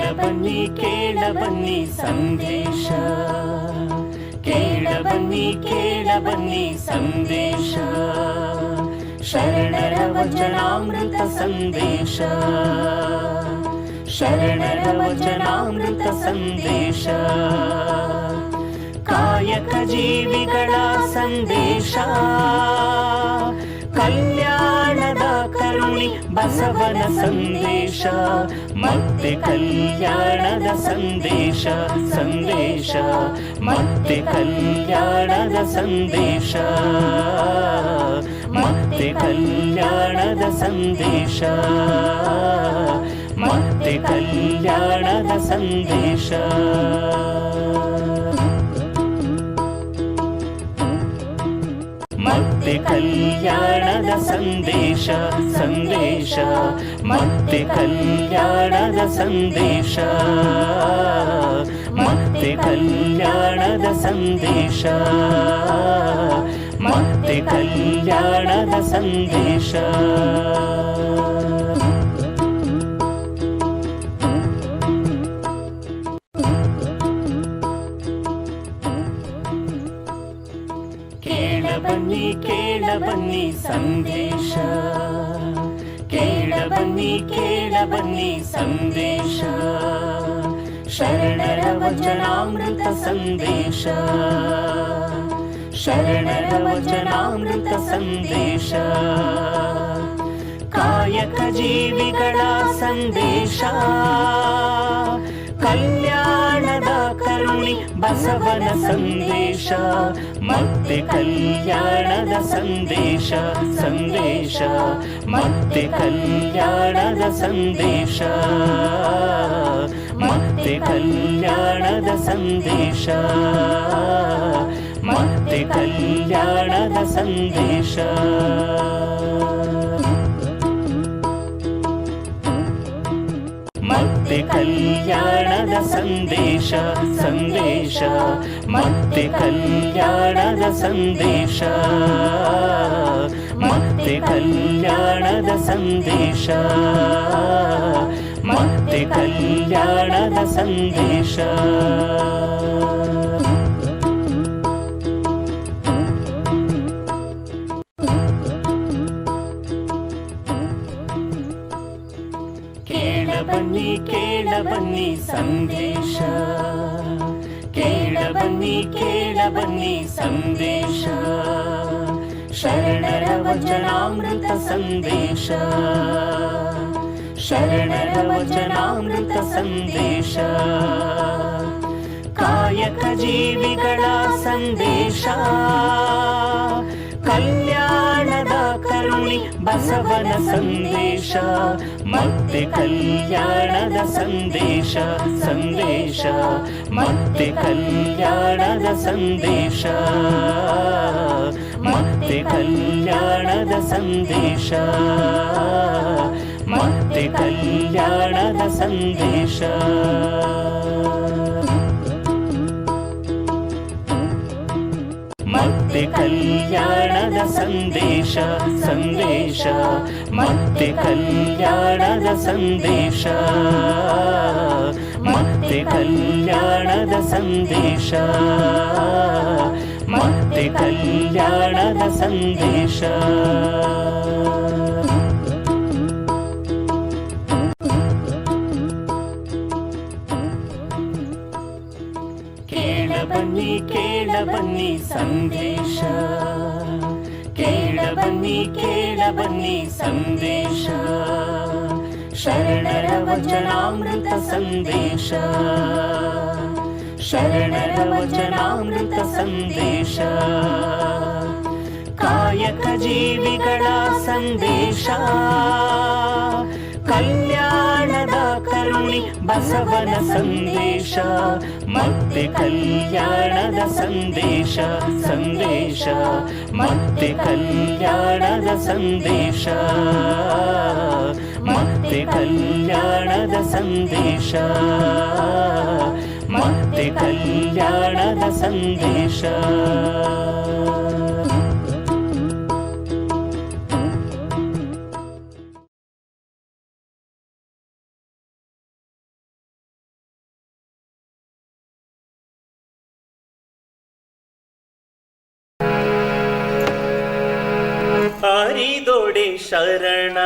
ಕೇಳಬನ್ನಿ ಸಂದೇಶ, ಕೇಳಬನ್ನಿ ಸಂದೇಶ, ಶರಣರ ವಚನಾಮೃತ ಸಂದೇಶ, ಶರಣರ ವಚನಾಮೃತ ಸಂದೇಶ, ಕಾಯಕ ಜೀವಿಗಳ ಸಂದೇಶ, ಕಲ್ಯಾಣದ ಕರುಣಿ ಬಸವನ ಸಂದೇಶ, ಮತ್ತೆ ಕಲ್ಯಾಣದ ಸಂದೇಶ, ಸಂದೇಶ ಮತ್ತೆ ಕಲ್ಯಾಣದ ಸಂದೇಶ, ಮತ್ತೆ ಕಲ್ಯಾಣದ ಸಂದೇಶ, ಮತ್ತೆ ಕಲ್ಯಾಣದ ಸಂದೇಶ. ಮತ್ತೆ ಕಲ್ಯಾಣದ ಸಂದೇಶ, ಸಂದೇಶ ಮತ್ತೆ ಕಲ್ಯಾಣದ ಸಂದೇಶ, ಮತ್ತೆ ಕಲ್ಯಾಣದ ಸಂದೇಶ, ಮತ್ತೆ ಕಲ್ಯಾಣದ ಸಂದೇಶ. ಕೇಳಬನ್ನಿ ಸಂದೇಶ, ಕೇಳಬನ್ನಿ ಸಂದೇಶ, ಶರಣರ ವಚನಾಮೃತ ಸಂದೇಶ, ಶರಣರ ವಚನಾಮೃತ ಸಂದೇಶ, ಕಾಯಕ ಜೀವಿಗಳ ಸಂದೇಶ, ಕಲ್ಯಾಣದ ಕರುಣಿ ಬಸವನ ಸಂದೇಶ, ಮತ್ತೆ ಕಲ್ಯಾಣದ ಸಂದೇಶ, ಸಂದೇಶ ಮತ್ತೆ ಕಲ್ಯಾಣದ ಸಂದೇಶ, ಮತ್ತೆ ಕಲ್ಯಾಣದ ಸಂದೇಶ, ಮತ್ತೆ ಕಲ್ಯಾಣದ ಸಂದೇಶ. ಮತ್ತೆ ಕಲ್ಯಾಣದ ಸಂದೇಶ, ಸಂದೇಶ ಮತ್ತೆ ಕಲ್ಯಾಣದ ಸಂದೇಶ, ಮತ್ತೆ ಕಲ್ಯಾಣದ ಸಂದೇಶ, ಮತ್ತೆ ಕಲ್ಯಾಣದ ಸಂದೇಶ. ಕೇಳಬನ್ನಿ ಸಂದೇಶ, ಕೇಳಬನ್ನಿ ಸಂದೇಶ, ಶರಣರ ವಚನಾಮೃತ ಸಂದೇಶ, ಶರಣರ ವಚನಾಮೃತ ಸಂದೇಶ, ಕಾಯಕ ಜೀವಿಗಳ ಸಂದೇಶ, ಕಲ್ಯಾಣದ ಕರುಣಿ ಬಸವನ ಸಂದೇಶ, ಮತ್ತೆ ಕಲ್ಯಾಣದ ಸಂದೇಶ, ಸಂದೇಶ ಮತ್ತೆ ಕಲ್ಯಾಣದ ಸಂದೇಶ, ಮತ್ತೆ ಕಲ್ಯಾಣದ ಸಂದೇಶ, ಮತ್ತೆ ಕಲ್ಯಾಣದ ಸಂದೇಶ. ಮತ್ತೆ ಕಲ್ಯಾಣದ ಸಂದೇಶ, ಸಂದೇಶ ಮತ್ತೆ ಕಲ್ಯಾಣದ ಸಂದೇಶ, ಮತ್ತೆ ಕಲ್ಯಾಣದ ಸಂದೇಶ, ಮತ್ತೆ ಕಲ್ಯಾಣದ ಸಂದೇಶ. ಕೇಳಬನ್ನಿ ಸಂದೇಶ, ಕೇಳಬನ್ನಿ ಸಂದೇಶ, ಶರಣರ ವಚನಾಮೃತ ಸಂದೇಶ, ಶರಣರ ವಚನಾಮೃತ ಸಂದೇಶ, ಕಾಯಕ ಜೀವಿಗಳ ಸಂದೇಶ, ಕಲ್ಯಾಣದ ಕರುಣಿ ಬಸವನ ಸಂದೇಶ, ಮತ್ತೆ ಕಲ್ಯಾಣದ ಸಂದೇಶ, ಸಂದೇಶ ಮತ್ತೆ ಕಲ್ಯಾಣದ ಸಂದೇಶ, ಮತ್ತೆ ಕಲ್ಯಾಣದ ಸಂದೇಶ, ಮತ್ತೆ ಕಲ್ಯಾಣದ ಸಂದೇಶ. ಮರೆದೊಡೆ ಶರಣ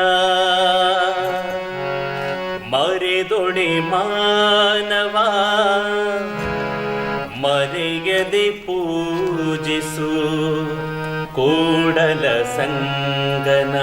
ಮರೆದೊಡೆ ಮಾನವ ಮರೆಯದೆ ಪೂಜಿಸು ಕೂಡಲ ಸಂಗನ.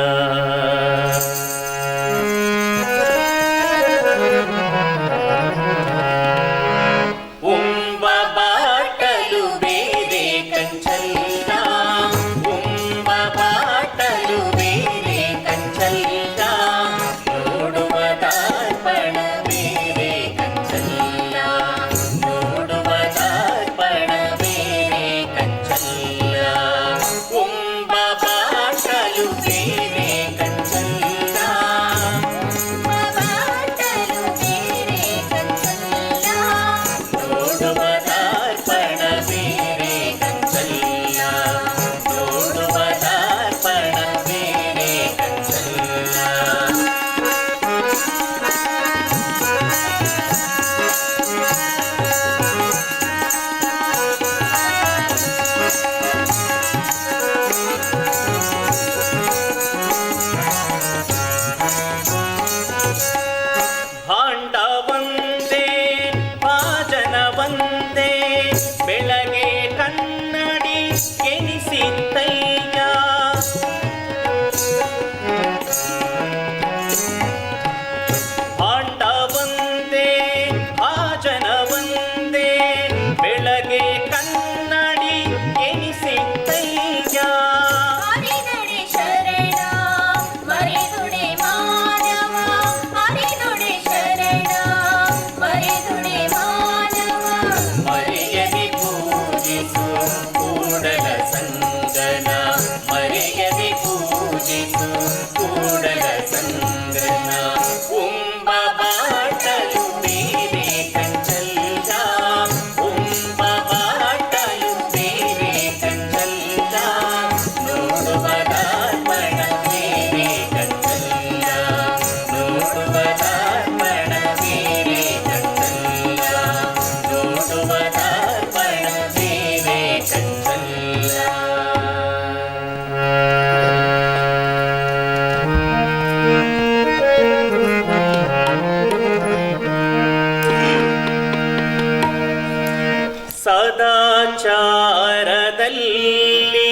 ಸದಾಚಾರದಲ್ಲಿ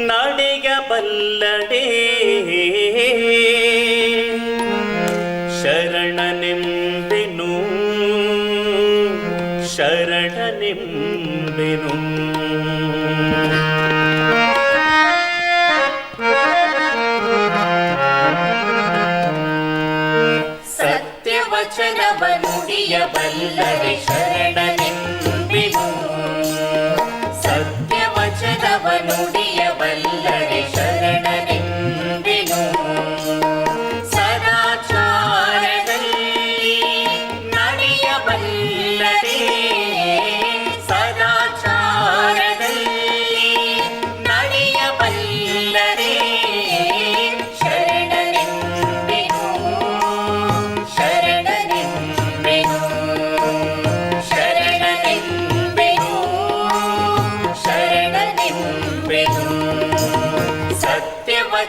ನಡೆಯಬಲ್ಲಡೆ ಶರಣನೆಂಬೆನು ಶರಣನೆಂಬೆನು. ಸತ್ಯವಚನವ ನುಡಿಯಬಲ್ಲಡೆ ಶರಣನೆಂಬೆನು. ಸತ್ಯವಚನವ ನುಡಿಯಬಲ್ಲಡೆ ಶರಣನೆಂಬೆನು. ಸದಾಚಾರದಲ್ಲಿ ನಡೆಯಬಲ್ಲಡೆ ಸದಾಚಾರದಲ್ಲಿ ನಡೆಯಬಲ್ಲಡೆ ಶರಣನೆಂಬೆನು ಶರಣನೆಂಬೆನು ಶರಣನೆಂಬೆನು ಶರಣನೆಂಬೆನು. ಸತ್ಯವಚನವ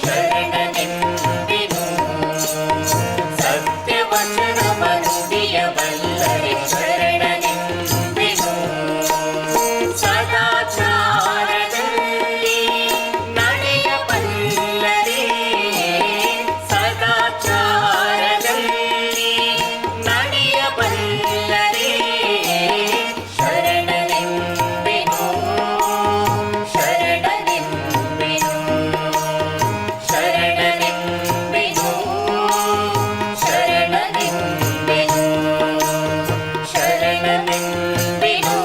ಶರಣನೆಂಬೆನು ಸತ್ಯವಚನವ ನುಡಿಯಬಲ್ಲರೆ ಶರಣನೆಂಬೆನು ಸದಾಚಾರದಲ್ಲಿ ನಡೆಯಬಲ್ಲರೆ ಸದಾಚಾರದಲ್ಲಿ ನಡೆಯಬಲ್ಲರೆ ಶರಣನೆಂಬೆನು ಶರಣನೆಂಬೆನು ಶರಣನೆಂಬೆನು ಶರಣನೆಂಬೆನು ಶರಣನೆಂಬೆನು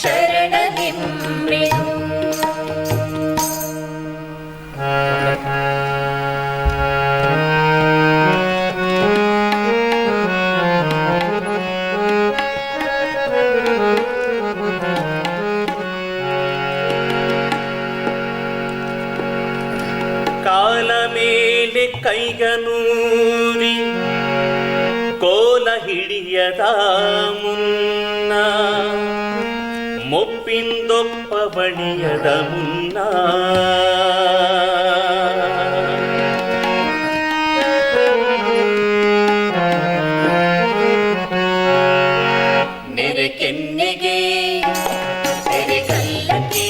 ಶರಣನೆಂಬೆನು. ಕಾಲ ಮೇಲೆ ಕೈಗನೂರಿ ಕೋಲ ಹಿಡಿಯದ ಮುನ್ನ ಮೊಪ್ಪಿಂದೊಪ್ಪ ಬಣಿಯದ ಮುನ್ನ ನೆರೆ ಕೆನ್ನೆಗೆ ತೆರೆ ಗಲ್ಲಕ್ಕೆ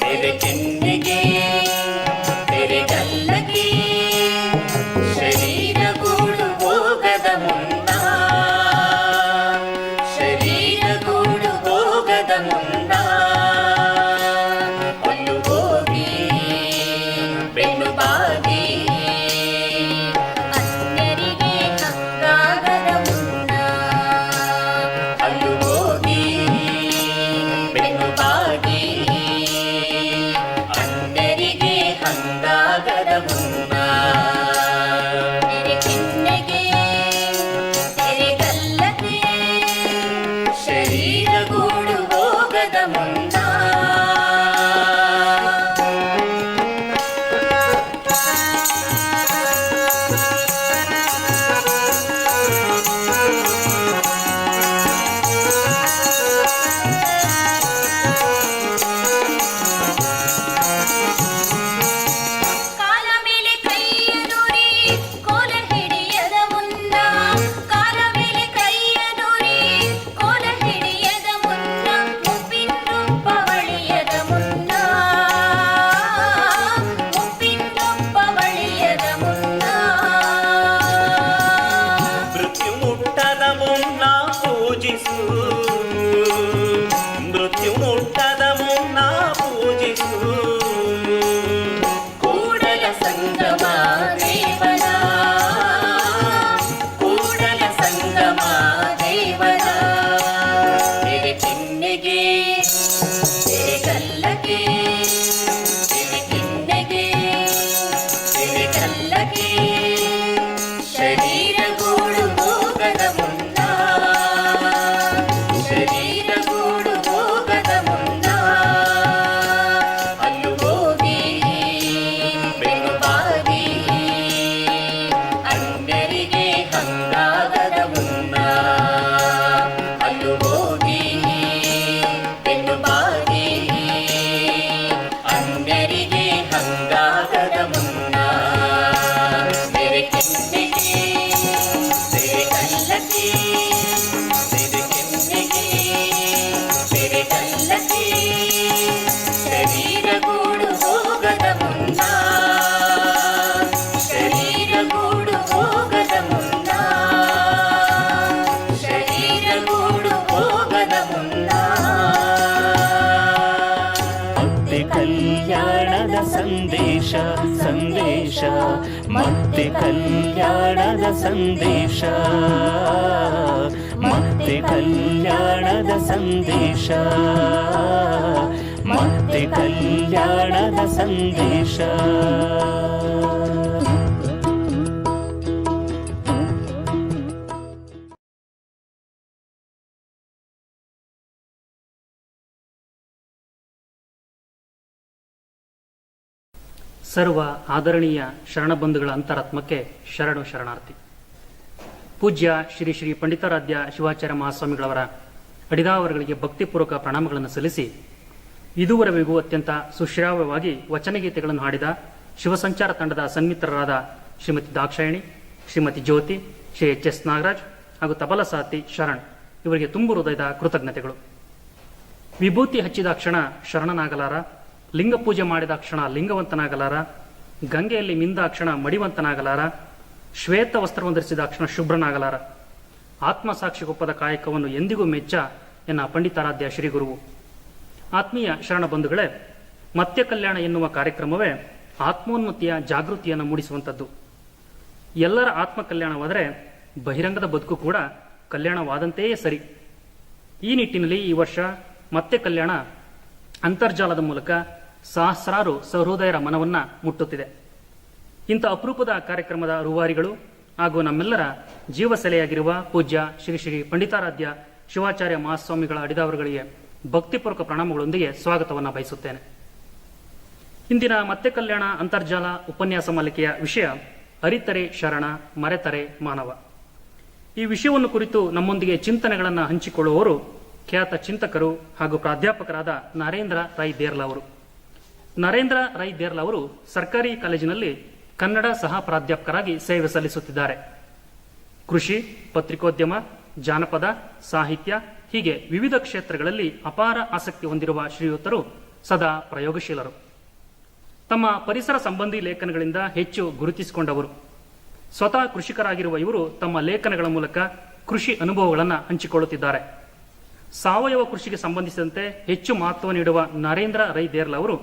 ತೆರೆ ಕೆನ್ನೆಗೆ ತೆರೆ ಗಲ್ಲಕ್ಕೆ ಶರೀರ ಗೂಡು ಹೋಗದ ಮುನ್ನ ಶರೀರ ಗೂಡು ಹೋಗದ ಮುನ್ನ ಒಂದು ಹೋಗಿ ಬೆನ್ನು ಬಾಗಿ ಅನ್ಯರಿಗೆ ಹಂಗಾಗದ ಮುನ್ನ ಅಲ್ಲು ಹೋಗಿ ಬೆನ್ನು ಬಾಗಿ ಅನ್ಯರಿಗೆ ಹಂಗಾಗದ ಮುನ್ನ ತೆರೆ ಕೆನ್ನೆಗೆ ತೆರೆ ಗಲ್ಲಕ್ಕೆ ಶರೀರ ಗೂಡು ಹೋಗದ ಮುನ್ನ. ಕಾಲ ಮೇಲೆ ಕೈಯ ನುರಿ ಕೋಲ ಹಿಡಿಯದ ಮುನ್ನ ಕಾಲ ಮೇಲೆ ಕೈಯ ನುರಿ ಕೋಲ ಹಿಡಿಯದ ಮುನ್ನ ಮುಪ್ಪಿನೊಬ್ಬ ಬಳಿಯದ ಮುನ್ನ ಮುಪ್ಪಿನೊಬ್ಬ ಬಳಿಯದ ಮುನ್ನ ಮೃತ್ಯು ಮುಟ್ಟದ ಮುನ್ನ ಪೂಜಿಸು ಮೃತ್ಯು ಮುಟ್ಟದ ಮುನ್ನ ಪೂಜಿಸು ಕೂಡಲ ಸಂಗಮ ದೇವನ ಕೂಡಲ ಸಂಗಮ ದೇವನ ತೆರೆ ಕೆನ್ನೆಗೆ ತೆರೆ ಗಲ್ಲಕ್ಕೆ ತೆರೆ ಕೆನ್ನೆಗೆ ತೆರೆ ಗಲ್ಲಕ್ಕೆ ಶರೀರ ಗೂಡು ಹೋಗದ ಮುನ್ನ ಶರೀರ ಗೂಡು ಹೋಗದ ಮುನ್ನ ಅಲ್ಲು ಹೋಗಿ ಬೆನ್ನು ಬಾಗಿ ಅನ್ಯರಿಗೆ ಹಂಗಾಗದ ಮುನ್ನ ಅಲ್ಲು ಹೋಗಿ ಬೆನ್ನು ಬಾಗಿ ಅನ್ಯರಿಗೆ ಹಂಗಾಗದ ಮುನ್ನ ತೆರೆ ಕೆನ್ನೆಗೆ ತೆರೆ ಗಲ್ಲಕ್ಕೆ ತೆರೆ ಕೆನ್ನೆಗೆ ತೆರೆ ಗಲ್ಲಕ್ಕೆ ಶರೀರ ಗೂಡು ಹೋಗದ ಮುನ್ನ ಶರೀರ ಗೂಡು ಹೋಗದ ಮುನ್ನ ಶರೀರ ಗೂಡು ಹೋಗದ ಮುನ್ನ. ಮತ್ತೆ ಕಲ್ಯಾಣದ ಸಂದೇಶ ಸಂದೇಶ ಮತ್ತೆ ಕಲ್ಯಾಣದ ಸಂದೇಶ ಮತ್ತೆ ಕಲ್ಯಾಣದ ಸಂದೇಶ ಮತ್ತೆ ಕಲ್ಯಾಣದ ಸಂದೇಶ. ಸರ್ವ ಆದರಣೀಯ ಶರಣಬಂಧುಗಳ ಅಂತರಾತ್ಮಕ್ಕೆ ಶರಣು ಶರಣಾರ್ಥಿ. ಪೂಜ್ಯ ಶ್ರೀ ಶ್ರೀ ಪಂಡಿತಾರಾಧ್ಯ ಶಿವಾಚಾರ್ಯ ಮಹಾಸ್ವಾಮಿಗಳವರ ಅಡಿದಾವರುಗಳಿಗೆ ಭಕ್ತಿಪೂರ್ವಕ ಪ್ರಣಾಮಗಳನ್ನು ಸಲ್ಲಿಸಿ ಇದುವರೆಗೂ ಅತ್ಯಂತ ಸುಶ್ರಾವ್ಯವಾಗಿ ವಚನಗೀತೆಗಳನ್ನು ಹಾಡಿದ ಶಿವಸಂಚಾರ ತಂಡದ ಸನ್ಮಿತ್ರರಾದ ಶ್ರೀಮತಿ ದಾಕ್ಷಾಯಿಣಿ, ಶ್ರೀಮತಿ ಜ್ಯೋತಿ, ಶ್ರೀ ಎಚ್.ಎಸ್. ನಾಗರಾಜ್ ಹಾಗೂ ತಬಲ ಸಾತಿ ಶರಣ್ ಇವರಿಗೆ ತುಂಬು ಹೃದಯದ ಕೃತಜ್ಞತೆಗಳು. ವಿಭೂತಿ ಹಚ್ಚಿದ ಕ್ಷಣ ಶರಣನಾಗಲಾರ, ಲಿಂಗ ಪೂಜೆ ಮಾಡಿದ ಕ್ಷಣ ಲಿಂಗವಂತನಾಗಲಾರ, ಗಂಗೆಯಲ್ಲಿ ಮಿಂದ ಕ್ಷಣ ಮಡಿವಂತನಾಗಲಾರ, ಶ್ವೇತ ವಸ್ತ್ರವನ್ನು ಧರಿಸಿದ ಕ್ಷಣ ಶುಭ್ರನಾಗಲಾರ. ಆತ್ಮಸಾಕ್ಷಿಗೊಪ್ಪದ ಕಾಯಕವನ್ನು ಎಂದಿಗೂ ಮೆಚ್ಚ ಎನ್ನ ಪಂಡಿತಾರಾಧ್ಯ ಶ್ರೀಗುರುವು. ಆತ್ಮೀಯ ಶರಣ ಬಂಧುಗಳೇ, ಮತ್ತೆ ಕಲ್ಯಾಣ ಎನ್ನುವ ಕಾರ್ಯಕ್ರಮವೇ ಆತ್ಮೋನ್ನತಿಯ ಜಾಗೃತಿಯನ್ನು ಮೂಡಿಸುವಂಥದ್ದು. ಎಲ್ಲರ ಆತ್ಮ ಕಲ್ಯಾಣವಾದರೆ ಬಹಿರಂಗದ ಬದುಕು ಕೂಡ ಕಲ್ಯಾಣವಾದಂತೆಯೇ ಸರಿ. ಈ ನಿಟ್ಟಿನಲ್ಲಿ ಈ ವರ್ಷ ಮತ್ತೆ ಕಲ್ಯಾಣ ಅಂತರ್ಜಾಲದ ಮೂಲಕ ಸಹಸ್ರಾರು ಸಹೃದಯರ ಮನವನ್ನ ಮುಟ್ಟುತ್ತಿದೆ. ಇಂಥ ಅಪರೂಪದ ಕಾರ್ಯಕ್ರಮದ ರೂವಾರಿಗಳು ಹಾಗೂ ನಮ್ಮೆಲ್ಲರ ಜೀವಸೆಲೆಯಾಗಿರುವ ಪೂಜ್ಯ ಶ್ರೀ ಶ್ರೀ ಪಂಡಿತಾರಾಧ್ಯ ಶಿವಾಚಾರ್ಯ ಮಹಾಸ್ವಾಮಿಗಳ ಅಡಿದವರುಗಳಿಗೆ ಭಕ್ತಿಪೂರ್ವಕ ಪ್ರಣಾಮಗಳೊಂದಿಗೆ ಸ್ವಾಗತವನ್ನು ಬಯಸುತ್ತೇನೆ. ಇಂದಿನ ಮತ್ತೆ ಕಲ್ಯಾಣ ಅಂತರ್ಜಾಲ ಉಪನ್ಯಾಸ ಮಾಲಿಕೆಯ ವಿಷಯ ಅರಿತರೆ ಶರಣ, ಮರೆತರೆ ಮಾನವ. ಈ ವಿಷಯವನ್ನು ಕುರಿತು ನಮ್ಮೊಂದಿಗೆ ಚಿಂತನೆಗಳನ್ನು ಹಂಚಿಕೊಳ್ಳುವವರು ಖ್ಯಾತ ಚಿಂತಕರು ಹಾಗೂ ಪ್ರಾಧ್ಯಾಪಕರಾದ ನರೇಂದ್ರ ರೈ ದೇರ್ಲ ಅವರು. ನರೇಂದ್ರ ರೈ ದೇರ್ಲ ಅವರು ಸರ್ಕಾರಿ ಕಾಲೇಜಿನಲ್ಲಿ ಕನ್ನಡ ಸಹ ಪ್ರಾಧ್ಯಾಪಕರಾಗಿ ಸೇವೆ ಸಲ್ಲಿಸುತ್ತಿದ್ದಾರೆ. ಕೃಷಿ, ಪತ್ರಿಕೋದ್ಯಮ, ಜಾನಪದ, ಸಾಹಿತ್ಯ ಹೀಗೆ ವಿವಿಧ ಕ್ಷೇತ್ರಗಳಲ್ಲಿ ಅಪಾರ ಆಸಕ್ತಿ ಹೊಂದಿರುವ ಶ್ರೀಯುತರು ಸದಾ ಪ್ರಯೋಗಶೀಲರು. ತಮ್ಮ ಪರಿಸರ ಸಂಬಂಧಿ ಲೇಖನಗಳಿಂದ ಹೆಚ್ಚು ಗುರುತಿಸಿಕೊಂಡವರು. ಸ್ವತಃ ಕೃಷಿಕರಾಗಿರುವ ಇವರು ತಮ್ಮ ಲೇಖನಗಳ ಮೂಲಕ ಕೃಷಿ ಅನುಭವಗಳನ್ನು ಹಂಚಿಕೊಳ್ಳುತ್ತಿದ್ದಾರೆ. ಸಾವಯವ ಕೃಷಿಗೆ ಸಂಬಂಧಿಸಿದಂತೆ ಹೆಚ್ಚು ಮಹತ್ವ ನೀಡುವ ನರೇಂದ್ರ ರೈ ದೇರ್ಲ ಅವರು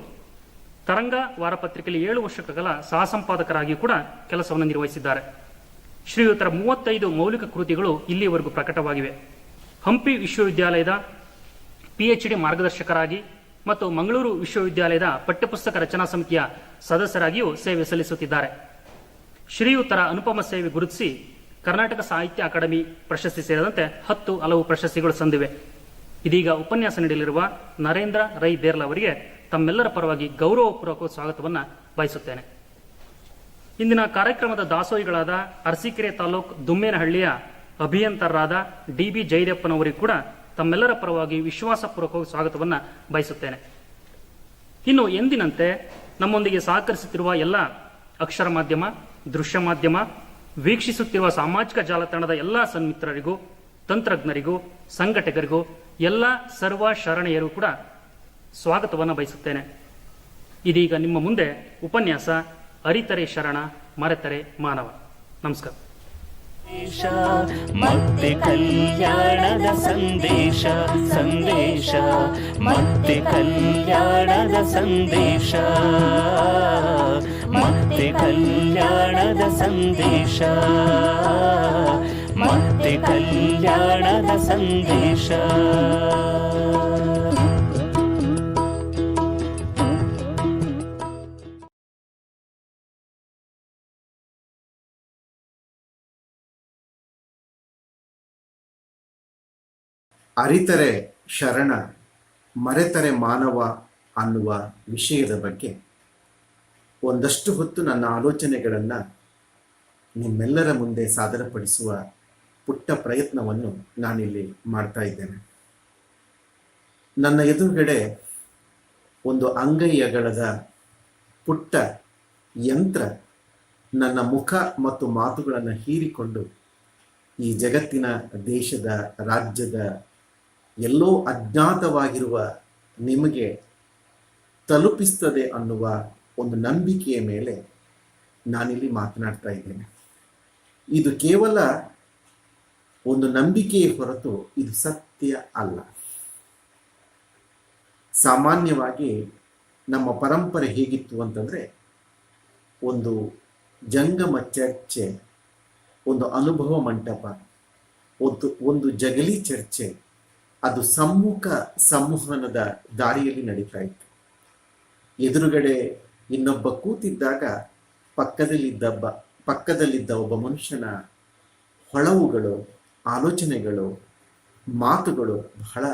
ತರಂಗ ವಾರಪತ್ರಿಕೆಯಲ್ಲಿ 7 ವರ್ಷಗಳ ಕಾಲ ಸಹ ಸಂಪಾದಕರಾಗಿ ಕೂಡ ಕೆಲಸವನ್ನು ನಿರ್ವಹಿಸಿದ್ದಾರೆ. ಶ್ರೀಯುತರ 35 ಮೌಲಿಕ ಕೃತಿಗಳು ಇಲ್ಲಿಯವರೆಗೂ ಪ್ರಕಟವಾಗಿವೆ. ಹಂಪಿ ವಿಶ್ವವಿದ್ಯಾಲಯದ PhD ಮಾರ್ಗದರ್ಶಕರಾಗಿ ಮತ್ತು ಮಂಗಳೂರು ವಿಶ್ವವಿದ್ಯಾಲಯದ ಪಠ್ಯಪುಸ್ತಕ ರಚನಾ ಸಮಿತಿಯ ಸದಸ್ಯರಾಗಿಯೂ ಸೇವೆ ಸಲ್ಲಿಸುತ್ತಿದ್ದಾರೆ. ಶ್ರೀಯುತರ ಅನುಪಮ ಸೇವೆ ಗುರುತಿಸಿ ಕರ್ನಾಟಕ ಸಾಹಿತ್ಯ ಅಕಾಡೆಮಿ ಪ್ರಶಸ್ತಿ ಸೇರಿದಂತೆ 10 ಹಲವು ಪ್ರಶಸ್ತಿಗಳು ಸಂದಿವೆ. ಇದೀಗ ಉಪನ್ಯಾಸ ನೀಡಲಿರುವ ನರೇಂದ್ರ ರೈ ದೇರ್ಲ ಅವರಿಗೆ ತಮ್ಮೆಲ್ಲರ ಪರವಾಗಿ ಗೌರವಪೂರ್ವಕ ಸ್ವಾಗತವನ್ನು ಬಯಸುತ್ತೇನೆ. ಇಂದಿನ ಕಾರ್ಯಕ್ರಮದ ದಾಸೋಹಿಗಳಾದ ಅರಸೀಕೆರೆ ತಾಲೂಕು ದುಮ್ಮೇನಹಳ್ಳಿಯ ಅಭಿಯಂತರರಾದ DB ಜೈರಪ್ಪನವರಿಗೂ ಕೂಡ ತಮ್ಮೆಲ್ಲರ ಪರವಾಗಿ ವಿಶ್ವಾಸಪೂರ್ವಕ ಸ್ವಾಗತವನ್ನು ಬಯಸುತ್ತೇನೆ. ಇನ್ನು ಎಂದಿನಂತೆ ನಮ್ಮೊಂದಿಗೆ ಸಹಕರಿಸುತ್ತಿರುವ ಎಲ್ಲ ಅಕ್ಷರ ಮಾಧ್ಯಮ, ದೃಶ್ಯ ಮಾಧ್ಯಮ, ವೀಕ್ಷಿಸುತ್ತಿರುವ ಸಾಮಾಜಿಕ ಜಾಲತಾಣದ ಎಲ್ಲ ಸನ್ಮಿತ್ರರಿಗೂ, ತಂತ್ರಜ್ಞರಿಗೂ, ಸಂಘಟಕರಿಗೂ, ಎಲ್ಲ ಸರ್ವ ಶರಣೆಯರು ಕೂಡ ಸ್ವಾಗತವನ್ನು ಬಯಸುತ್ತೇನೆ. ಇದೀಗ ನಿಮ್ಮ ಮುಂದೆ ಉಪನ್ಯಾಸ ಅರಿತರೆ ಶರಣ, ಮರೆತರೆ ಮಾನವ. ನಮಸ್ಕಾರ. ಮತ್ತೆ ಕಲ್ಯಾಣದ ಸಂದೇಶ, ಸಂದೇಶ ಮತ್ತೆ ಕಲ್ಯಾಣದ ಸಂದೇಶ, ಮತ್ತೆ ಕಲ್ಯಾಣದ ಸಂದೇಶ, ಮತ್ತೆ ಕಲ್ಯಾಣದ ಸಂದೇಶ. ಅರಿತರೆ ಶರಣ, ಮರೆತರೆ ಮಾನವ ಅನ್ನುವ ವಿಷಯದ ಬಗ್ಗೆ ಒಂದಷ್ಟು ಹೊತ್ತು ನನ್ನ ಆಲೋಚನೆಗಳನ್ನು ನಿಮ್ಮೆಲ್ಲರ ಮುಂದೆ ಸಾದರಪಡಿಸುವ ಪುಟ್ಟ ಪ್ರಯತ್ನವನ್ನು ನಾನಿಲ್ಲಿ ಮಾಡ್ತಾ ಇದ್ದೇನೆ. ನನ್ನ ಎದುರುಗಡೆ ಒಂದು ಅಂಗೈ ಅಗಲದ ಪುಟ್ಟ ಯಂತ್ರ ನನ್ನ ಮುಖ ಮತ್ತು ಮಾತುಗಳನ್ನು ಹೀರಿಕೊಂಡು ಈ ಜಗತ್ತಿನ, ದೇಶದ, ರಾಜ್ಯದ ಎಲ್ಲೋ ಅಜ್ಞಾತವಾಗಿರುವ ನಿಮಗೆ ತಲುಪಿಸ್ತದೆ ಅನ್ನುವ ಒಂದು ನಂಬಿಕೆಯ ಮೇಲೆ ನಾನಿಲ್ಲಿ ಮಾತನಾಡ್ತಾ ಇದ್ದೇನೆ. ಇದು ಕೇವಲ ಒಂದು ನಂಬಿಕೆಯ ಹೊರತು ಇದು ಸತ್ಯ ಅಲ್ಲ. ಸಾಮಾನ್ಯವಾಗಿ ನಮ್ಮ ಪರಂಪರೆ ಹೇಗಿತ್ತು ಅಂತಂದರೆ, ಒಂದು ಜಂಗಮ ಚರ್ಚೆ, ಒಂದು ಅನುಭವ ಮಂಟಪ, ಒಂದು ಜಗಲಿ ಚರ್ಚೆ, ಅದು ಸಂವಹನದ ದಾರಿಯಲ್ಲಿ ನಡೀತಾ ಇತ್ತು. ಎದುರುಗಡೆ ಇನ್ನೊಬ್ಬ ಕೂತಿದ್ದಾಗ ಪಕ್ಕದಲ್ಲಿದ್ದ ಒಬ್ಬ ಮನುಷ್ಯನ ಹೊಳವುಗಳು, ಆಲೋಚನೆಗಳು, ಮಾತುಗಳು ಬಹಳ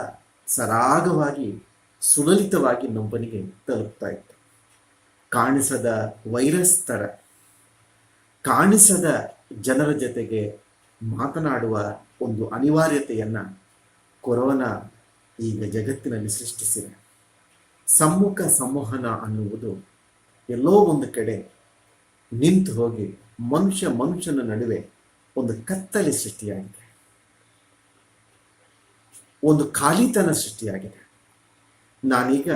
ಸರಾಗವಾಗಿ, ಸುಲಲಿತವಾಗಿ ಇನ್ನೊಬ್ಬನಿಗೆ ತಲುಪ್ತಾ ಇತ್ತು. ಕಾಣಿಸದ ವೈರಸ್ ಥರ ಕಾಣಿಸದ ಜನರ ಜೊತೆಗೆ ಮಾತನಾಡುವ ಒಂದು ಅನಿವಾರ್ಯತೆಯನ್ನು ಕೊರೋನಾ ಈಗ ಜಗತ್ತಿನಲ್ಲಿ ಸೃಷ್ಟಿಸಿದೆ. ಸಮ್ಮುಖ ಸಂವಹನ ಅನ್ನುವುದು ಎಲ್ಲೋ ಒಂದು ಕಡೆ ನಿಂತು ಹೋಗಿ ಮನುಷ್ಯನ ನಡುವೆ ಒಂದು ಕತ್ತಲೆ ಸೃಷ್ಟಿಯಾಗಿದೆ, ಒಂದು ಖಾಲಿತನ ಸೃಷ್ಟಿಯಾಗಿದೆ. ನಾನೀಗ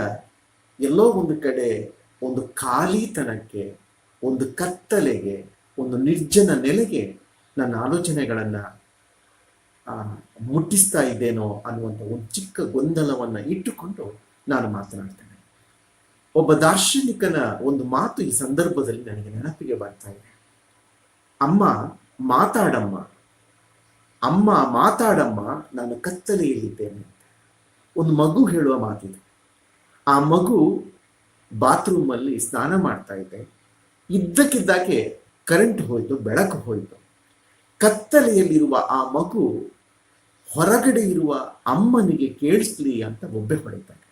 ಎಲ್ಲೋ ಒಂದು ಕಡೆ ಒಂದು ಖಾಲಿತನಕ್ಕೆ, ಒಂದು ಕತ್ತಲೆಗೆ, ಒಂದು ನಿರ್ಜನ ನೆಲೆಗೆ ನನ್ನ ಆಲೋಚನೆಗಳನ್ನು ಮುಟ್ಟಿಸ್ತಾ ಇದ್ದೇನೋ ಅನ್ನುವಂಥ ಒಂದು ಚಿಕ್ಕ ಗೊಂದಲವನ್ನು ಇಟ್ಟುಕೊಂಡು ನಾನು ಮಾತನಾಡ್ತೇನೆ. ಒಬ್ಬ ದಾರ್ಶನಿಕನ ಒಂದು ಮಾತು ಈ ಸಂದರ್ಭದಲ್ಲಿ ನನಗೆ ನೆನಪಿಗೆ ಬರ್ತಾ ಇದೆ. ಅಮ್ಮ ಮಾತಾಡಮ್ಮ, ಅಮ್ಮ ಮಾತಾಡಮ್ಮ, ನಾನು ಕತ್ತಲೆಯಲ್ಲಿದ್ದೇನೆ. ಒಂದು ಮಗು ಹೇಳುವ ಮಾತಿದೆ. ಆ ಮಗು ಬಾತ್ರೂಮಲ್ಲಿ ಸ್ನಾನ ಮಾಡ್ತಾ ಇದೆ. ಇದ್ದಕ್ಕಿದ್ದಾಗೆ ಕರೆಂಟ್ ಹೋಯಿತು, ಬೆಳಕು ಹೋಯಿತು. ಕತ್ತಲೆಯಲ್ಲಿರುವ ಆ ಮಗು ಹೊರಗಡೆ ಇರುವ ಅಮ್ಮನಿಗೆ ಕೇಳಿಸ್ಲಿ ಅಂತ ಬೊಬ್ಬೆ ಹೊಡಿತಾರೆ.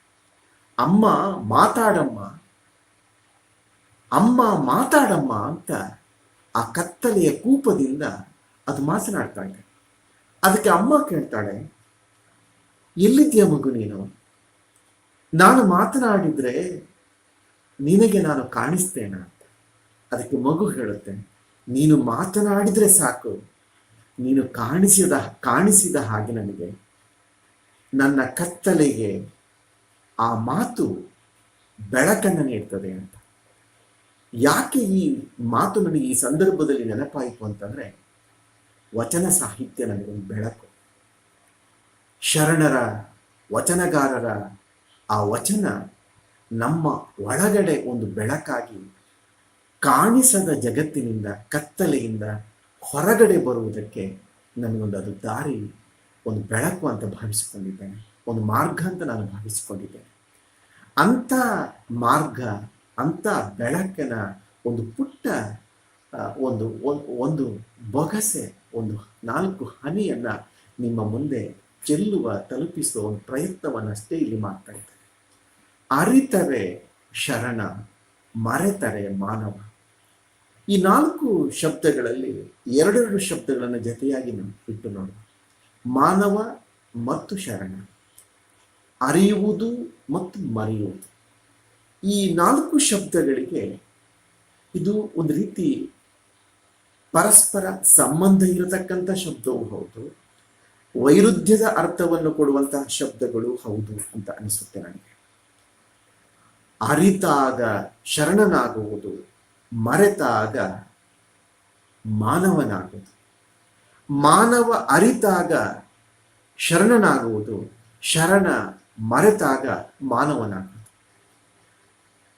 ಅಮ್ಮ ಮಾತಾಡಮ್ಮ, ಅಮ್ಮ ಮಾತಾಡಮ್ಮ ಅಂತ ಆ ಕತ್ತಲೆಯ ಕೂಪದಿಂದ ಅದು ಮಾತನಾಡ್ತಾ ಇದೆ. ಅದಕ್ಕೆ ಅಮ್ಮ ಕೇಳ್ತಾಳೆ, ಎಲ್ಲಿದ್ದೀಯ ಮಗು ನೀನು? ನಾನು ಮಾತನಾಡಿದ್ರೆ ನಿನಗೆ ನಾನು ಕಾಣಿಸ್ತೇನ ಅಂತ. ಅದಕ್ಕೆ ಮಗು ಹೇಳುತ್ತೆ, ನೀನು ಮಾತನಾಡಿದ್ರೆ ಸಾಕು, ನೀನು ಕಾಣಿಸಿದ ಹಾಗೆ ನನಗೆ ನನ್ನ ಕತ್ತಲೆಗೆ ಆ ಮಾತು ಬೆಳಕನ್ನು ನೀಡ್ತದೆ ಅಂತ. ಯಾಕೆ ಈ ಮಾತು ನನಗೆ ಈ ಸಂದರ್ಭದಲ್ಲಿ ನೆನಪಾಯಿತು ಅಂತಂದ್ರೆ, ವಚನ ಸಾಹಿತ್ಯ ನನಗೊಂದು ಬೆಳಕು. ಶರಣರ, ವಚನಗಾರರ ಆ ವಚನ ನಮ್ಮ ಒಳಗಡೆ ಒಂದು ಬೆಳಕಾಗಿ ಕಾಣಿಸದ ಜಗತ್ತಿನಿಂದ, ಕತ್ತಲೆಯಿಂದ ಹೊರಗಡೆ ಬರುವುದಕ್ಕೆ ನನಗೊಂದು ಅದು ದಾರಿ, ಒಂದು ಬೆಳಕು ಅಂತ ಭಾವಿಸಿಕೊಂಡಿದ್ದೇನೆ, ಒಂದು ಮಾರ್ಗ ಅಂತ ನಾನು ಭಾವಿಸಿಕೊಂಡಿದ್ದೇನೆ. ಅಂಥ ಮಾರ್ಗ, ಅಂಥ ಬೆಳಕಿನ ಒಂದು ಪುಟ್ಟ ಒಂದು ಬೊಗಸೆ, ಒಂದು 4 ಹನಿಯನ್ನು ನಿಮ್ಮ ಮುಂದೆ ತಲುಪಿಸುವ ಒಂದು ಪ್ರಯತ್ನವನ್ನಷ್ಟೇ ಇಲ್ಲಿ ಮಾಡ್ತಾ ಇದ್ದಾರೆ. ಅರಿತರೆ ಶರಣ, ಮರೆತರೆ ಮಾನವ. ಈ 4 ಶಬ್ದಗಳಲ್ಲಿ 2 ಶಬ್ದಗಳನ್ನು ಜೊತೆಯಾಗಿ ಇಟ್ಟು ನೋಡುವ. ಮಾನವ ಮತ್ತು ಶರಣ, ಅರಿಯುವುದು ಮತ್ತು ಮರೆಯುವುದು. ಈ 4 ಶಬ್ದಗಳಿಗೆ ಇದು ಒಂದು ರೀತಿ ಪರಸ್ಪರ ಸಂಬಂಧ ಇರತಕ್ಕಂಥ ಶಬ್ದವೂ ಹೌದು, ವೈರುಧ್ಯದ ಅರ್ಥವನ್ನು ಕೊಡುವಂತಹ ಶಬ್ದಗಳು ಹೌದು ಅಂತ ಅನಿಸುತ್ತೆ ನನಗೆ. ಅರಿತಾಗ ಶರಣನಾಗುವುದು, ಮರೆತಾಗ ಮಾನವನಾಗುವುದು. ಮಾನವ ಅರಿತಾಗ ಶರಣನಾಗುವುದು, ಶರಣ ಮರೆತಾಗ ಮಾನವನಾಗುವುದು.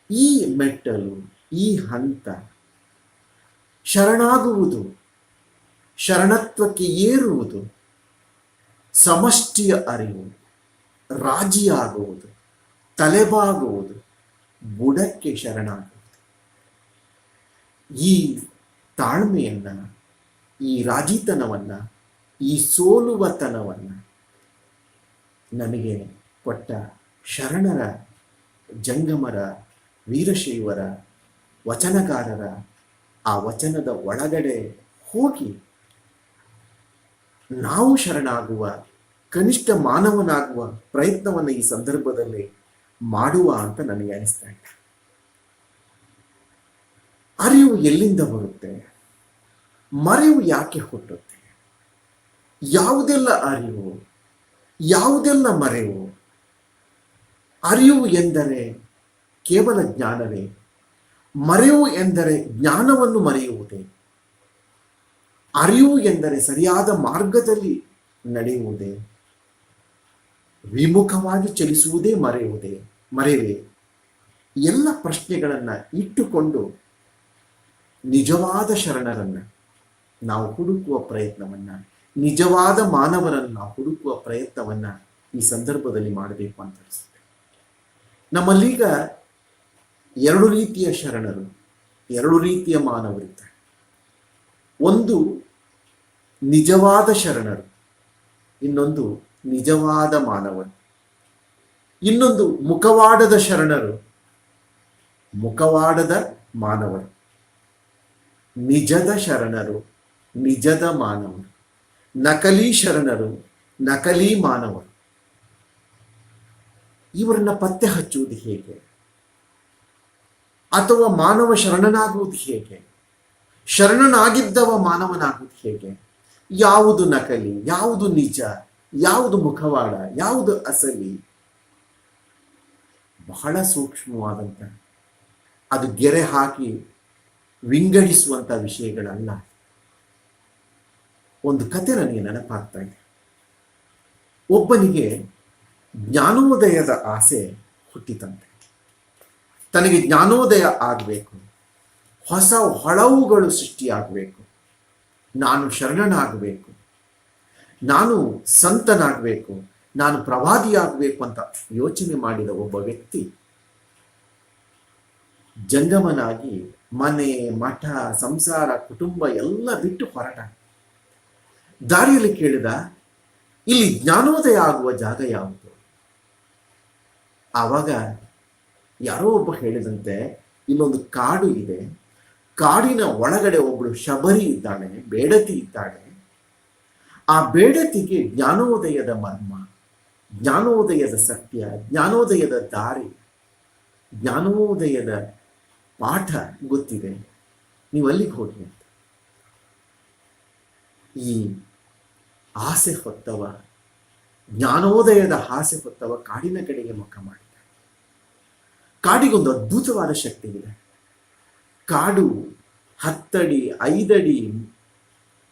ಈ ಮೆಟ್ಟಲು, ಈ ಹಂತ, ಶರಣಾಗುವುದು, ಶರಣತ್ವಕ್ಕೆ ಏರುವುದು, ಸಮಷ್ಟಿಯ ಅರಿವು, ರಾಜಿಯಾಗುವುದು, ತಲೆಬಾಗುವುದು, ಬುಡಕ್ಕೆ ಶರಣಾಗುವುದು. ಈ ತಾಳ್ಮೆಯನ್ನ, ಈ ರಾಜಿತನವನ್ನ, ಈ ಸೋಲುವತನವನ್ನ ನನಗೆ ಕೊಟ್ಟ ಶರಣರ, ಜಂಗಮರ, ವೀರಶೈವರ, ವಚನಗಾರರ ಆ ವಚನದ ಒಳಗಡೆ ಹೋಗಿ ನಾವು ಶರಣಾಗುವ, ಕನಿಷ್ಠ ಮಾನವನಾಗುವ ಪ್ರಯತ್ನವನ್ನು ಈ ಸಂದರ್ಭದಲ್ಲಿ ಮಾಡುವ ಅಂತ ನನಗೆ ಅನಿಸ್ತಾ ಇದೆ. ಅರಿವು ಎಲ್ಲಿಂದ ಬರುತ್ತೆ? ಮರೆವು ಯಾಕೆ ಹುಟ್ಟುತ್ತೆ? ಯಾವುದೆಲ್ಲ ಅರಿವು, ಯಾವುದೆಲ್ಲ ಮರೆವು? ಅರಿವು ಎಂದರೆ ಕೇವಲ ಜ್ಞಾನವೇ? ಮರೆವು ಎಂದರೆ ಜ್ಞಾನವನ್ನು ಮರೆಯುವುದೇ? ಅರಿವು ಎಂದರೆ ಸರಿಯಾದ ಮಾರ್ಗದಲ್ಲಿ ನಡೆಯುವುದೇ? ವಿಮುಖವಾಗಿ ಚಲಿಸುವುದೇ ಮರೆವೇ? ಎಲ್ಲ ಪ್ರಶ್ನೆಗಳನ್ನು ಇಟ್ಟುಕೊಂಡು ನಿಜವಾದ ಶರಣರನ್ನು ನಾವು ಹುಡುಕುವ ಪ್ರಯತ್ನವನ್ನ, ನಿಜವಾದ ಮಾನವರನ್ನು ನಾವು ಹುಡುಕುವ ಪ್ರಯತ್ನವನ್ನ ಈ ಸಂದರ್ಭದಲ್ಲಿ ಮಾಡಬೇಕು ಅಂತ ಅನಿಸುತ್ತೆ. ನಮ್ಮಲ್ಲೀಗ 2 ರೀತಿಯ ಶರಣರು, 2 ರೀತಿಯ ಮಾನವರಿದ್ದಾರೆ. ಒಂದು ನಿಜವಾದ ಶರಣರು, ಇನ್ನೊಂದು ನಿಜವಾದ ಮಾನವರು. ಇನ್ನೊಂದು ಮುಖವಾಡದ ಶರಣರು, ಮುಖವಾಡದ ಮಾನವರು. ನಿಜದ ಶರಣರು, ನಿಜದ ಮಾನವರು. ನಕಲಿ ಶರಣರು, ನಕಲಿ ಮಾನವರು. ಇವರನ್ನ ಪತ್ತೆ ಹಚ್ಚುವುದು ಹೇಗೆ? ಅಥವಾ ಮಾನವ ಶರಣನಾಗುವುದು ಹೇಗೆ? ಶರಣನಾಗಿದ್ದವ ಮಾನವನಾಗುವುದು ಹೇಗೆ? ಯಾವುದು ನಕಲಿ, ಯಾವುದು ನಿಜ, ಯಾವುದು ಮುಖವಾಡ, ಯಾವುದು ಅಸಲಿ? ಬಹಳ ಸೂಕ್ಷ್ಮವಾದಂಥ, ಅದು ಗೆರೆ ಹಾಕಿ ವಿಂಗಡಿಸುವಂಥ ವಿಷಯಗಳಲ್ಲ. ಒಂದು ಕತೆ ನನಗೆ ನೆನಪಾಗ್ತಾ ಇದೆ. ಒಬ್ಬನಿಗೆ ಜ್ಞಾನೋದಯದ ಆಸೆ ಹುಟ್ಟಿತಂತೆ. ತನಗೆ ಜ್ಞಾನೋದಯ ಆಗಬೇಕು, ಹೊಸ ಹೊಳವುಗಳು ಸೃಷ್ಟಿಯಾಗಬೇಕು, ನಾನು ಶರಣನಾಗಬೇಕು, ನಾನು ಸಂತನಾಗಬೇಕು, ನಾನು ಪ್ರವಾದಿಯಾಗಬೇಕು ಅಂತ ಯೋಚನೆ ಮಾಡಿದ ಒಬ್ಬ ವ್ಯಕ್ತಿ ಜಂಗಮನಾಗಿ ಮನೆ, ಮಠ, ಸಂಸಾರ, ಕುಟುಂಬ ಎಲ್ಲ ಬಿಟ್ಟು ಹೊರಟ. ದಾರಿಯಲ್ಲಿ ಕೇಳಿದ, ಇಲ್ಲಿ ಜ್ಞಾನೋದಯ ಆಗುವ ಜಾಗ ಯಾವುದು? ಆವಾಗ ಯಾರೋ ಒಬ್ಬ ಹೇಳಿದಂತೆ, ಇಲ್ಲೊಂದು ಕಾಡು ಇದೆ, ಕಾಡಿನ ಒಳಗಡೆ ಒಬ್ಬಳು ಶಬರಿ ಇದ್ದಾಳೆ, ಬೇಡತಿ ಇದ್ದಾಳೆ. ಆ ಬೇಡತಿಗೆ ಜ್ಞಾನೋದಯದ ಮರ್ಮ, ಜ್ಞಾನೋದಯದ ಸತ್ಯ, ಜ್ಞಾನೋದಯದ ದಾರಿ, ಜ್ಞಾನೋದಯದ ಪಾಠ ಗೊತ್ತಿದೆ, ನೀವು ಅಲ್ಲಿಗೆ ಹೋಗಿ ಅಂತ. ಈ ಆಸೆ ಹೊತ್ತವ, ಜ್ಞಾನೋದಯದ ಆಸೆ ಹೊತ್ತವ ಕಾಡಿನ ಕಡೆಗೆ ಮುಖ ಮಾಡಿದ. ಕಾಡಿಗೊಂದು ಅದ್ಭುತವಾದ ಶಕ್ತಿ ಇದೆ. ಕಾಡು 10 ಅಡಿ 5 ಅಡಿ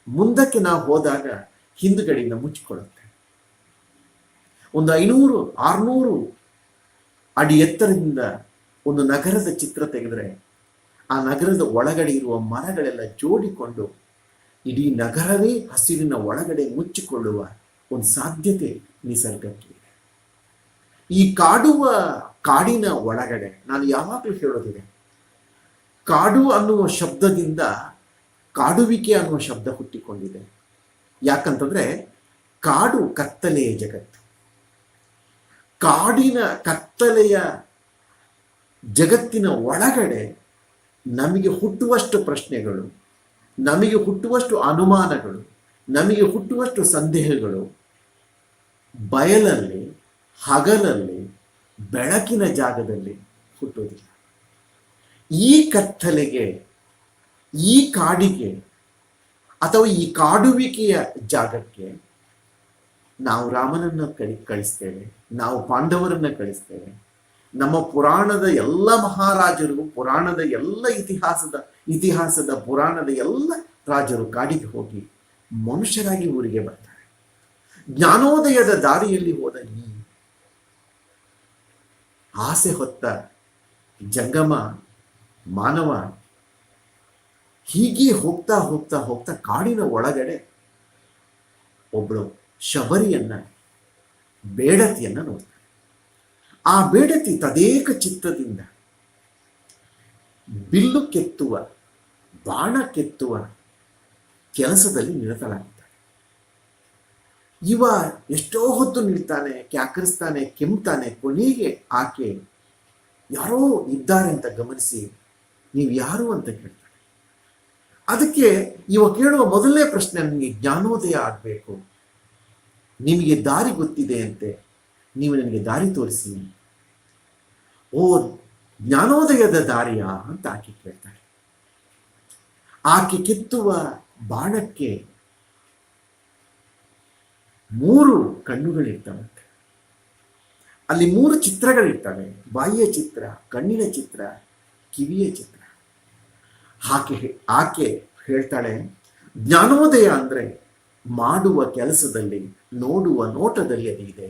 ಮುಂದಕ್ಕೆ ನಾವು ಹೋದಾಗ ಹಿಂದುಗಡೆಯಿಂದ ಮುಚ್ಚಿಕೊಳ್ಳುತ್ತೆ. ಒಂದು 500-600 ಅಡಿ ಎತ್ತರದಿಂದ ಒಂದು ನಗರದ ಚಿತ್ರ ತೆಗೆದರೆ ಆ ನಗರದ ಒಳಗಡೆ ಇರುವ ಮರಗಳೆಲ್ಲ ಜೋಡಿಕೊಂಡು ಇಡೀ ನಗರವೇ ಹಸಿರಿನ ಒಳಗಡೆ ಮುಚ್ಚಿಕೊಳ್ಳುವ ಒಂದು ಸಾಧ್ಯತೆ ನಿಸರ್ಗಕ್ಕೆ ಇದೆ. ಈ ಕಾಡಿನ ಒಳಗಡೆ ನಾನು ಯಾವಾಗಲೂ ಹೇಳೋದಿದೆ, ಕಾಡು ಅನ್ನುವ ಶಬ್ದದಿಂದ ಕಾಡುವಿಕೆ ಅನ್ನುವ ಶಬ್ದ ಹುಟ್ಟಿಕೊಂಡಿದೆ. ಯಾಕಂತಂದ್ರೆ ಕಾಡು ಕತ್ತಲೆಯ ಜಗತ್ತು. ಕಾಡಿನ ಕತ್ತಲೆಯ ಜಗತ್ತಿನ ಒಳಗಡೆ ನಮಗೆ ಹುಟ್ಟುವಷ್ಟು ಪ್ರಶ್ನೆಗಳು, ನಮಗೆ ಹುಟ್ಟುವಷ್ಟು ಅನುಮಾನಗಳು, ನಮಗೆ ಹುಟ್ಟುವಷ್ಟು ಸಂದೇಹಗಳು ಬಯಲಲ್ಲಿ, ಹಗಲಲ್ಲಿ, ಬೆಳಕಿನ ಜಾಗದಲ್ಲಿ ಹುಟ್ಟುವುದಿಲ್ಲ. ಈ ಕತ್ತಲೆಗೆ, ಈ ಕಾಡಿಗೆ ಅಥವಾ ಈ ಕಾಡುವಿಕೆಯ ಜಾಗಕ್ಕೆ ನಾವು ರಾಮನನ್ನ ಕಳಿಸ್ತೇವೆ, ನಾವು ಪಾಂಡವರನ್ನ ಕಳಿಸ್ತೇವೆ. ನಮ್ಮ ಪುರಾಣದ ಎಲ್ಲ ಮಹಾರಾಜರು, ಪುರಾಣದ ಎಲ್ಲ ಇತಿಹಾಸದ ಪುರಾಣದ ಎಲ್ಲ ರಾಜರು ಕಾಡಿಗೆ ಹೋಗಿ ಮನುಷ್ಯರಾಗಿ ಊರಿಗೆ ಬರ್ತಾರೆ. ಜ್ಞಾನೋದಯದ ದಾರಿಯಲ್ಲಿ ಹೋದ ಈ ಆಸೆ ಹೊತ್ತ ಜಂಗಮ ಮಾನವ ಹೀಗೆ ಹೋಗ್ತಾ ಹೋಗ್ತಾ ಹೋಗ್ತಾ ಕಾಡಿನ ಒಳಗಡೆ ಒಬ್ಬಳು ಶಬರಿಯನ್ನ, ಬೇಡತಿಯನ್ನ ನೋಡ್ತಾನೆ. ಆ ಬೇಡತಿ ತದೇಕ ಚಿತ್ತದಿಂದ ಬಿಲ್ಲು ಕೆತ್ತುವ, ಬಾಣ ಕೆತ್ತುವ ಕೆಲಸದಲ್ಲಿ ನಿರತಳಾಗಿದ್ದಾಳೆ. ಇವ ಎಷ್ಟೋ ಹೊತ್ತು ನಿಲ್ತಾನೆ, ಕ್ಯಾಕರಿಸ್ತಾನೆ, ಕೆಮ್ತಾನೆ. ಕೊನೆಗೆ ಆಕೆ ಯಾರೋ ಇದ್ದಾರೆ ಅಂತ ಗಮನಿಸಿ, ನೀವು ಯಾರು ಅಂತ ಕೇಳ್ತಾನೆ. ಅದಕ್ಕೆ ಇವ ಕೇಳುವ ಮೊದಲನೇ ಪ್ರಶ್ನೆ, ನನಗೆ ಜ್ಞಾನೋದಯ ಆಗಬೇಕು, ನಿಮಗೆ ದಾರಿ ಗೊತ್ತಿದೆ ಅಂತೆ, ನೀವು ನನಗೆ ದಾರಿ ತೋರಿಸಿ. ಓ, ಜ್ಞಾನೋದಯದ ದಾರಿಯ ಅಂತ ಆಕೆ ಕೇಳ್ತಾಳೆ. ಆಕೆ ಕೆತ್ತುವ ಬಾಣಕ್ಕೆ 3 ಕಣ್ಣುಗಳಿರ್ತವಂತೆ. ಅಲ್ಲಿ 3 ಚಿತ್ರಗಳಿರ್ತವೆ, ಬಾಯಿಯ ಚಿತ್ರ, ಕಣ್ಣಿನ ಚಿತ್ರ, ಕಿವಿಯ ಚಿತ್ರ. ಆಕೆ ಹೇಳ್ತಾಳೆ, ಜ್ಞಾನೋದಯ ಅಂದ್ರೆ ಮಾಡುವ ಕೆಲಸದಲ್ಲಿ, ನೋಡುವ ನೋಟದಲ್ಲಿ ಅದು ಇದೆ.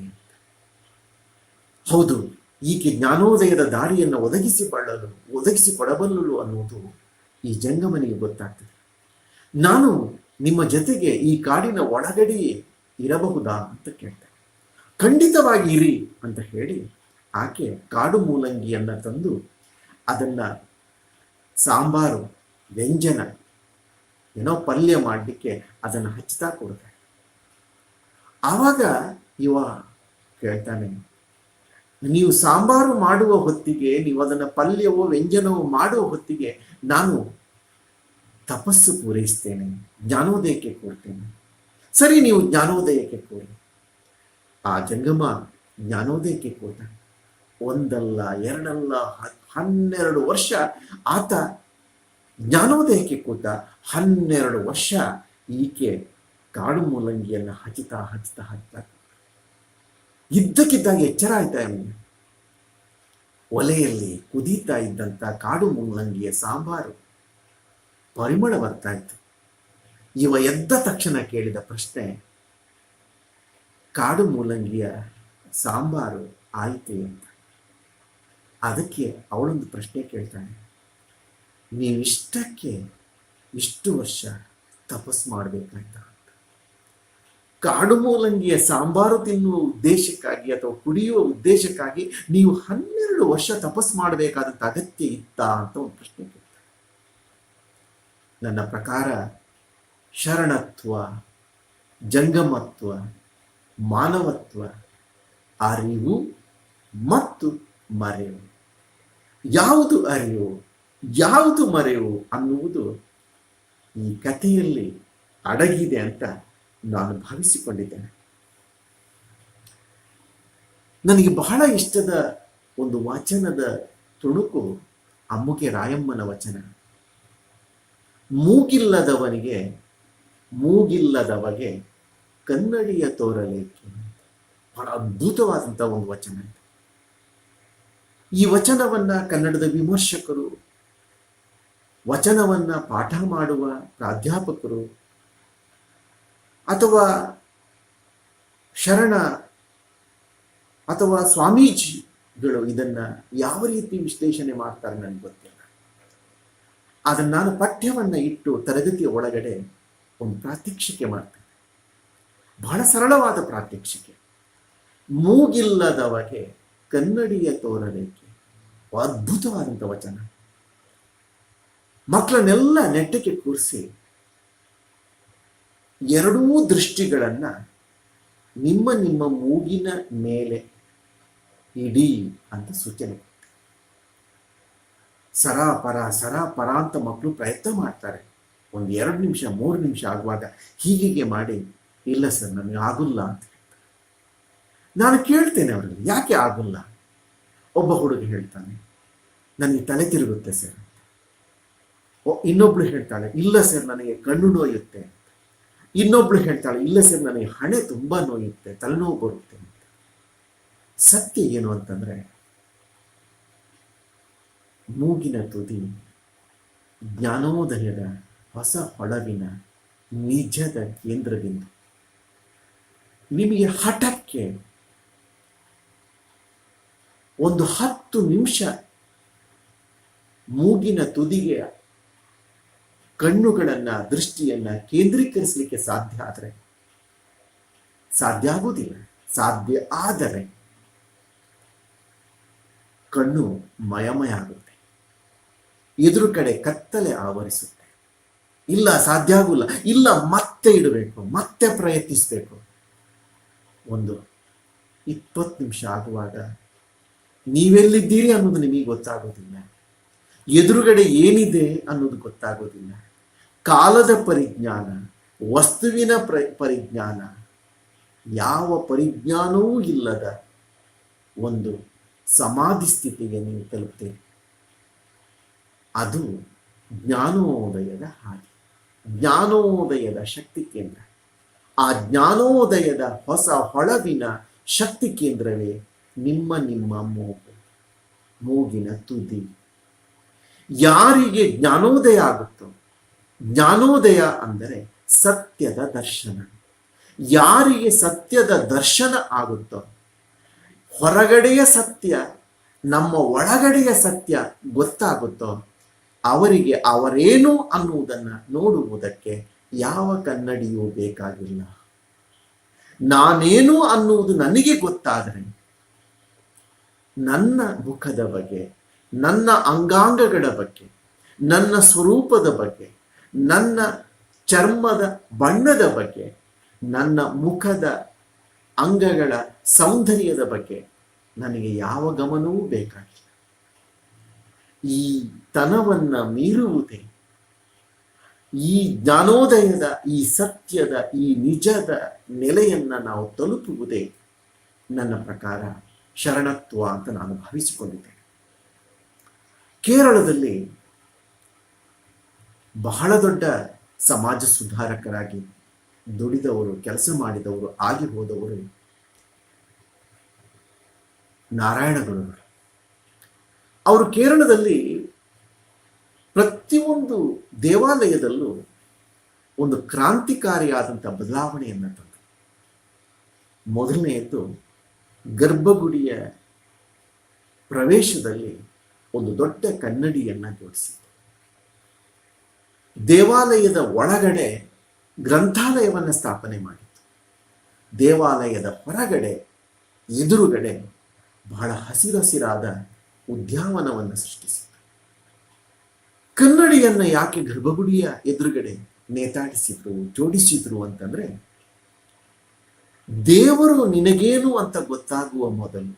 ಹೌದು, ಈಕೆ ಜ್ಞಾನೋದಯದ ದಾರಿಯನ್ನು ಒದಗಿಸಿಕೊಡಬಲ್ಲಳು ಅನ್ನುವುದು ಈ ಜಂಗಮನಿಗೆ ಗೊತ್ತಾಗ್ತದೆ. ನಾನು ನಿಮ್ಮ ಜೊತೆಗೆ ಈ ಕಾಡಿನ ಒಳಗಡೆಯೇ ಇರಬಹುದಾ ಅಂತ ಕೇಳ್ತಾಳೆ. ಖಂಡಿತವಾಗಿ ಇರಿ ಅಂತ ಹೇಳಿ ಆಕೆ ಕಾಡು ಮೂಲಂಗಿಯನ್ನ ತಂದು ಅದನ್ನ ಸಾಂಬಾರು, ವ್ಯಂಜನ, ಏನೋ ಪಲ್ಯ ಮಾಡಲಿಕ್ಕೆ ಅದನ್ನು ಹಚ್ತಾ ಕೊಡ್ತಾಳೆ. ಆವಾಗ ಇವ ಕೇಳ್ತಾನೆ, ನೀವು ಸಾಂಬಾರು ಮಾಡುವ ಹೊತ್ತಿಗೆ, ನೀವು ಅದನ್ನು ಪಲ್ಯವೋ ವ್ಯಂಜನವೋ ಮಾಡುವ ಹೊತ್ತಿಗೆ ನಾನು ತಪಸ್ಸು ಪೂರೈಸ್ತೇನೆ, ಜ್ಞಾನೋದಯಕ್ಕೆ ಕೋರ್ತೇನೆ. ಸರಿ, ನೀವು ಜ್ಞಾನೋದಯಕ್ಕೆ ಕೋರಿ. ಆ ಜಂಗಮ ಜ್ಞಾನೋದಯಕ್ಕೆ ಕೋರ್ತಾನೆ. ಒಂದಲ್ಲ ಎರಡಲ್ಲ 12 ವರ್ಷ ಆತ ಜ್ಞಾನೋದಯಕ್ಕೆ ಕೂತ. 12 ವರ್ಷ ಈಕೆ ಕಾಡು ಮೂಲಂಗಿಯನ್ನು ಹಚ್ಚುತ್ತಾ ಇದ್ದಕ್ಕಿದ್ದಾಗ ಎಚ್ಚರ ಆಯ್ತಾ ಇವನಿಗೆ. ಒಲೆಯಲ್ಲಿ ಕುದೀತಾ ಇದ್ದಂಥ ಕಾಡು ಮೂಲಂಗಿಯ ಸಾಂಬಾರು ಪರಿಮಳ ಬರ್ತಾ ಇತ್ತು. ಇವ ಎದ್ದ ತಕ್ಷಣ ಕೇಳಿದ ಪ್ರಶ್ನೆ, ಕಾಡು ಮೂಲಂಗಿಯ ಸಾಂಬಾರು ಆಯ್ತೆ ಅಂತ. ಅದಕ್ಕೆ ಅವಳೊಂದು ಪ್ರಶ್ನೆ ಕೇಳ್ತಾನೆ, ನೀವಿಷ್ಟಕ್ಕೆ ಇಷ್ಟು ವರ್ಷ ತಪಸ್ ಮಾಡಬೇಕಾಯ್ತಾ ಅಂತ. ಕಾಡು ಮೂಲಂಗಿಯ ಸಾಂಬಾರು ತಿನ್ನುವ ಉದ್ದೇಶಕ್ಕಾಗಿ ಅಥವಾ ಕುಡಿಯುವ ಉದ್ದೇಶಕ್ಕಾಗಿ ನೀವು 12 ವರ್ಷ ತಪಸ್ ಮಾಡಬೇಕಾದಂಥ ಅಗತ್ಯ ಇತ್ತಾ ಅಂತ ಒಂದು ಪ್ರಶ್ನೆ ಕೇಳ್ತಾನೆ. ನನ್ನ ಪ್ರಕಾರ ಶರಣತ್ವ, ಜಂಗಮತ್ವ, ಮಾನವತ್ವ, ಅರಿವು ಮತ್ತು ಮರೆವು, ಯಾವುದು ಅರಿವು ಯಾವುದು ಮರೆವು ಅನ್ನುವುದು ಈ ಕಥೆಯಲ್ಲಿ ಅಡಗಿದೆ ಅಂತ ನಾನು ಭಾವಿಸಿಕೊಂಡಿದ್ದೇನೆ. ನನಗೆ ಬಹಳ ಇಷ್ಟದ ಒಂದು ವಾಚನದ ತುಣುಕು ಅಮ್ಮುಗೆ ರಾಯಮ್ಮನ ವಚನ. ಮೂಗಿಲ್ಲದವಗೆ ಕನ್ನಡಿಯ ತೋರಲೇಕೆ. ಬಹಳ ಅದ್ಭುತವಾದಂಥ ಒಂದು ವಚನ ಇದೆ. ಈ ವಚನವನ್ನ ಕನ್ನಡದ ವಿಮರ್ಶಕರು, ವಚನವನ್ನ ಪಾಠ ಮಾಡುವ ಪ್ರಾಧ್ಯಾಪಕರು ಅಥವಾ ಶರಣ ಅಥವಾ ಸ್ವಾಮೀಜಿಗಳು ಇದನ್ನ ಯಾವ ರೀತಿ ವಿಶ್ಲೇಷಣೆ ಮಾಡ್ತಾರೆ ನನಗೆ ಗೊತ್ತಿಲ್ಲ. ಆದರೆ ನಾನು ಪಠ್ಯವನ್ನ ಇಟ್ಟು ತರಗತಿಯ ಒಳಗಡೆ ಒಂದು ಪ್ರಾತ್ಯಕ್ಷಿಕೆ ಮಾಡ್ತೇನೆ. ಬಹಳ ಸರಳವಾದ ಪ್ರಾತ್ಯಕ್ಷಿಕೆ. ಮೂಗಿಲ್ಲದವಗೆ ಕನ್ನಡಿಯ ತೋರಲೇಕೆ. ಅದ್ಭುತವಾದಂಥ ವಚನ. ಮಕ್ಕಳನ್ನೆಲ್ಲ ನೆಟ್ಟಕ್ಕೆ ಕೂರಿಸಿ ಎರಡೂ ದೃಷ್ಟಿಗಳನ್ನ ನಿಮ್ಮ ಮೂಗಿನ ಮೇಲೆ ಇಡಿ ಅಂತ ಸೂಚನೆ. ಸರಾಪರ ಅಂತ ಮಕ್ಕಳು ಪ್ರಯತ್ನ ಮಾಡ್ತಾರೆ. ಒಂದು 2 ನಿಮಿಷ 3 ನಿಮಿಷ ಆಗುವಾಗ ಹೀಗೆ ಮಾಡಿ, ಇಲ್ಲ ಸರ್ ನನಗೆ ಆಗುಲ್ಲ ಅಂತ ಹೇಳ್ತಾರೆ. ನಾನು ಕೇಳ್ತೇನೆ ಅವರಲ್ಲಿ, ಯಾಕೆ ಆಗುಲ್ಲ? ಒಬ್ಬ ಹುಡುಗ ಹೇಳ್ತಾನೆ, ನನಗೆ ತಲೆ ತಿರುಗುತ್ತೆ ಸರ್. ಇನ್ನೊಬ್ಳು ಹೇಳ್ತಾಳೆ, ಇಲ್ಲ ಸರ್ ನನಗೆ ಕಣ್ಣು ನೋಯುತ್ತೆ. ಇನ್ನೊಬ್ಳು ಹೇಳ್ತಾಳೆ, ಇಲ್ಲ ಸರ್ ನನಗೆ ಹಣೆ ತುಂಬಾ ನೋಯುತ್ತೆ, ತಲೆನೋವು ಬರುತ್ತೆ ಅಂತ. ಸತ್ಯ ಏನು ಅಂತಂದ್ರೆ, ಮೂಗಿನ ತುದಿ ಜ್ಞಾನೋದಯದ ಹೊಸ ಹೊಳವಿನ ನಿಜದ ಕೇಂದ್ರಬಿಂದು. ನಿಮಗೆ ಹಠಕ್ಕೆ ಒಂದು 10 ನಿಮಿಷ ಮೂಗಿನ ತುದಿಗೆ ಕಣ್ಣುಗಳನ್ನ, ದೃಷ್ಟಿಯನ್ನ ಕೇಂದ್ರೀಕರಿಸಲಿಕ್ಕೆ ಸಾಧ್ಯ ಆಗುವುದಿಲ್ಲ. ಸಾಧ್ಯ ಆದರೆ ಕಣ್ಣು ಮಯಮಯ ಆಗುತ್ತೆ, ಎದುರು ಕಡೆ ಕತ್ತಲೆ ಆವರಿಸುತ್ತೆ. ಇಲ್ಲ ಸಾಧ್ಯ ಆಗುಲ್ಲ, ಇಲ್ಲ ಮತ್ತೆ ಇಡಬೇಕು, ಮತ್ತೆ ಪ್ರಯತ್ನಿಸಬೇಕು. ಒಂದು 20 ನಿಮಿಷ ಆಗುವಾಗ ನೀವೆಲ್ಲಿದ್ದೀರಿ ಅನ್ನೋದು ನಿಮಗೆ ಗೊತ್ತಾಗೋದಿಲ್ಲ, ಎದುರುಗಡೆ ಏನಿದೆ ಅನ್ನೋದು ಗೊತ್ತಾಗೋದಿಲ್ಲ. ಕಾಲದ ಪರಿಜ್ಞಾನ, ವಸ್ತುವಿನ ಪರಿಜ್ಞಾನ, ಯಾವ ಪರಿಜ್ಞಾನವೂ ಇಲ್ಲದ ಒಂದು ಸಮಾಧಿ ಸ್ಥಿತಿಗೆ ನೀವು ತಲುಪ್ತೀರಿ. ಅದು ಜ್ಞಾನೋದಯದ ಹಾದಿ, ಜ್ಞಾನೋದಯದ ಶಕ್ತಿ ಕೇಂದ್ರ. ಆ ಜ್ಞಾನೋದಯದ ಹೊಸ ಹೊಳವಿನ ಶಕ್ತಿ ಕೇಂದ್ರವೇ ನಿಮ್ಮ ಮೂಗಿನ ತುದಿ. ಯಾರಿಗೆ ಜ್ಞಾನೋದಯ ಆಗುತ್ತೋ, ಜ್ಞಾನೋದಯ ಅಂದರೆ ಸತ್ಯದ ದರ್ಶನ. ಯಾರಿಗೆ ಸತ್ಯದ ದರ್ಶನ ಆಗುತ್ತೋ, ಹೊರಗಡೆಯ ಸತ್ಯ ನಮ್ಮ ಒಳಗಡೆಯ ಸತ್ಯ ಗೊತ್ತಾಗುತ್ತೋ, ಅವರಿಗೆ ಅವರೇನು ಅನ್ನುವುದನ್ನು ನೋಡುವುದಕ್ಕೆ ಯಾವ ಕನ್ನಡಿಯೂ ಬೇಕಾಗಿಲ್ಲ. ನಾನೇನು ಅನ್ನುವುದು ನನಗೆ ಗೊತ್ತಾದರೆ ನನ್ನ ಮುಖದ ಬಗ್ಗೆ, ನನ್ನ ಅಂಗಾಂಗಗಳ ಬಗ್ಗೆ, ನನ್ನ ಸ್ವರೂಪದ ಬಗ್ಗೆ, ನನ್ನ ಚರ್ಮದ ಬಣ್ಣದ ಬಗ್ಗೆ, ನನ್ನ ಮುಖದ ಅಂಗಗಳ ಸೌಂದರ್ಯದ ಬಗ್ಗೆ ನನಗೆ ಯಾವ ಗಮನವೂ ಬೇಕಾಗಿಲ್ಲ. ಈ ತನವನ್ನ ಮೀರುವುದೇ, ಈ ಜ್ಞಾನೋದಯದ, ಈ ಸತ್ಯದ, ಈ ನಿಜದ ನೆಲೆಯನ್ನ ನಾವು ತಲುಪುವುದೇ ನನ್ನ ಪ್ರಕಾರ ಶರಣತ್ವ ಅಂತ ನಾನು ಭಾವಿಸಿಕೊಂಡಿದ್ದೇನೆ. ಕೇರಳದಲ್ಲಿ ಬಹಳ ದೊಡ್ಡ ಸಮಾಜ ಸುಧಾರಕರಾಗಿ ದುಡಿದವರು, ಕೆಲಸ ಮಾಡಿದವರು, ಆಗಿ ಹೋದವರು ನಾರಾಯಣಗುರುಗಳು. ಅವರು ಕೇರಳದಲ್ಲಿ ಪ್ರತಿಯೊಂದು ದೇವಾಲಯದಲ್ಲೂ ಒಂದು ಕ್ರಾಂತಿಕಾರಿಯಾದಂಥ ಬದಲಾವಣೆಯನ್ನು ತಂದರು. ಮೊದಲನೆಯದ್ದು, ಗರ್ಭಗುಡಿಯ ಪ್ರವೇಶದಲ್ಲಿ ಒಂದು ದೊಡ್ಡ ಕನ್ನಡಿಯನ್ನು ಜೋಡಿಸಿದರು. ದೇವಾಲಯದ ಒಳಗಡೆ ಗ್ರಂಥಾಲಯವನ್ನು ಸ್ಥಾಪನೆ ಮಾಡಿತ್ತು. ದೇವಾಲಯದ ಹೊರಗಡೆ ಎದುರುಗಡೆ ಬಹಳ ಹಸಿರಾದ ಉದ್ಯಾನವನವನ್ನು ಸೃಷ್ಟಿಸಿತು. ಕನ್ನಡಿಯನ್ನ ಯಾಕೆ ಗರ್ಭಗುಡಿಯ ಎದುರುಗಡೆ ನೇತಾಡಿಸಿದ್ರು, ಜೋಡಿಸಿದ್ರು ಅಂತಂದ್ರೆ, ದೇವರು ನಿನಗೇನು ಅಂತ ಗೊತ್ತಾಗುವ ಮೊದಲು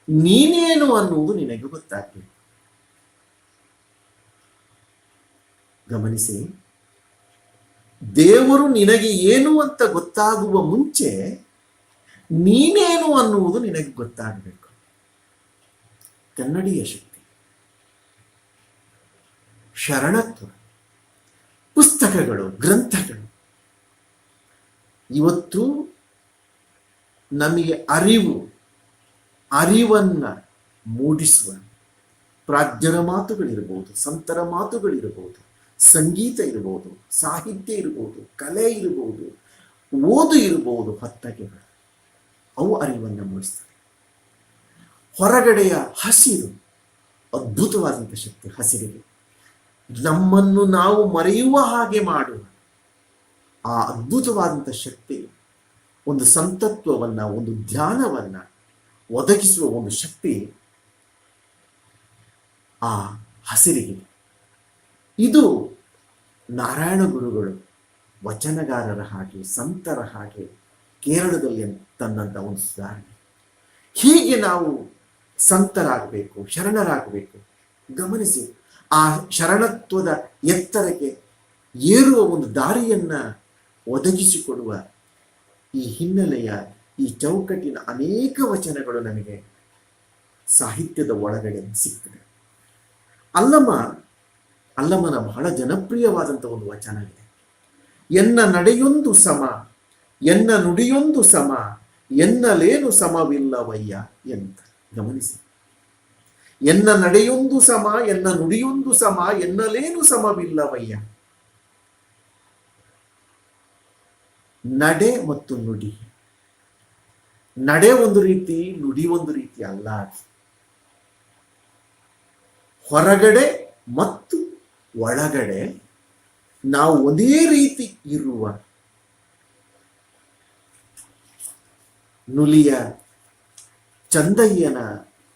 ನೀನೇನು ಅನ್ನುವುದು ನಿನಗೆ ಗೊತ್ತಾಗಬೇಕು. ಗಮನಿಸಿ, ದೇವರು ನಿನಗೆ ಏನು ಅಂತ ಗೊತ್ತಾಗುವ ಮುಂಚೆ ನೀನೇನು ಅನ್ನುವುದು ನಿನಗೆ ಗೊತ್ತಾಗಬೇಕು. ಕನ್ನಡಿಯ ಶಕ್ತಿ, ಶರಣತ್ವ, ಪುಸ್ತಕಗಳು, ಗ್ರಂಥಗಳು ಇವತ್ತು ನಮಗೆ ಅರಿವನ್ನ ಮೂಡಿಸುವ ಪ್ರಾಜ್ಞರ ಮಾತುಗಳಿರಬಹುದು, ಸಂತರ ಮಾತುಗಳಿರಬಹುದು, ಸಂಗೀತ ಇರಬಹುದು, ಸಾಹಿತ್ಯ ಇರಬಹುದು, ಕಲೆ ಇರಬಹುದು, ಓದು ಇರಬಹುದು, ಹೊತ್ತಗೆಗಳು ಅವು ಅರಿವನ್ನು ಮೂಡಿಸ್ತವೆ. ಹೊರಗಡೆಯ ಹಸಿರು ಅದ್ಭುತವಾದಂಥ ಶಕ್ತಿ. ಹಸಿರಿಗೆ ನಮ್ಮನ್ನು ನಾವು ಮರೆಯುವ ಹಾಗೆ ಮಾಡುವ ಆ ಅದ್ಭುತವಾದಂಥ ಶಕ್ತಿ, ಒಂದು ಸಂತತ್ವವನ್ನ, ಒಂದು ಧ್ಯಾನವನ್ನ ಒದಗಿಸುವ ಒಂದು ಶಕ್ತಿ ಆ ಹಸಿರಿಗೆ. ಇದು ನಾರಾಯಣ ಗುರುಗಳು ವಚನಗಾರರ ಹಾಗೆ, ಸಂತರ ಹಾಗೆ ಕೇರಳದಲ್ಲಿ ತನ್ನಂಥ ಒಂದು ಸುಧಾರಣೆ. ಹೀಗೆ ನಾವು ಸಂತರಾಗಬೇಕು, ಶರಣರಾಗಬೇಕು. ಗಮನಿಸಿ, ಆ ಶರಣತ್ವದ ಎತ್ತರಕ್ಕೆ ಏರುವ ಒಂದು ದಾರಿಯನ್ನ ಒದಗಿಸಿಕೊಡುವ ಈ ಹಿನ್ನೆಲೆಯ, ಈ ಚೌಕಟ್ಟಿನ ಅನೇಕ ವಚನಗಳು ನಮಗೆ ಸಾಹಿತ್ಯದ ಒಳಗಡೆ ಸಿಗ್ತದೆ. ಅಲ್ಲಮನ ಬಹಳ ಜನಪ್ರಿಯವಾದಂಥ ಒಂದು ವಚನ ಇದೆ. ಎನ್ನ ನಡೆಯೊಂದು ಸಮ, ಎನ್ನ ನುಡಿಯೊಂದು ಸಮ, ಎನ್ನಲೇನು ಸಮವಿಲ್ಲವಯ್ಯ ಅಂತ. ಗಮನಿಸಿ, ಎನ್ನ ನಡೆಯೊಂದು ಸಮ, ಎನ್ನ ನುಡಿಯೊಂದು ಸಮ, ಎನ್ನಲೇನು ಸಮವಿಲ್ಲವಯ್ಯ. ನಡೆ ಮತ್ತು ನುಡಿ, ನಡೆ ಒಂದು ರೀತಿ, ನುಡಿ ಒಂದು ರೀತಿ ಅಲ್ಲ. ಹೊರಗಡೆ ಮತ್ತು ಒಳಗಡೆ ನಾವು ಒಂದೇ ರೀತಿ ಇರುವ ನುಲಿಯ ಚಂದಯ್ಯನ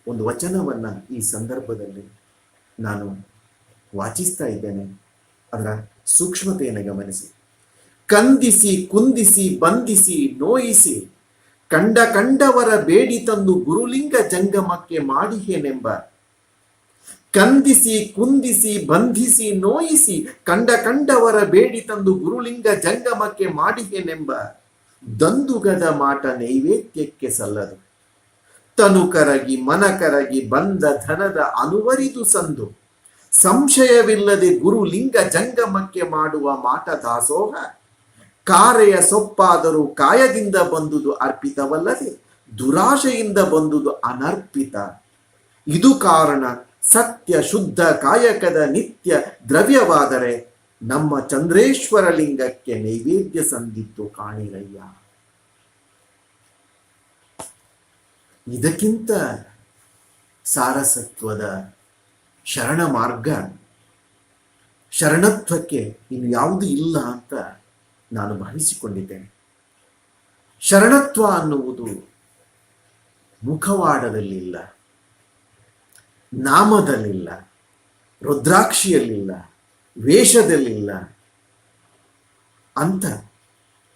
ಒಂದು ವಚನವನ್ನ ಈ ಸಂದರ್ಭದಲ್ಲಿ ನಾನು ವಾಚಿಸ್ತಾ ಇದ್ದೇನೆ. ಅದರ ಸೂಕ್ಷ್ಮತೆಯನ್ನು ಗಮನಿಸಿ. ಕಂದಿಸಿ ಕುಂದಿಸಿ ಬಂಧಿಸಿ ನೋಯಿಸಿ ಕಂಡವರ ಬೇಡಿ ತಂದು ಗುರುಲಿಂಗ ಜಂಗಮಕ್ಕೆ ಮಾಡಿಹೇನೆಂಬ. ಕಂದಿಸಿ ಕುಂದಿಸಿ ಬಂಧಿಸಿ ನೋಯಿಸಿ ಕಂಡವರ ಬೇಡಿ ತಂದು ಗುರುಲಿಂಗ ಜಂಗಮಕ್ಕೆ ಮಾಡಿಹೇನೆಂಬ. ದಂದುಗದ ಮಾಟ ನೈವೇದ್ಯಕ್ಕೆ ಸಲ್ಲದು. ತನು ಕರಗಿ ಮನ ಕರಗಿ ಬಂದ ಧನದ ಅನುವರಿದು ಸಂದು. ಸಂಶಯವಿಲ್ಲದೆ ಗುರುಲಿಂಗ ಜಂಗಮಕ್ಕೆ ಮಾಡುವ ಮಾಟ ದಾಸೋಹ. ಕಾರೆಯ ಸೊಪ್ಪಾದರೂ ಕಾಯದಿಂದ ಬಂದುದು ಅರ್ಪಿತವಲ್ಲದೆ ದುರಾಶೆಯಿಂದ ಬಂದುದು ಅನರ್ಪಿತ. ಇದು ಕಾರಣ ಸತ್ಯ ಶುದ್ಧ ಕಾಯಕದ ನಿತ್ಯ ದ್ರವ್ಯವಾದರೆ ನಮ್ಮ ಚಂದ್ರೇಶ್ವರ ಲಿಂಗಕ್ಕೆ ನೈವೇದ್ಯ ಸಂದಿತ್ತು ಕಾಣಿರಯ್ಯ. ಇದಕ್ಕಿಂತ ಸಾರಸತ್ವದ ಶರಣ ಮಾರ್ಗ, ಶರಣತ್ವಕ್ಕೆ ಇನ್ನು ಯಾವುದು ಇಲ್ಲ ಅಂತ ನಾನು ಭಾವಿಸಿಕೊಂಡಿದ್ದೇನೆ. ಶರಣತ್ವ ಅನ್ನುವುದು ಮುಖವಾಡದಲ್ಲಿಲ್ಲ, ನಾಮದಲ್ಲಿಲ್ಲ, ರುದ್ರಾಕ್ಷಿಯಲ್ಲಿಲ್ಲ, ವೇಷದಲ್ಲಿಲ್ಲ ಅಂತ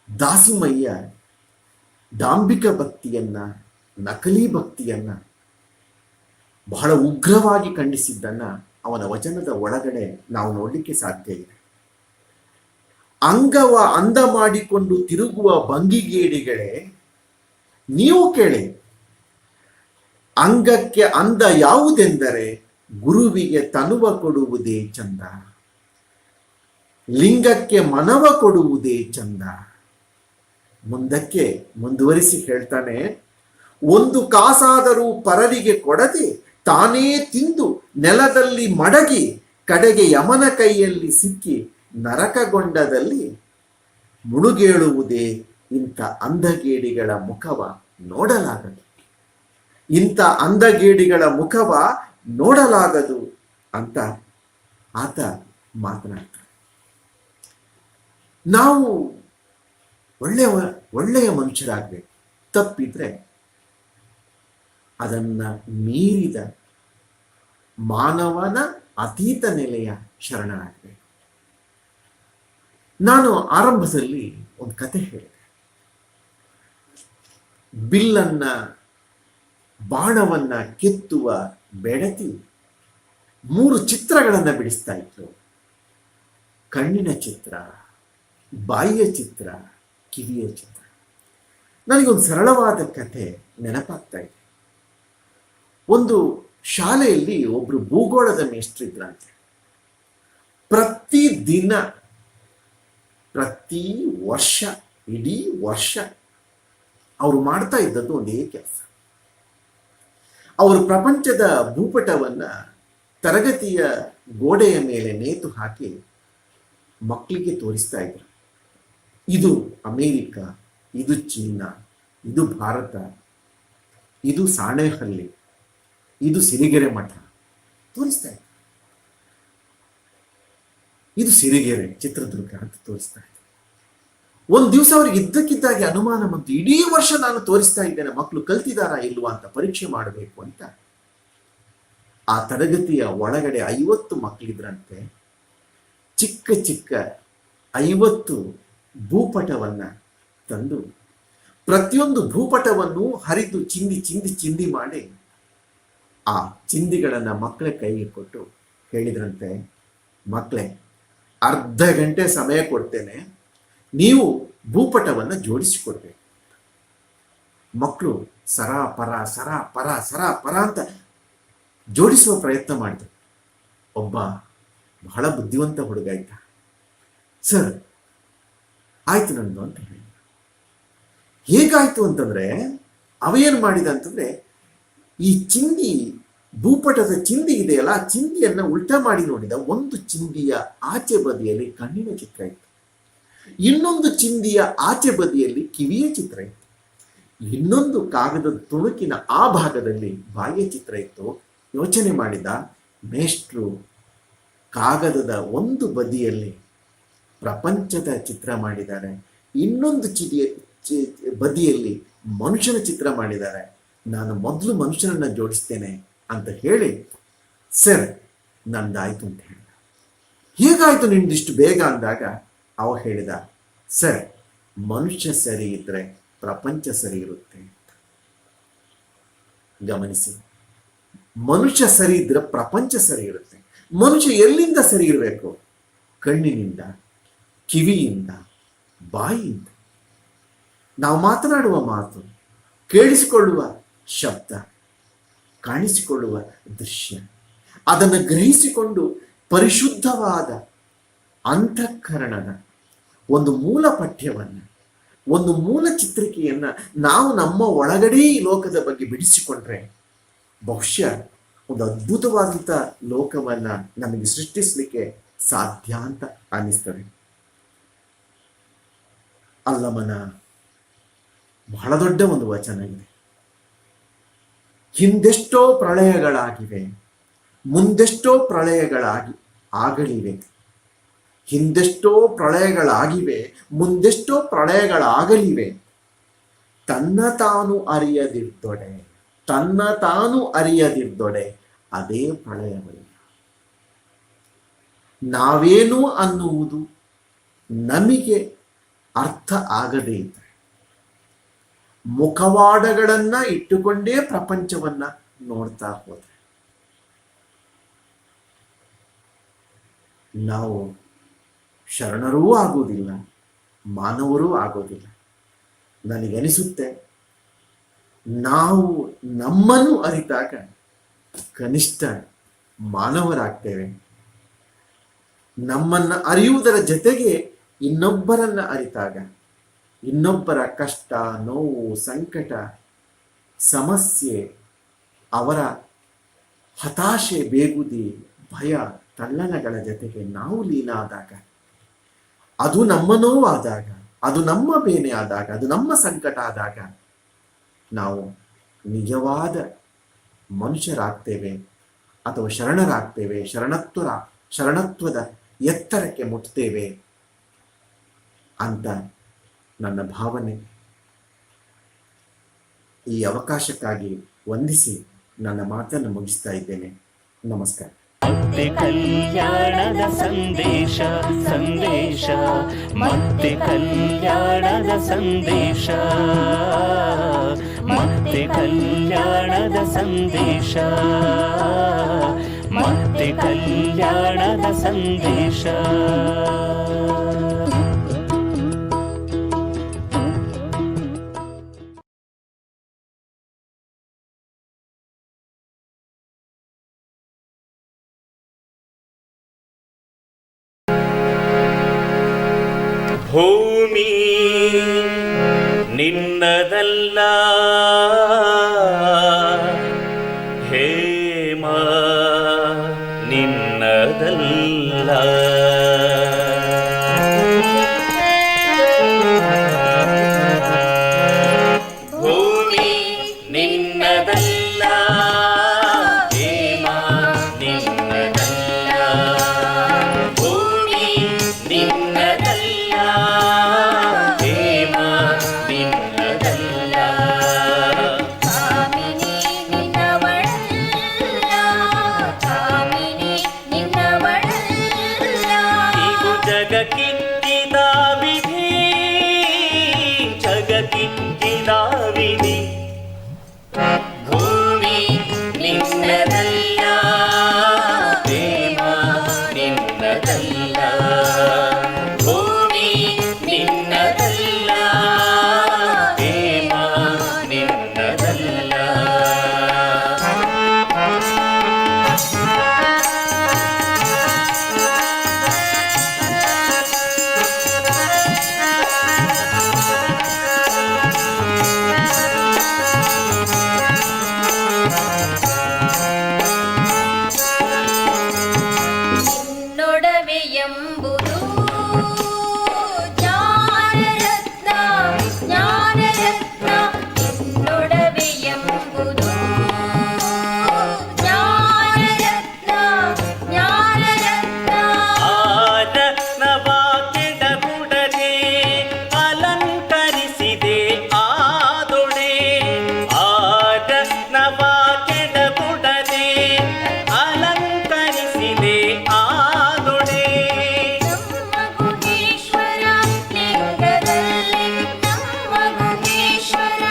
ದಾಸಿಮಯ್ಯ ಡಾಂಬಿಕ ಭಕ್ತಿಯನ್ನ, ನಕಲಿ ಭಕ್ತಿಯನ್ನ ಬಹಳ ಉಗ್ರವಾಗಿ ಖಂಡಿಸಿದ್ದನ್ನ ಅವನ ವಚನದ ಒಳಗಡೆ ನಾವು ನೋಡಲಿಕ್ಕೆ ಸಾಧ್ಯ ಇದೆ. ಅಂಗವ ಅಂದ ಮಾಡಿಕೊಂಡು ತಿರುಗುವ ಭಂಗಿಗೇಡಿಗಳೇ, ನೀವು ಕೇಳಿ, ಅಂಗಕ್ಕೆ ಅಂದ ಯಾವುದೆಂದರೆ ಗುರುವಿಗೆ ತನುವ ಕೊಡುವುದೇ ಚಂದ, ಲಿಂಗಕ್ಕೆ ಮನವ ಕೊಡುವುದೇ ಚಂದ. ಮುಂದಕ್ಕೆ ಮುಂದುವರಿಸಿ ಹೇಳ್ತಾನೆ, ಒಂದು ಕಾಸಾದರೂ ಪರರಿಗೆ ಕೊಡದೆ ತಾನೇ ತಿಂದು ನೆಲದಲ್ಲಿ ಮಡಗಿ ಕಡೆಗೆ ಯಮನ ಕೈಯಲ್ಲಿ ಸಿಕ್ಕಿ ನರಕಗೊಂಡದಲ್ಲಿ ಮುಳುಗೇಳುವುದೇ ಇಂಥ ಅಂಧಗೇಡಿಗಳ ಮುಖವ ನೋಡಲಾಗದು, ಇಂಥ ಅಂಧಗೇಡಿಗಳ ಮುಖವ ನೋಡಲಾಗದು ಅಂತ ಆತ ಮಾತನಾಡ್ತಾನೆ. ನಾವು ಒಳ್ಳೆಯ ಮನುಷ್ಯರಾಗಬೇಕು. ತಪ್ಪಿದ್ರೆ ಅದನ್ನ ಮೀರಿದ ಮಾನವನ ಅತೀತ ನೆಲೆಯ ಶರಣರಾಗಬೇಕು. ನಾನು ಆರಂಭದಲ್ಲಿ ಒಂದು ಕತೆ ಹೇಳಿದೆ. ಬಿಲ್ಲನ್ನ ಬಾಣವನ್ನ ಕೆತ್ತುವ ಬೆಡತಿ 3 ಚಿತ್ರಗಳನ್ನ ಬಿಡಿಸ್ತಾ ಇತ್ತು. ಕಣ್ಣಿನ ಚಿತ್ರ, ಬಾಯಿಯ ಚಿತ್ರ, ಕಿವಿಯ ಚಿತ್ರ. ನನಗೊಂದು ಸರಳವಾದ ಕಥೆ ನೆನಪಾಗ್ತಾ ಇದೆ. ಒಂದು ಶಾಲೆಯಲ್ಲಿ ಒಬ್ರು ಭೂಗೋಳದ ಮೇಷ್ಟ್ರಿದ್ರಂತೆ. ಪ್ರತಿದಿನ ಪ್ರತಿ ವರ್ಷ ಇಡೀ ವರ್ಷ ಅವರು ಮಾಡ್ತಾ ಇದ್ದದ್ದು ಒಂದೇ ಕೆಲಸ. ಅವರು ಪ್ರಪಂಚದ ಭೂಪಟವನ್ನ ತರಗತಿಯ ಗೋಡೆಯ ಮೇಲೆ ನೇತು ಹಾಕಿ ಮಕ್ಕಳಿಗೆ ತೋರಿಸ್ತಾ ಇದ್ರು. ಇದು ಅಮೇರಿಕ, ಇದು ಚೀನಾ, ಇದು ಭಾರತ, ಇದು ಸಾಣೇಹಳ್ಳಿ, ಇದು ಸಿರಿಗೆರೆ ಮಠ ತೋರಿಸ್ತಾ ಇದ್ರು. ಇದು ಸಿರಿಗೆರೆ, ಚಿತ್ರದುರ್ಗ ಅಂತ ತೋರಿಸ್ತಾ ಇದ್ರು. ಒಂದು ದಿವಸ ಅವ್ರಿಗೆ ಇದ್ದಕ್ಕಿದ್ದಾಗೆ ಅನುಮಾನ ಬಂತು. ಇಡೀ ವರ್ಷ ನಾನು ತೋರಿಸ್ತಾ ಇದ್ದೇನೆ, ಮಕ್ಕಳು ಕಲ್ತಿದಾರಾ ಇಲ್ವಾ ಅಂತ ಪರೀಕ್ಷೆ ಮಾಡಬೇಕು ಅಂತ. ಆ ತರಗತಿಯ ಒಳಗಡೆ 50 ಮಕ್ಕಳಿದ್ರಂತೆ. ಚಿಕ್ಕ ಚಿಕ್ಕ 50 ಭೂಪಟವನ್ನ ತಂದು ಪ್ರತಿಯೊಂದು ಭೂಪಟವನ್ನು ಹರಿದು ಚಿಂದಿ ಮಾಡಿ ಆ ಚಿಂದಿಗಳನ್ನ ಮಕ್ಕಳ ಕೈಗೆ ಕೊಟ್ಟು ಹೇಳಿದ್ರಂತೆ, ಮಕ್ಕಳೇ, ಅರ್ಧ ಗಂಟೆ ಸಮಯ ಕೊಡ್ತೇನೆ, ನೀವು ಭೂಪಟವನ್ನು ಜೋಡಿಸಿಕೊಡ್ಬೇಕು. ಮಕ್ಕಳು ಸರ ಪರ ಅಂತ ಜೋಡಿಸುವ ಪ್ರಯತ್ನ ಮಾಡಿದ್ರು. ಒಬ್ಬ ಬಹಳ ಬುದ್ಧಿವಂತ ಹುಡುಗ ಇದ್ದ. ಸರ್, ಆಯ್ತು ನಂದು ಅಂತ ಹೇಳಿ. ಹೇಗಾಯ್ತು ಅಂತಂದ್ರೆ ಅವೇನು ಮಾಡಿದ ಅಂತಂದ್ರೆ, ಈ ಚಿಂದಿ, ಭೂಪಟದ ಚಿಂದಿ ಇದೆಯಲ್ಲ, ಆ ಚಿಂದಿಯನ್ನ ಉಲ್ಟಾ ಮಾಡಿ ನೋಡಿದ. ಒಂದು ಚಿಂದಿಯ ಆಚೆ ಬದಿಯಲ್ಲಿ ಕಣ್ಣಿನ ಚಿತ್ರ ಇತ್ತು, ಇನ್ನೊಂದು ಚಿಂದಿಯ ಆಚೆ ಬದಿಯಲ್ಲಿ ಕಿವಿಯ ಚಿತ್ರ ಇತ್ತು, ಇನ್ನೊಂದು ಕಾಗದದ ತುಣುಕಿನ ಆ ಭಾಗದಲ್ಲಿ ಬಾಯಿಯ ಚಿತ್ರ ಇತ್ತು. ಯೋಚನೆ ಮಾಡಿದ, ಮೇಷ್ಟ್ರು ಕಾಗದದ ಒಂದು ಬದಿಯಲ್ಲಿ ಪ್ರಪಂಚದ ಚಿತ್ರ ಮಾಡಿದ್ದಾರೆ, ಇನ್ನೊಂದು ಬದಿಯಲ್ಲಿ ಮನುಷ್ಯನ ಚಿತ್ರ ಮಾಡಿದ್ದಾರೆ. ನಾನು ಮೊದಲು ಮನುಷ್ಯನನ್ನ ಜೋಡಿಸ್ತೇನೆ ಅಂತ ಹೇಳಿ, ಸರ್ ನಂದಾಯ್ತು ಅಂತ ಹೇಳಿದ. ಹೇಗಾಯ್ತು ನಿಂದಿಷ್ಟು ಬೇಗ ಅಂದಾಗ ಅವ ಹೇಳಿದ, ಸರ್, ಮನುಷ್ಯ ಸರಿ ಇದ್ರೆ ಪ್ರಪಂಚ ಸರಿ ಇರುತ್ತೆ. ಗಮನಿಸಿ, ಮನುಷ್ಯ ಸರಿ ಇದ್ರೆ ಪ್ರಪಂಚ ಸರಿ ಇರುತ್ತೆ. ಮನುಷ್ಯ ಎಲ್ಲಿಂದ ಸರಿ ಇರಬೇಕು? ಕಣ್ಣಿನಿಂದ, ಕಿವಿಯಿಂದ, ಬಾಯಿಯಿಂದ. ನಾವು ಮಾತನಾಡುವ ಮಾತು, ಕೇಳಿಸಿಕೊಳ್ಳುವ ಶಬ್ದ, ಕಾಣಿಸಿಕೊಳ್ಳುವ ದೃಶ್ಯ, ಅದನ್ನು ಗ್ರಹಿಸಿಕೊಂಡು ಪರಿಶುದ್ಧವಾದ ಅಂತಃಕರಣದ ಒಂದು ಮೂಲ ಪಠ್ಯವನ್ನು, ಒಂದು ಮೂಲ ಚಿತ್ರಿಕೆಯನ್ನ ನಾವು ನಮ್ಮ ಒಳಗಡೆ ಈ ಲೋಕದ ಬಗ್ಗೆ ಬಿಡಿಸಿಕೊಂಡ್ರೆ ಬಹುಶಃ ಒಂದು ಅದ್ಭುತವಾದಂಥ ಲೋಕವನ್ನ ನಮಗೆ ಸೃಷ್ಟಿಸಲಿಕ್ಕೆ ಸಾಧ್ಯ ಅಂತ ಅನ್ನಿಸ್ತದೆ. ಅಲ್ಲಮನ ಬಹಳ ದೊಡ್ಡ ಒಂದು ವಚನ ಇದೆ. ಹಿಂದೆಷ್ಟೋ ಪ್ರಳಯಗಳಾಗಿವೆ, ಮುಂದೆಷ್ಟೋ ಆಗಲಿವೆ. ಹಿಂದೆಷ್ಟೋ ಪ್ರಳಯಗಳಾಗಿವೆ, ಮುಂದೆಷ್ಟೋ ಪ್ರಳಯಗಳಾಗಲಿವೆ. ತನ್ನ ತಾನು ಅರಿಯದಿರ್ದೊಡೆ ಅದೇ ಪ್ರಳಯವಲ್ಲ. ನಾವೇನು ಅನ್ನುವುದು ನಮಗೆ ಅರ್ಥ ಆಗದೇ ಇದ್ದರೆ ಮುಖವಾಡಗಳನ್ನ ಇಟ್ಟುಕೊಂಡೇ ಪ್ರಪಂಚವನ್ನ ನೋಡ್ತಾ ಹೋದ್ರೆ ನಾವು ಶರಣರೂ ಆಗೋದಿಲ್ಲ, ಮಾನವರೂ ಆಗೋದಿಲ್ಲ. ನನಗನಿಸುತ್ತೆ ನಾವು ನಮ್ಮನ್ನು ಅರಿತಾಗ ಕನಿಷ್ಠ ಮಾನವರಾಗ್ತೇವೆ. ನಮ್ಮನ್ನು ಅರಿಯುವುದರ ಜೊತೆಗೆ ಇನ್ನೊಬ್ಬರನ್ನ ಅರಿತಾಗ, ಇನ್ನೊಬ್ಬರ ಕಷ್ಟ, ನೋವು, ಸಂಕಟ, ಸಮಸ್ಯೆ, ಅವರ ಹತಾಶೆ, ಬೇಗುದಿ, ಭಯ, ತಲ್ಲಣಗಳ ಜೊತೆಗೆ ನಾವು ಲೀನ ಆದಾಗ, ಅದು ನಮ್ಮ ನೋವಾದಾಗ, ಅದು ನಮ್ಮ ಬೇನೆ ಆದಾಗ, ಅದು ನಮ್ಮ ಸಂಕಟ ಆದಾಗ ನಾವು ನಿಜವಾದ ಮನುಷ್ಯರಾಗ್ತೇವೆ ಅಥವಾ ಶರಣರಾಗ್ತೇವೆ, ಶರಣತ್ವದ ಎತ್ತರಕ್ಕೆ ಮುಟ್ತೇವೆ ಅಂತ ನನ್ನ ಭಾವನೆ. ಈ ಅವಕಾಶಕ್ಕಾಗಿ ವಂದಿಸಿ ನನ್ನ ಮಾತನ್ನು ಮುಗಿಸ್ತಾ ಇದ್ದೇನೆ. ನಮಸ್ಕಾರ. ಮತ್ತೆ ಕಲ್ಯಾಣದ ಸಂದೇಶ ಸಂದೇಶ, ಮತ್ತೆ ಕಲ್ಯಾಣದ ಸಂದೇಶ, ಮತ್ತೆ ಕಲ್ಯಾಣದ ಸಂದೇಶ, ಮತ್ತೆ ಕಲ್ಯಾಣದ ಸಂದೇಶ. ಭೂಮಿ ನಿನ್ನದಲ್ಲ, ಹೇಮ ನಿನ್ನದಲ್ಲ, ಭೂಮಿ ನಿನ್ನದಲ್ಲ, ಹೇಮ ನಿನ್ನದಲ್ಲ, ಭೂಮಿ ನಿನ್ನದಲ್ಲ, ಹೇಮ ನಿನ್ನದಲ್ಲ, ಕಾಮಿನಿ ನಿನ್ನವಳಲ್ಲ, ಕಾಮಿನಿ ನಿನ್ನವಳಲ್ಲ, ಇದು ಜಗಕ್ಕಿಕ್ಕಿದ ವಿಧಿ, ಜಗಕ್ಕಿಕ್ಕಿದ ವಿಧಿ. ಭೂಮಿ ನಿನ್ನದಲ್ಲ, ಹೇಮ ನಿನ್ನದಲ್ಲ, ಭೂಮಿ ನಿನ್ನದಲ್ಲ, ಹೇಮ ನಿನ್ನದಲ್ಲ. ನಿನ್ನೊಡವೆಯೆಂಬುದು ಜ್ಞಾನರತ್ನ, ಜ್ಞಾನರತ್ನ, ನಿನ್ನೊಡವೆಯೆಂಬುದು ಜ್ಞಾನರತ್ನ, ಜ್ಞಾನರತ್ನ, ಆರತ್ನವ ಕೆಡಬುಡದೆ ಅಲಂಕರಿಸಿದೆ ಆದೊಡೆ, ಆರತ್ನವ ಕೆಡಬುಡದೆ ಅಲಂಕರಿಸಿದೆ ಆದೊಡೆ. ನಮ್ಮ ಗುಹೇಶ್ವರ ಲಿಂಗದಲ್ಲಿ, ನಮ್ಮ ಗುಹೇಶ್ವರ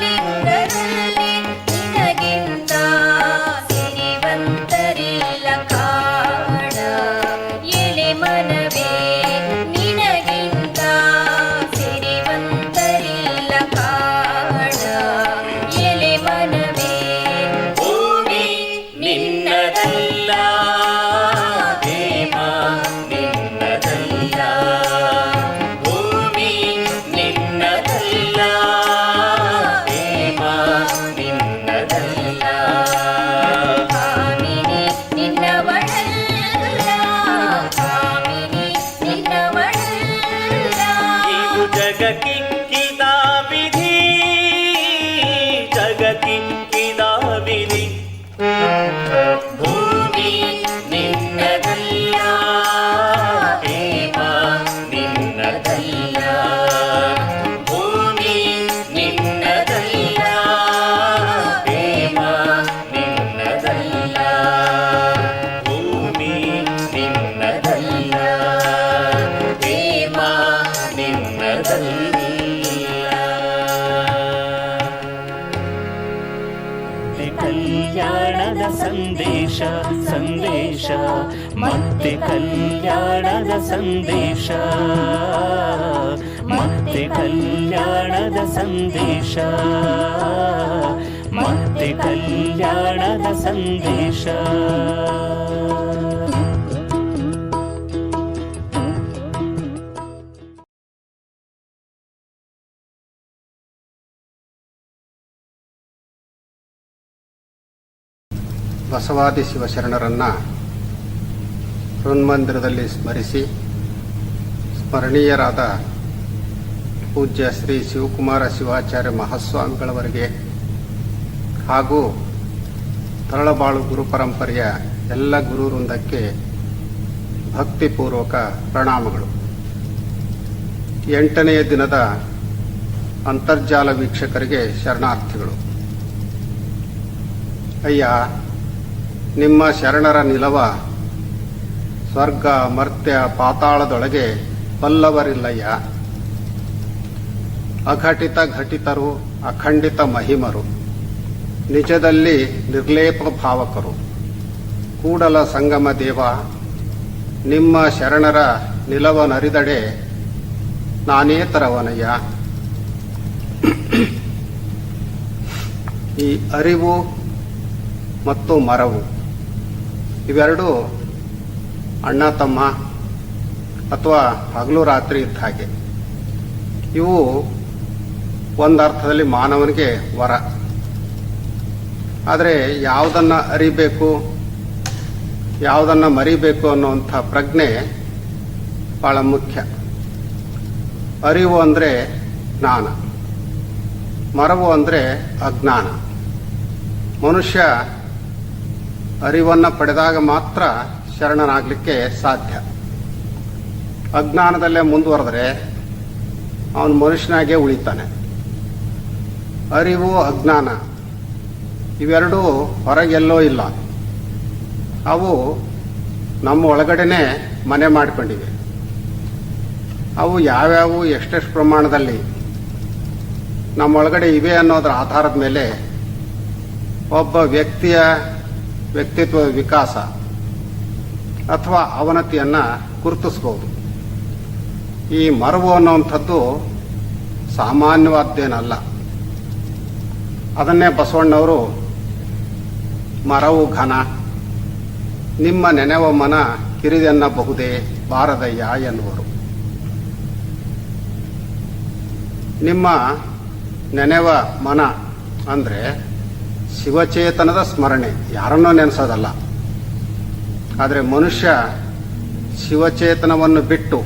ಲಿಂಗದಲ್ಲಿ, ನಿನಗಿಂತ ಸಿರಿವಂತರಿಲ್ಲ ಕಾಣ, ಎಳೆ ಮನವೇ ನಿನಗಿಂತ ಸಿರಿವಂತರಿಲ್ಲ ಕಾಣ, ಎಳೆ ಮನವೇ. ಭೂಮಿ ನಿನ್ನದಲ್ಲ, ಹೇಮ ನಿನ್ನದಲ್ಲ, ಭೂಮಿ ನಿನ್ನದಲ್ಲ, ಹೇಮ ನಿನ್ನದಲ್ಲ, ಕಾಮಿನಿ ನಿನ್ನವಳಲ್ಲ, ಕಾಮಿನಿ ನಿನ್ನವಳಲ್ಲ, ಇದು ಜಗಕ್ಕಿಕ್ಕಿದ ವಿಧಿ, ಜಗಕ್ಕಿಕ್ಕಿದ ವಿಧಿ. ಭೂಮಿ ನಿನ್ನದಲ್ಲ, ಹೇಮ ನಿನ್ನದಲ್ಲ, ಭೂಮಿ ನಿನ್ನದಲ್ಲ, ಹೇಮ ನಿನ್ನದಲ್ಲ, ಭೂಮಿ ನಿನ್ನದಲ್ಲ, ಹೇಮ ನಿನ್ನದಲ್ಲ. ಮತ್ತೆ ಕಲ್ಯಾಣದ ಸಂದೇಶ ಸಂದೇಶ, ಮತ್ತೆ ಕಲ್ಯಾಣದ ಸಂದೇಶ, ಮತ್ತೆ ಕಲ್ಯಾಣದ ಸಂದೇಶ ಮತ್ತೆ ಕಲ್ಯಾಣದ ಸಂದೇಶ. ಬಸವಾದಿ ಶಿವಶರಣರನ್ನು ಹೃನ್ಮಂದಿರದಲ್ಲಿ ಸ್ಮರಿಸಿ ಸ್ಮರಣೀಯರಾದ ಪೂಜ್ಯ ಶ್ರೀ ಶಿವಕುಮಾರ ಶಿವಾಚಾರ್ಯ ಮಹಾಸ್ವಾಮಿಗಳವರಿಗೆ ಹಾಗೂ ತರಳಬಾಳು ಗುರುಪರಂಪರೆಯ ಎಲ್ಲ ಗುರುವೃಂದಕ್ಕೆ ಭಕ್ತಿಪೂರ್ವಕ ಪ್ರಣಾಮಗಳು. 8ನೇ ದಿನದ ಅಂತರ್ಜಾಲ ವೀಕ್ಷಕರಿಗೆ ಶರಣಾರ್ಥಿಗಳು. ಅಯ್ಯ, ನಿಮ್ಮ ಶರಣರ ನಿಲವ ಸ್ವರ್ಗ ಮರ್ತ್ಯ ಪಾತಾಳದೊಳಗೆ ಬಲ್ಲವರಿಲ್ಲಯ್ಯ. ಅಘಟಿತ ಘಟಿತರು, ಅಖಂಡಿತ ಮಹಿಮರು, ನಿಜದಲ್ಲಿ ನಿರ್ಲೇಪ ಭಾವಕರು, ಕೂಡಲ ಸಂಗಮ ದೇವ, ನಿಮ್ಮ ಶರಣರ ನಿಲವನರಿದಡೆ ನಾನೇ ತರವನಯ್ಯ. ಈ ಅರಿವು ಮತ್ತು ಮರವು ಇವೆರಡೂ ಅಣ್ಣ ತಮ್ಮ ಅಥವಾ ಹಗಲು ರಾತ್ರಿ ಇದ್ದ ಹಾಗೆ. ಇವು ಒಂದರ್ಥದಲ್ಲಿ ಮಾನವನಿಗೆ ವರ. ಆದರೆ ಯಾವುದನ್ನು ಅರಿಬೇಕು, ಯಾವುದನ್ನು ಮರಿಬೇಕು ಅನ್ನುವಂಥ ಪ್ರಜ್ಞೆ ಬಹಳ ಮುಖ್ಯ. ಅರಿವು ಅಂದರೆ ಜ್ಞಾನ, ಮರವು ಅಂದರೆ ಅಜ್ಞಾನ. ಮನುಷ್ಯ ಅರಿವನ್ನು ಪಡೆದಾಗ ಮಾತ್ರ ಶರಣನಾಗಲಿಕ್ಕೆ ಸಾಧ್ಯ. ಅಜ್ಞಾನದಲ್ಲೇ ಮುಂದುವರೆದರೆ ಅವನು ಮನುಷ್ಯನಾಗೇ ಉಳಿತಾನೆ. ಅರಿವು ಅಜ್ಞಾನ ಇವೆರಡೂ ಹೊರಗೆಲ್ಲೋ ಇಲ್ಲ, ಅವು ನಮ್ಮ ಒಳಗಡೆನೆ ಮನೆ ಮಾಡಿಕೊಂಡಿವೆ. ಅವು ಯಾವ್ಯಾವು ಎಷ್ಟೆಷ್ಟು ಪ್ರಮಾಣದಲ್ಲಿ ನಮ್ಮೊಳಗಡೆ ಇವೆ ಅನ್ನೋದರ ಆಧಾರದ ಮೇಲೆ ಒಬ್ಬ ವ್ಯಕ್ತಿಯ ವ್ಯಕ್ತಿತ್ವದ ವಿಕಾಸ ಅಥವಾ ಅವನತಿಯನ್ನು ಗುರುತಿಸಬಹುದು. ಈ ಮರವು ಅನ್ನುವಂಥದ್ದು ಸಾಮಾನ್ಯವಾದ್ದೇನಲ್ಲ. ಅದನ್ನೇ ಬಸವಣ್ಣವರು ಮರವು ಘನ, ನಿಮ್ಮ ನೆನೆವ ಮನ ಕಿರಿದೆನ್ನಬಹುದೇ ಬಾರದಯ್ಯ ಎನ್ನುವರು. ನಿಮ್ಮ ನೆನೆವ ಮನ ಅಂದರೆ ಶಿವಚೇತನದ ಸ್ಮರಣೆ, ಯಾರನ್ನೋ ನೆನೆಸೋದಲ್ಲ. ಆದರೆ ಮನುಷ್ಯ ಶಿವಚೇತನವನ್ನು ಬಿಟ್ಟು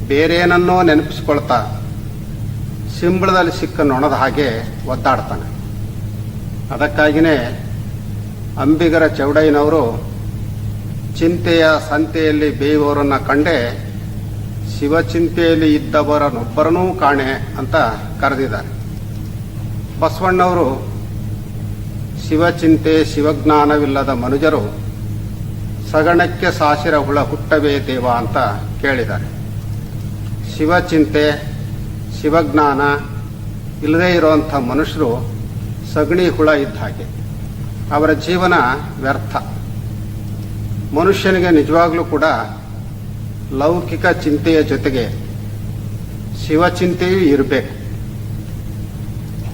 ಬೇರೇನನ್ನೋ ನೆನಪಿಸ್ಕೊಳ್ತಾ ಸಿಂಬಳದಲ್ಲಿ ಸಿಕ್ಕ ನೊಣದ ಹಾಗೆ ಒದ್ದಾಡ್ತಾನೆ. ಅದಕ್ಕಾಗಿಯೇ ಅಂಬಿಗರ ಚೌಡಯ್ಯನವರು ಚಿಂತೆಯ ಸಂತೆಯಲ್ಲಿ ಬೇಯುವವರನ್ನು ಕಂಡೇ ಶಿವಚಿಂತೆಯಲ್ಲಿ ಇದ್ದವರನ್ನೊಬ್ಬರನ್ನೂ ಕಾಣೆ ಅಂತ ಕರೆದಿದ್ದಾರೆ. ಬಸವಣ್ಣವರು ಶಿವಚಿಂತೆ ಶಿವಜ್ಞಾನವಿಲ್ಲದ ಮನುಜರು ಸಗಣಕ್ಕೆ ಸಾಸಿರ ಹುಳ ಹುಟ್ಟವೇ ದೇವ ಅಂತ ಕೇಳಿದ್ದಾರೆ. ಶಿವಚಿಂತೆ ಶಿವಜ್ಞಾನ ಇಲ್ಲದೇ ಇರುವಂಥ ಮನುಷ್ಯರು ಸಗಣಿ ಹುಳ ಇದ್ದ ಹಾಗೆ. ಅವರ ಜೀವನ ವ್ಯರ್ಥ. ಮನುಷ್ಯನಿಗೆ ನಿಜವಾಗ್ಲೂ ಕೂಡ ಲೌಕಿಕ ಚಿಂತೆಯ ಜೊತೆಗೆ ಶಿವಚಿಂತೆಯೂ ಇರಬೇಕು.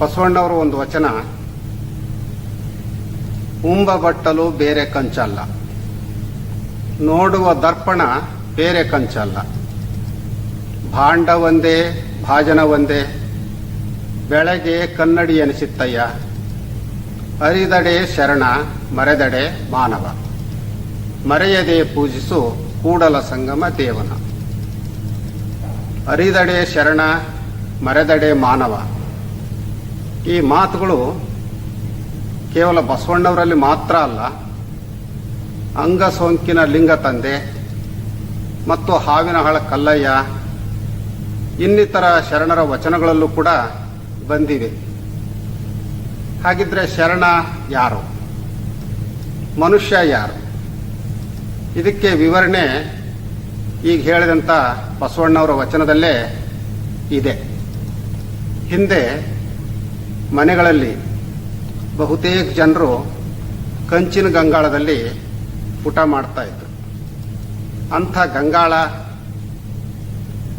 ಬಸವಣ್ಣವರು ಒಂದು ವಚನ, ಉಂಬ ಬಟ್ಟಲು ಬೇರೆ ಕಂಚಲ್ಲ, ನೋಡುವ ದರ್ಪಣ ಬೇರೆ ಕಂಚಲ್ಲ, ಭಾಂಡ ಒಂದೇ ಭಾಜನ ಒಂದೇ, ಬೆಳಗ್ಗೆ ಕನ್ನಡಿ ಎನಿಸಿತ್ತಯ್ಯ, ಅರಿದಡೆ ಶರಣ ಮರೆದಡೆ ಮಾನವ, ಮರೆಯದೆ ಪೂಜಿಸು ಕೂಡಲ ಸಂಗಮ ದೇವನ. ಅರಿದಡೆ ಶರಣ ಮರೆದಡೆ ಮಾನವ, ಈ ಮಾತುಗಳು ಕೇವಲ ಬಸವಣ್ಣವರಲ್ಲಿ ಮಾತ್ರ ಅಲ್ಲ, ಅಂಗ ಸೋಂಕಿನ ಲಿಂಗ ತಂದೆ ಮತ್ತು ಹಾವಿನಹಳ ಕಲ್ಲಯ್ಯ ಇನ್ನಿತರ ಶರಣರ ವಚನಗಳಲ್ಲೂ ಕೂಡ ಬಂದಿವೆ. ಹಾಗಿದ್ರೆ ಶರಣ ಯಾರು, ಮನುಷ್ಯ ಯಾರು? ಇದಕ್ಕೆ ವಿವರಣೆ ಈಗ ಹೇಳಿದಂಥ ಬಸವಣ್ಣವರ ವಚನದಲ್ಲೇ ಇದೆ. ಹಿಂದೆ ಮನೆಗಳಲ್ಲಿ ಬಹುತೇಕ ಜನರು ಕಂಚಿನ ಗಂಗಾಳದಲ್ಲಿ ಊಟ ಮಾಡ್ತಾ ಇದ್ರು. ಅಂಥ ಗಂಗಾಳ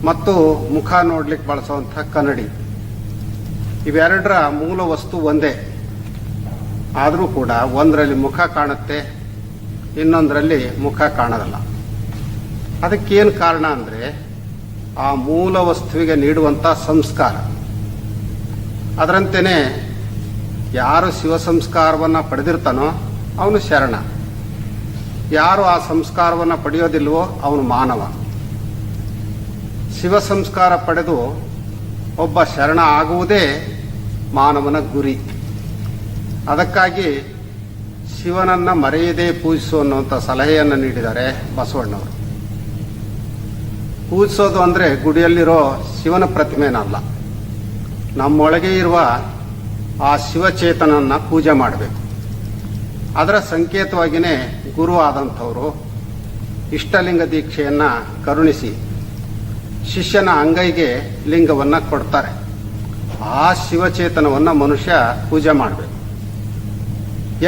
ಮತ್ತು ಮುಖ ನೋಡ್ಲಿಕ್ಕೆ ಬಳಸುವಂಥ ಕನ್ನಡಿ ಇವೆರಡರ ಮೂಲ ವಸ್ತು ಒಂದೇ. ಆದರೂ ಕೂಡ ಒಂದರಲ್ಲಿ ಮುಖ ಕಾಣುತ್ತೆ, ಇನ್ನೊಂದರಲ್ಲಿ ಮುಖ ಕಾಣೋದಲ್ಲ. ಅದಕ್ಕೇನು ಕಾರಣ ಅಂದರೆ ಆ ಮೂಲ ವಸ್ತುವಿಗೆ ನೀಡುವಂಥ ಸಂಸ್ಕಾರ. ಅದರಂತೆಯೇ ಯಾರು ಶಿವ ಸಂಸ್ಕಾರವನ್ನು ಪಡೆದಿರ್ತಾನೋ ಅವನು ಶರಣ, ಯಾರು ಆ ಸಂಸ್ಕಾರವನ್ನು ಪಡೆಯೋದಿಲ್ವೋ ಅವನು ಮಾನವ. ಶಿವ ಸಂಸ್ಕಾರ ಪಡೆದು ಒಬ್ಬ ಶರಣ ಆಗುವುದೇ ಮಾನವನ ಗುರಿ. ಅದಕ್ಕಾಗಿ ಶಿವನನ್ನು ಮರೆಯದೇ ಪೂಜಿಸು ಅನ್ನುವಂಥ ಸಲಹೆಯನ್ನು ನೀಡಿದ್ದಾರೆ ಬಸವಣ್ಣವರು. ಪೂಜಿಸೋದು ಅಂದರೆ ಗುಡಿಯಲ್ಲಿರೋ ಶಿವನ ಪ್ರತಿಮೆನಲ್ಲ, ನಮ್ಮೊಳಗೆ ಇರುವ ಆ ಶಿವಚೇತನನ್ನು ಪೂಜೆ ಮಾಡಬೇಕು. ಅದರ ಸಂಕೇತವಾಗಿಯೇ ಗುರು ಆದಂಥವರು ಇಷ್ಟಲಿಂಗ ದೀಕ್ಷೆಯನ್ನು ಕರುಣಿಸಿ ಶಿಷ್ಯನ ಅಂಗೈಗೆ ಲಿಂಗವನ್ನು ಕೊಡ್ತಾರೆ. ಆ ಶಿವಚೇತನವನ್ನು ಮನುಷ್ಯ ಪೂಜೆ ಮಾಡಬೇಕು.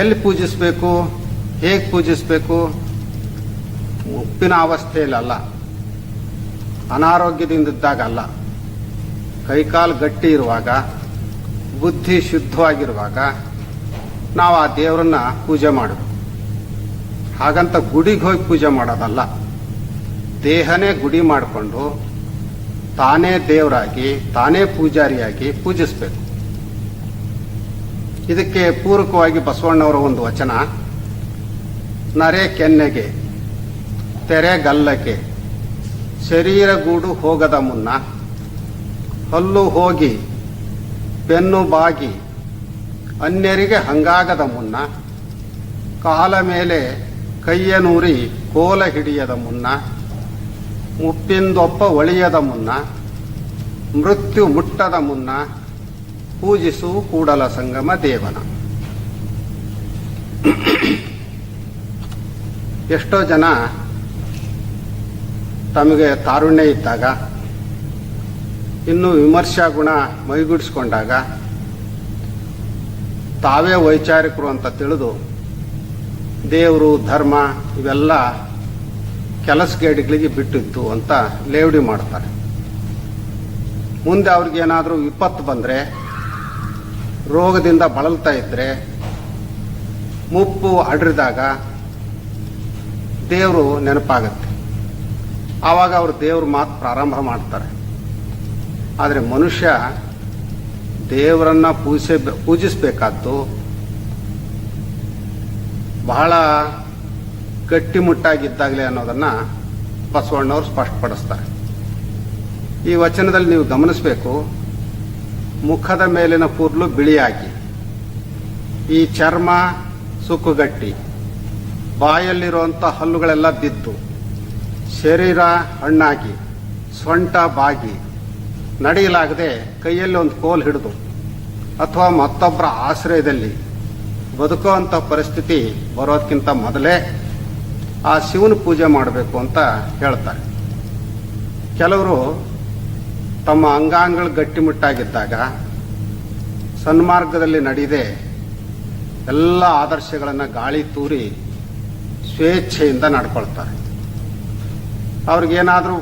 ಎಲ್ಲಿ ಪೂಜಿಸಬೇಕು, ಹೇಗೆ ಪೂಜಿಸಬೇಕು? ಮುಪ್ಪಿನ ಅವಸ್ಥೆಯಲ್ಲ, ಅನಾರೋಗ್ಯದಿಂದಿದ್ದಾಗಲ್ಲ, ಕೈಕಾಲು ಗಟ್ಟಿ ಇರುವಾಗ, ಬುದ್ಧಿ ಶುದ್ಧವಾಗಿರುವಾಗ ನಾವು ಆ ದೇವರನ್ನ ಪೂಜೆ ಮಾಡಬೇಕು. ಹಾಗಂತ ಗುಡಿಗೆ ಹೋಗಿ ಪೂಜೆ ಮಾಡೋದಲ್ಲ, ದೇಹನೇ ಗುಡಿ ಮಾಡಿಕೊಂಡು ತಾನೇ ದೇವರಾಗಿ ತಾನೇ ಪೂಜಾರಿಯಾಗಿ ಪೂಜಿಸಬೇಕು. ಇದಕ್ಕೆ ಪೂರಕವಾಗಿ ಬಸವಣ್ಣವರ ಒಂದು ವಚನ, ನರೆ ಕೆನ್ನೆಗೆ ತೆರೆಗಲ್ಲಕ್ಕೆ ಶರೀರ ಗೂಡು ಹೋಗದ ಮುನ್ನ, ಹಲ್ಲು ಹೋಗಿ ಬೆನ್ನು ಬಾಗಿ ಅನ್ಯರಿಗೆ ಹಂಗಾಗದ ಮುನ್ನ, ಕಾಲ ಮೇಲೆ ಕೈಯ ನೂರಿ ಕೋಲ ಹಿಡಿಯದ ಮುನ್ನ, ಮುಪ್ಪಿಂದೊಪ್ಪ ಒಳಿಯದ ಮುನ್ನ, ಮೃತ್ಯು ಮುಟ್ಟದ ಮುನ್ನ, ಪೂಜಿಸು ಕೂಡಲ ಸಂಗಮ ದೇವನ. ಎಷ್ಟೋ ಜನ ತಮಗೆ ತಾರುಣ್ಯ ಇದ್ದಾಗ, ಇನ್ನು ವಿಮರ್ಶಾ ಗುಣ ಮೈಗೂಡಿಸ್ಕೊಂಡಾಗ ತಾವೇ ವೈಚಾರಿಕರು ಅಂತ ತಿಳಿದು ದೇವರು ಧರ್ಮ ಇವೆಲ್ಲ ಕೆಲಸಗೇಡಿಗಳಿಗೆ ಬಿಟ್ಟಿತ್ತು ಅಂತ ಲೇವಡಿ ಮಾಡ್ತಾರೆ. ಮುಂದೆ ಅವ್ರಿಗೇನಾದರೂ ವಿಪತ್ತು ಬಂದರೆ, ರೋಗದಿಂದ ಬಳಲ್ತಾ ಇದ್ರೆ, ಮುಪ್ಪು ಅಡ್ರಿದಾಗ ದೇವರು ನೆನಪಾಗತ್ತೆ. ಆವಾಗ ಅವರು ದೇವ್ರ ಮಾತು ಪ್ರಾರಂಭ ಮಾಡ್ತಾರೆ. ಆದರೆ ಮನುಷ್ಯ ದೇವರನ್ನ ಪೂಜಿಸಬೇಕಾದ್ದು ಬಹಳ ಗಟ್ಟಿಮುಟ್ಟಾಗಿದ್ದಾಗಲೇ ಅನ್ನೋದನ್ನ ಬಸವಣ್ಣವರು ಸ್ಪಷ್ಟಪಡಿಸ್ತಾರೆ. ಈ ವಚನದಲ್ಲಿ ನೀವು ಗಮನಿಸಬೇಕು, ಮುಖದ ಮೇಲಿನ ಕೂದಲು ಬಿಳಿಯಾಗಿ, ಈ ಚರ್ಮ ಸುಕ್ಕುಗಟ್ಟಿ, ಬಾಯಲ್ಲಿರುವಂಥ ಹಲ್ಲುಗಳೆಲ್ಲ ಬಿದ್ದು, ಶರೀರ ಹಣ್ಣಾಗಿ, ಸೊಂಟ ಬಾಗಿ, ನಡೆಯಲಾಗದೆ ಕೈಯಲ್ಲಿ ಒಂದು ಕೋಲ್ ಹಿಡಿದು ಅಥವಾ ಮತ್ತೊಬ್ಬರ ಆಶ್ರಯದಲ್ಲಿ ಬದುಕುವಂಥ ಪರಿಸ್ಥಿತಿ ಬರೋದಕ್ಕಿಂತ ಮೊದಲೇ ಆ ಶಿವನ ಪೂಜೆ ಮಾಡಬೇಕು ಅಂತ ಹೇಳ್ತಾರೆ. ಕೆಲವರು ತಮ್ಮ ಅಂಗಾಂಗಗಳು ಗಟ್ಟಿಮುಟ್ಟಾಗಿದ್ದಾಗ ಸನ್ಮಾರ್ಗದಲ್ಲಿ ನಡೆಯದೆ ಎಲ್ಲ ಆದರ್ಶಗಳನ್ನು ಗಾಳಿ ತೂರಿ ಸ್ವೇಚ್ಛೆಯಿಂದ ನಡ್ಕೊಳ್ತಾರೆ. ಅವ್ರಿಗೇನಾದರೂ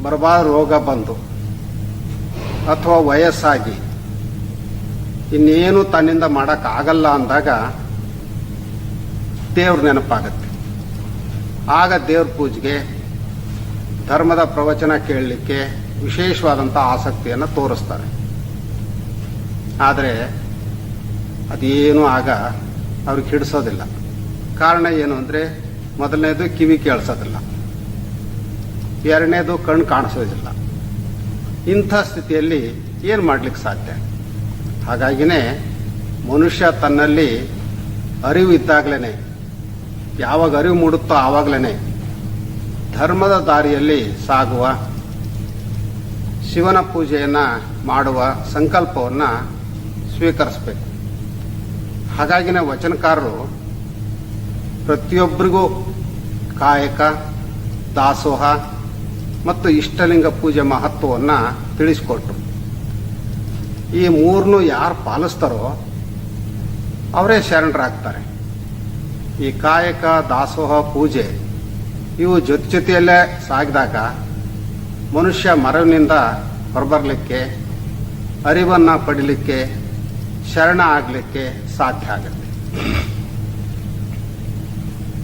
ಬರಬಾರ ರೋಗ ಬಂದು ಅಥವಾ ವಯಸ್ಸಾಗಿ ಇನ್ನೇನು ತನ್ನಿಂದ ಮಾಡೋಕ್ಕಾಗಲ್ಲ ಅಂದಾಗ ದೇವ್ರ ನೆನಪಾಗತ್ತೆ. ಆಗ ದೇವ್ರ ಪೂಜೆಗೆ, ಧರ್ಮದ ಪ್ರವಚನ ಕೇಳಲಿಕ್ಕೆ ವಿಶೇಷವಾದಂಥ ಆಸಕ್ತಿಯನ್ನು ತೋರಿಸ್ತಾರೆ. ಆದರೆ ಅದೇನು ಆಗ ಅವ್ರಿಗೆ ಹಿಡಿಸೋದಿಲ್ಲ. ಕಾರಣ ಏನು ಅಂದರೆ, ಮೊದಲನೇದು ಕಿವಿ ಕೇಳಿಸೋದಿಲ್ಲ, ಎರಡನೇದು ಕಣ್ಣು ಕಾಣಿಸೋದಿಲ್ಲ. ಇಂಥ ಸ್ಥಿತಿಯಲ್ಲಿ ಏನು ಮಾಡ್ಲಿಕ್ಕೆ ಸಾಧ್ಯ? ಹಾಗಾಗಿನೇ ಮನುಷ್ಯ ತನ್ನಲ್ಲಿ ಅರಿವು ಇದ್ದಾಗಲೇ, ಯಾವಾಗ ಅರಿವು ಮೂಡುತ್ತೋ ಆವಾಗಲೇ ಧರ್ಮದ ದಾರಿಯಲ್ಲಿ ಸಾಗುವ, ಶಿವನ ಪೂಜೆಯನ್ನು ಮಾಡುವ ಸಂಕಲ್ಪವನ್ನು ಸ್ವೀಕರಿಸಬೇಕು. ಹಾಗಾಗಿನೇ ವಚನಕಾರರು ಪ್ರತಿಯೊಬ್ಬರಿಗೂ ಕಾಯಕ, ದಾಸೋಹ ಮತ್ತು ಇಷ್ಟಲಿಂಗ ಪೂಜೆ ಮಹತ್ವವನ್ನು ತಿಳಿಸಿಕೊಟ್ರು. ಈ ಮೂರನ್ನು ಯಾರು ಪಾಲಿಸ್ತಾರೋ ಅವರೇ ಶರಣರಾಗ್ತಾರೆ. ಈ ಕಾಯಕ, ದಾಸೋಹ, ಪೂಜೆ ಇವು ಜೊತೆಯಲ್ಲೇ ಸಾಗಿದಾಗ ಮನುಷ್ಯ ಮರವಿನಿಂದ ಹೊರಬರಲಿಕ್ಕೆ, ಅರಿವನ್ನು ಪಡಿಲಿಕ್ಕೆ, ಶರಣ ಆಗಲಿಕ್ಕೆ ಸಾಧ್ಯ ಆಗುತ್ತೆ.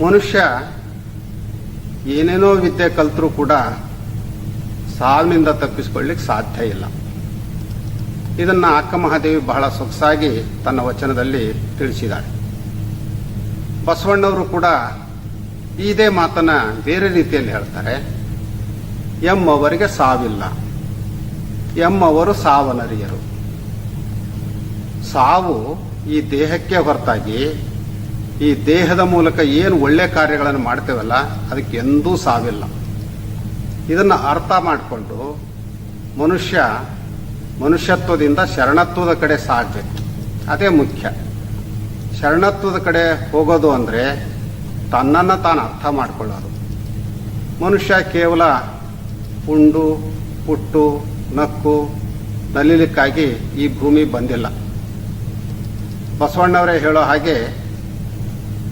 ಮನುಷ್ಯ ಏನೇನೋ ವಿದ್ಯೆ ಕಲ್ತರೂ ಕೂಡ ಸಾವಿನಿಂದ ತಪ್ಪಿಸಿಕೊಳ್ಳಿಕ್ಕೆ ಸಾಧ್ಯ ಇಲ್ಲ. ಇದನ್ನು ಅಕ್ಕ ಮಹಾದೇವಿ ಬಹಳ ಸೊಗಸಾಗಿ ತನ್ನ ವಚನದಲ್ಲಿ ತಿಳಿಸಿದ್ದಾರೆ. ಬಸವಣ್ಣವರು ಕೂಡ ಇದೇ ಮಾತನ್ನ ಬೇರೆ ರೀತಿಯಲ್ಲಿ ಹೇಳ್ತಾರೆ. ಎಮ್ಮವರಿಗೆ ಸಾವಿಲ್ಲ, ಎಮ್ಮವರು ಸಾವನರಿಯರು. ಸಾವು ಈ ದೇಹಕ್ಕೆ ಹೊರತಾಗಿ ಈ ದೇಹದ ಮೂಲಕ ಏನು ಒಳ್ಳೆ ಕಾರ್ಯಗಳನ್ನು ಮಾಡ್ತೇವಲ್ಲ ಅದಕ್ಕೆ ಎಂದೂ ಸಾವಿಲ್ಲ. ಇದನ್ನು ಅರ್ಥ ಮಾಡಿಕೊಂಡು ಮನುಷ್ಯತ್ವದಿಂದ ಶರಣತ್ವದ ಕಡೆ ಸಾಗಬೇಕು. ಅದೇ ಮುಖ್ಯ. ಶರಣತ್ವದ ಕಡೆ ಹೋಗೋದು ಅಂದರೆ ತನ್ನನ್ನು ತಾನು ಅರ್ಥ ಮಾಡಿಕೊಳ್ಳೋದು. ಮನುಷ್ಯ ಕೇವಲ ಉಂಡು ಹುಟ್ಟು ನಕ್ಕು ನಲಿಲಿಕ್ಕಾಗಿ ಈ ಭೂಮಿ ಬಂದಿಲ್ಲ. ಬಸವಣ್ಣವರೇ ಹೇಳೋ ಹಾಗೆ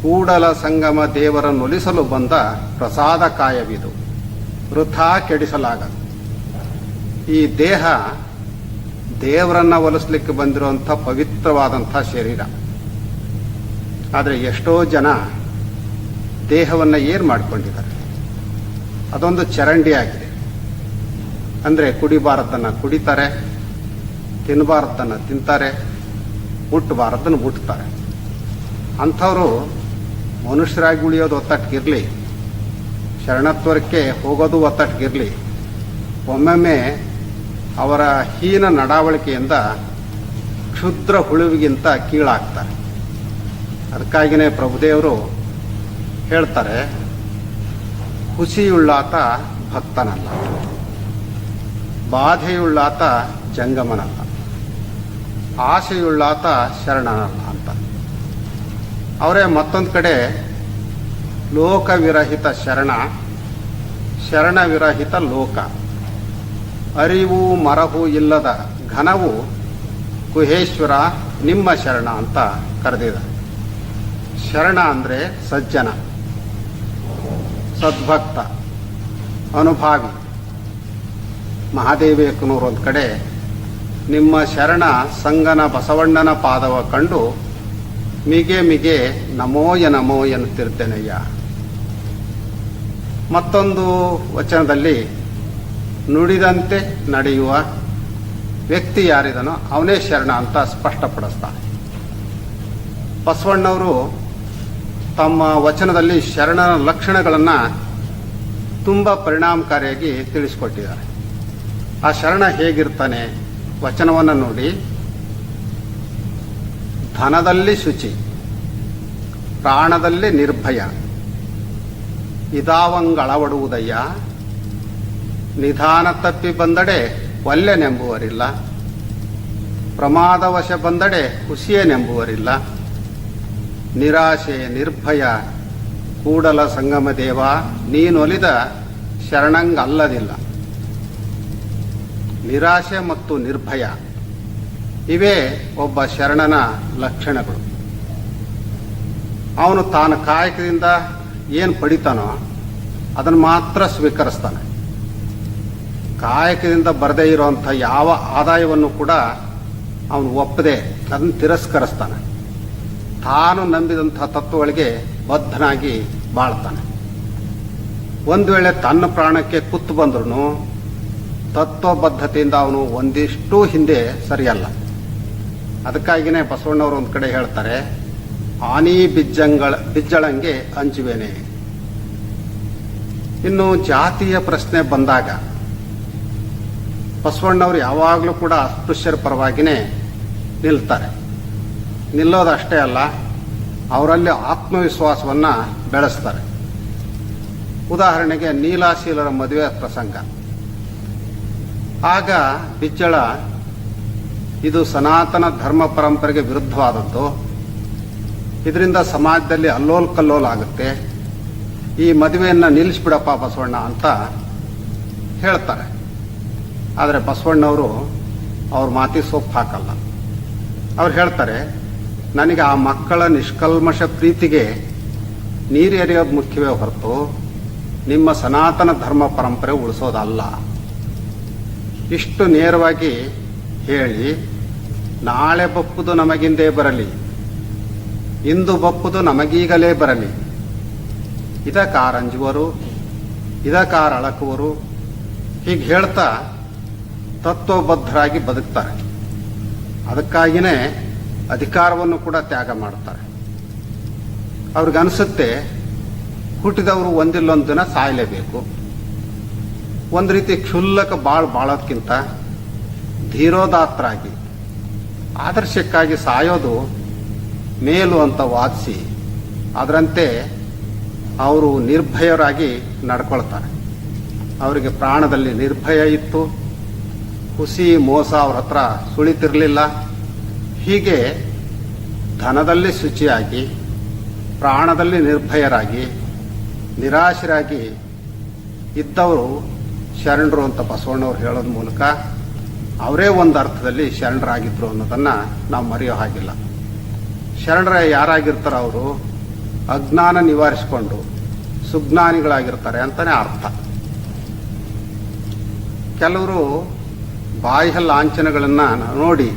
ಕೂಡಲ ಸಂಗಮ ದೇವರನ್ನೊಲಿಸಲು ಬಂದ ಪ್ರಸಾದ ಕಾಯವಿದು, ವೃಥಾ ಕೆಡಿಸಲಾಗದು. ಈ ದೇಹ ದೇವರನ್ನ ಒಲಿಸ್ಲಿಕ್ಕೆ ಬಂದಿರುವಂಥ ಪವಿತ್ರವಾದಂಥ ಶರೀರ. ಆದರೆ ಎಷ್ಟೋ ಜನ ದೇಹವನ್ನು ಏನು ಮಾಡ್ಕೊಂಡಿದ್ದಾರೆ? ಅದೊಂದು ಚರಂಡಿ ಆಗಿದೆ. ಅಂದರೆ ಕುಡಿಬಾರದನ್ನು ಕುಡಿತಾರೆ, ತಿನ್ನಬಾರದನ್ನು ತಿಂತಾರೆ, ಮುಟ್ಟಬಾರದನ್ನು ಮುಟ್ತಾರೆ. ಅಂಥವರು ಮನುಷ್ಯರಾಗಿ ಉಳಿಯೋದು ಒತ್ತಟ್ಟಿಗಿರಲಿ, ಶರಣತ್ವಕ್ಕೆ ಹೋಗೋದು ಒತ್ತಟ್ಟಿಗಿರಲಿ, ಒಮ್ಮೊಮ್ಮೆ ಅವರ ಹೀನ ನಡವಳಿಕೆಯಿಂದ ಕ್ಷುದ್ರ ಹುಳುವಿಗಿಂತ ಕೀಳಾಗ್ತಾರೆ. ಅದಕ್ಕಾಗಿಯೇ ಪ್ರಭುದೇವರು ಹೇಳ್ತಾರೆ, ಹುಸಿಯುಳ್ಳಾತ ಭಕ್ತನಲ್ಲ, ಬಾಧೆಯುಳ್ಳಾತ ಜಂಗಮನಲ್ಲ, ಆಸೆಯುಳ್ಳಾತ ಶರಣನಲ್ಲ ಅಂತ. ಅವರೇ ಮತ್ತೊಂದು ಕಡೆ ಲೋಕವಿರಹಿತ ಶರಣ, ಶರಣವಿರಹಿತ ಲೋಕ, ಅರಿವು ಮರವು ಇಲ್ಲದ ಘನವು ಗುಹೇಶ್ವರ ನಿಮ್ಮ ಶರಣ ಅಂತ ಕರೆದಿದ್ದಾರೆ. ಶರಣ ಅಂದರೆ ಸಜ್ಜನ, ಸದ್ಭಕ್ತ, ಅನುಭಾವಿ. ಮಹಾದೇವಿಯಕ್ಕನೂರು ಒಂದು ಕಡೆ ನಿಮ್ಮ ಶರಣ ಸಂಗನ ಬಸವಣ್ಣನ ಪಾದವ ಕಂಡು ಮಿಗೆ ಮಿಗೆ ನಮೋಯ ನಮೋ ಎನ್ನುತ್ತಿರ್ತೇನಯ್ಯ. ಮತ್ತೊಂದು ವಚನದಲ್ಲಿ ನುಡಿದಂತೆ ನಡೆಯುವ ವ್ಯಕ್ತಿ ಯಾರಿದನೋ ಅವನೇ ಶರಣ ಅಂತ ಸ್ಪಷ್ಟಪಡಿಸ್ತಾನೆ. ಬಸವಣ್ಣವರು ತಮ್ಮ ವಚನದಲ್ಲಿ ಶರಣನ ಲಕ್ಷಣಗಳನ್ನು ತುಂಬ ಪರಿಣಾಮಕಾರಿಯಾಗಿ ತಿಳಿಸಿಕೊಟ್ಟಿದ್ದಾರೆ. ಆ ಶರಣ ಹೇಗಿರ್ತಾನೆ? ವಚನವನ್ನು ನೋಡಿ. ಧನದಲ್ಲಿ ಶುಚಿ, ಪ್ರಾಣದಲ್ಲಿ ನಿರ್ಭಯ, ಇದಾವಂಗಳವಡುವುದಯ್ಯ, ನಿಧಾನ ತಪ್ಪಿ ಬಂದಡೆ ಒಲ್ಲೆನೆಂಬುವರಿಲ್ಲ, ಪ್ರಮಾದವಶ ಬಂದಡೆ ಖುಷಿಯನೆಂಬುವರಿಲ್ಲ, ನಿರಾಶೆ ನಿರ್ಭಯ ಕೂಡಲ ಸಂಗಮ ದೇವ ನೀನೊಲಿದ ಶರಣಂಗಲ್ಲದಿಲ್ಲ. ನಿರಾಶೆ ಮತ್ತು ನಿರ್ಭಯ ಇವೇ ಒಬ್ಬ ಶರಣನ ಲಕ್ಷಣಗಳು. ಅವನು ತಾನು ಕಾಯಕದಿಂದ ಏನು ಪಡಿತಾನೋ ಅದನ್ನು ಮಾತ್ರ ಸ್ವೀಕರಿಸ್ತಾನೆ. ಕಾಯಕದಿಂದ ಬರದೇ ಇರುವಂಥ ಯಾವ ಆದಾಯವನ್ನು ಕೂಡ ಅವನು ಒಪ್ಪದೆ ಅದನ್ನು ತಿರಸ್ಕರಿಸ್ತಾನೆ. ತಾನು ನಂಬಿದಂಥ ತತ್ವಗಳಿಗೆ ಬದ್ಧನಾಗಿ ಬಾಳ್ತಾನೆ. ಒಂದು ವೇಳೆ ತನ್ನ ಪ್ರಾಣಕ್ಕೆ ಕುತ್ತು ಬಂದ್ರೂ ತತ್ವಬದ್ಧತೆಯಿಂದ ಅವನು ಒಂದಿಷ್ಟು ಹಿಂದೆ ಸರಿಯಲ್ಲ. ಅದಕ್ಕಾಗಿಯೇ ಬಸವಣ್ಣವರು ಒಂದು ಕಡೆ ಹೇಳ್ತಾರೆ, ಆನಿ ಬಿಜ್ಜಳಂಗೆ ಅಂಜುವೇನೆ. ಇನ್ನು ಜಾತಿಯ ಪ್ರಶ್ನೆ ಬಂದಾಗ ಬಸವಣ್ಣವರು ಯಾವಾಗಲೂ ಕೂಡ ಅಸ್ಪೃಶ್ಯರ ಪರವಾಗಿಯೇ ನಿಲ್ತಾರೆ. ನಿಲ್ಲೋದಷ್ಟೇ ಅಲ್ಲ, ಅವರಲ್ಲಿ ಆತ್ಮವಿಶ್ವಾಸವನ್ನು ಬೆಳೆಸ್ತಾರೆ. ಉದಾಹರಣೆಗೆ ನೀಲಾಶೀಲರ ಮದುವೆ ಪ್ರಸಂಗ. ಆಗ ಬಿಜ್ಜಳ ಇದು ಸನಾತನ ಧರ್ಮ ಪರಂಪರೆಗೆ ವಿರುದ್ಧವಾದದ್ದು, ಇದರಿಂದ ಸಮಾಜದಲ್ಲಿ ಅಲ್ಲೋಲ್ ಕಲ್ಲೋಲ್ ಆಗುತ್ತೆ, ಈ ಮದುವೆಯನ್ನು ನಿಲ್ಲಿಸ್ಬಿಡಪ್ಪ ಬಸವಣ್ಣ ಅಂತ ಹೇಳ್ತಾರೆ. ಆದರೆ ಬಸವಣ್ಣವರು ಅವ್ರ ಮಾತಿಗೆ ಸೊಪ್ಪು ಹಾಕಲ್ಲ. ಅವ್ರು ಹೇಳ್ತಾರೆ, ನನಗೆ ಆ ಮಕ್ಕಳ ನಿಷ್ಕಲ್ಮಶ ಪ್ರೀತಿಗೆ ನೀರು ಎರೆಯೋದು ಮುಖ್ಯವೇ ಹೊರತು ನಿಮ್ಮ ಸನಾತನ ಧರ್ಮ ಪರಂಪರೆ ಉಳಿಸೋದಲ್ಲ. ಇಷ್ಟು ನೇರವಾಗಿ ಹೇಳಿ ನಾಳೆ ಬಪ್ಪುದು ನಮಗಿಂದೇ ಬರಲಿ, ಇಂದು ಬಪ್ಪುದು ನಮಗೀಗಲೇ ಬರಲಿ, ಇದಕ್ಕಾರಂಜುವರು, ಇದಕ್ಕಾರ ಅಳಕುವರು, ಹೀಗೆ ಹೇಳ್ತಾ ತತ್ವಬದ್ಧರಾಗಿ ಬದುಕ್ತಾರೆ. ಅದಕ್ಕಾಗಿಯೇ ಅಧಿಕಾರವನ್ನು ಕೂಡ ತ್ಯಾಗ ಮಾಡ್ತಾರೆ. ಅವ್ರಿಗನ್ಸುತ್ತೆ ಹುಟ್ಟಿದವರು ಒಂದಿಲ್ಲೊಂದು ದಿನ ಸಾಯಲೇಬೇಕು. ಒಂದು ರೀತಿ ಕ್ಷುಲ್ಲಕ ಬಾಳೋದ್ಕಿಂತ ಧೀರೋದಾತ್ತರಾಗಿ ಆದರ್ಶಕ್ಕಾಗಿ ಸಾಯೋದು ಮೇಲು ಅಂತ ವಾದಿಸಿ ಅದರಂತೆ ಅವರು ನಿರ್ಭಯರಾಗಿ ನಡ್ಕೊಳ್ತಾರೆ. ಅವರಿಗೆ ಪ್ರಾಣದಲ್ಲಿ ನಿರ್ಭಯ ಇತ್ತು, ಹುಸಿ ಮೋಸ ಅವ್ರ ಹತ್ರ ಸುಳಿತಿರಲಿಲ್ಲ. ಹೀಗೆ ಧನದಲ್ಲಿ ಶುಚಿಯಾಗಿ, ಪ್ರಾಣದಲ್ಲಿ ನಿರ್ಭಯರಾಗಿ, ನಿರಾಶರಾಗಿ ಇದ್ದವರು ಶರಣರು ಅಂತ ಬಸವಣ್ಣವ್ರು ಹೇಳೋದ್ರ ಮೂಲಕ ಅವರೇ ಒಂದು ಅರ್ಥದಲ್ಲಿ ಶರಣರಾಗಿದ್ರು ಅನ್ನೋದನ್ನು ನಾವು ಮರೆಯೋ ಹಾಗಿಲ್ಲ. ಶರಣರ ಯಾರಾಗಿರ್ತಾರೋ ಅವರು ಅಜ್ಞಾನ ನಿವಾರಿಸಿಕೊಂಡು ಸುಜ್ಞಾನಿಗಳಾಗಿರ್ತಾರೆ ಅಂತಲೇ ಅರ್ಥ. ಕೆಲವರು ಬಾಹ್ಯ ಲಾಂಛನಗಳನ್ನು ನೋಡಿ